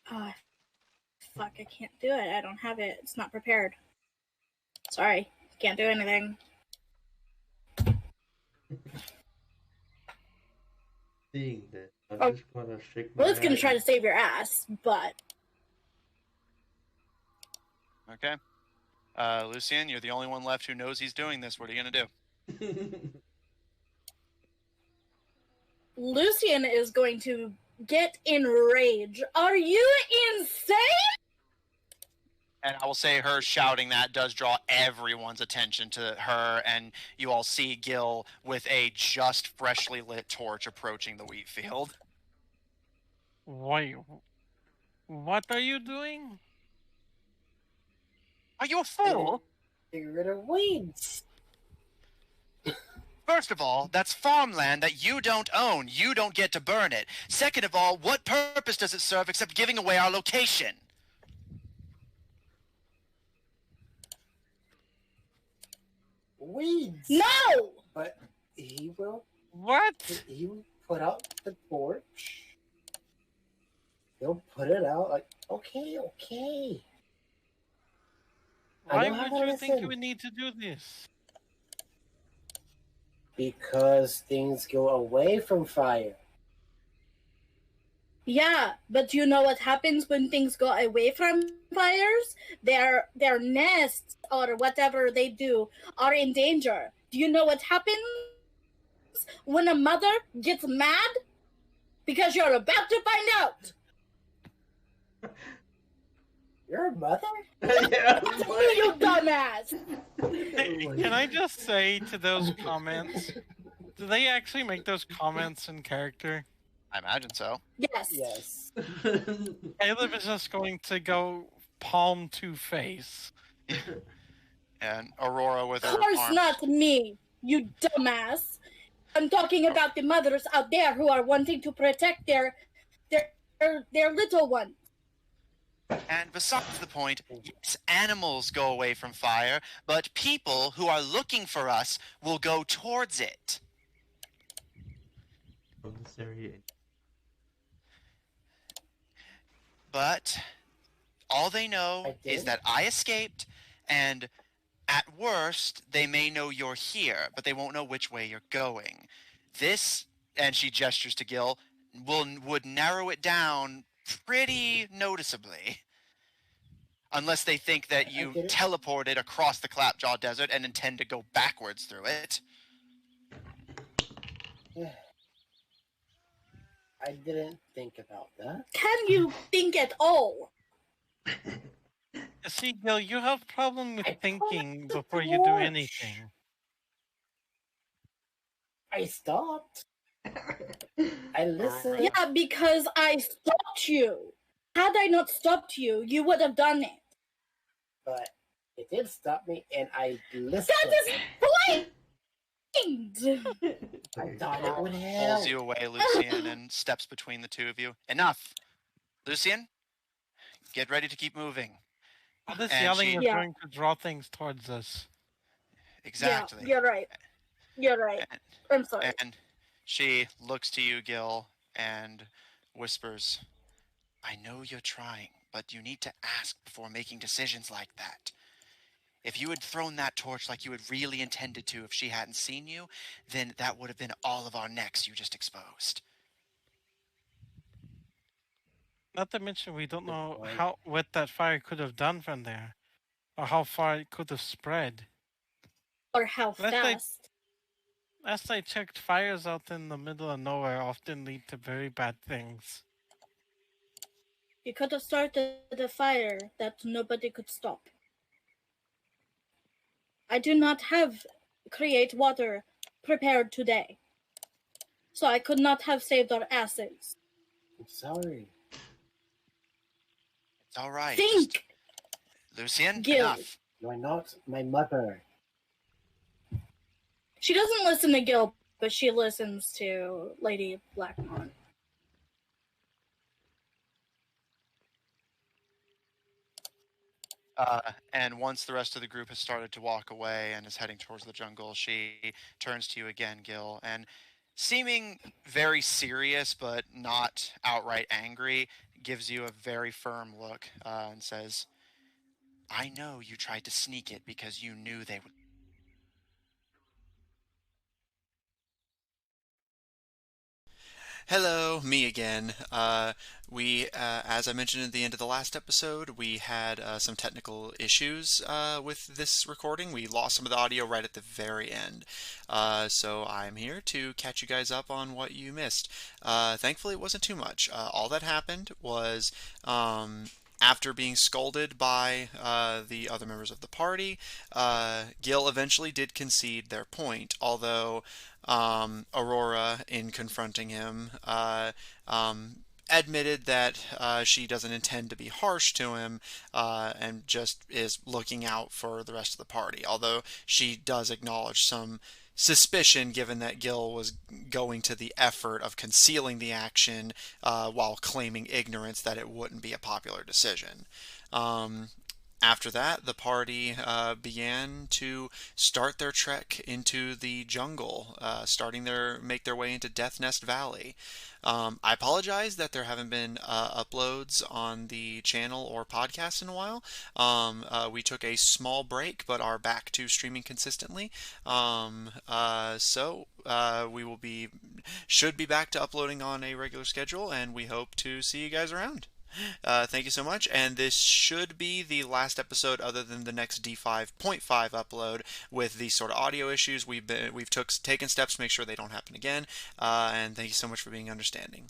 fuck, I can't do it. I don't have it. It's not prepared. Sorry, can't do anything. Seeing this, I'm just gonna shake my Well, it's gonna head. try to save your ass, but Okay. Lucian, you're the only one left who knows he's doing this. What are you going to do? Lucian is going to get enraged. Are you insane? And I will say her shouting that does draw everyone's attention to her, and you all see Gil with a just freshly lit torch approaching the wheat field. Wait, what are you doing? Are you a fool? Get rid of weeds. First of all, that's farmland that you don't own. You don't get to burn it. Second of all, what purpose does it serve except giving away our location? Weeds. No! But he will. What? He will put out the torch. He'll put it out like, okay. Why know how would to you think listen. you would need to do this? Because things go away from fire. Yeah, but you know what happens when things go away from fires? Their nests or whatever they do are in danger. Do you know what happens when a mother gets mad? Because you're about to find out. You're a mother? Yeah, That's me, you dumbass. Can I just say to those comments, do they actually make those comments in character? I imagine so. Yes. Yes. Caleb is just going to go palm to face. And Aurora with her Of course arms. not me, you dumbass. I'm talking about the mothers out there who are wanting to protect their little ones. And besides the point, yes, animals go away from fire, but people who are looking for us will go towards it. From this area. But all they know I is did? that I escaped, and at worst, they may know you're here, but they won't know which way you're going. This, and she gestures to Gil, would narrow it down pretty noticeably. Unless they think that you get it. teleported across the Clapjaw Desert and intend to go backwards through it. I didn't think about that. Can you think at all? See, Gil, you have problem with I thinking pulled the before you do torch. anything. I stopped. I listened. Yeah, because I stopped you. Had I not stopped you, you would have done it. But it did stop me, and I listened. That is blind! I thought it would Pulls help. you away, Lucian, and steps between the two of you. Enough! Lucian, get ready to keep moving. All this And yelling she- is Yeah. going to draw things towards us. Exactly. Yeah, you're right. You're right. And, I'm sorry. and she looks to you, Gil, and whispers, I know you're trying, but you need to ask before making decisions like that. If you had thrown that torch like you had really intended to if she hadn't seen you, then that would have been all of our necks you just exposed. Not to mention, we don't know point. what that fire could have done from there, or how far it could have spread. Or how Let's say- fast. Last I checked, fires out in the middle of nowhere often lead to very bad things. You could have started a fire that nobody could stop. I do not have create water prepared today. So I could not have saved our asses. I'm sorry. It's all right. Think! Lucian, Gil. enough. You're not my mother. She doesn't listen to Gil, but she listens to Lady Blackmon. And once the rest of the group has started to walk away and is heading towards the jungle, she turns to you again, Gil, and seeming very serious but not outright angry, gives you a very firm look and says, I know you tried to sneak it because you knew they would. Hello, me again. As I mentioned at the end of the last episode, we had some technical issues with this recording. We lost some of the audio right at the very end. So I'm here to catch you guys up on what you missed. Thankfully, it wasn't too much. All that happened was after being scolded by the other members of the party, Gil eventually did concede their point, although Aurora, in confronting him, admitted that she doesn't intend to be harsh to him and just is looking out for the rest of the party, although she does acknowledge some suspicion given that Gil was going to the effort of concealing the action while claiming ignorance that it wouldn't be a popular decision. After that, the party began to start their trek into the jungle, make their way into Death Nest Valley. I apologize that there haven't been uploads on the channel or podcast in a while. We took a small break, but are back to streaming consistently. So we should be back to uploading on a regular schedule, and we hope to see you guys around. Thank you so much, and this should be the last episode other than the next D5.5 upload with these sort of audio issues. We've taken steps to make sure they don't happen again, and thank you so much for being understanding.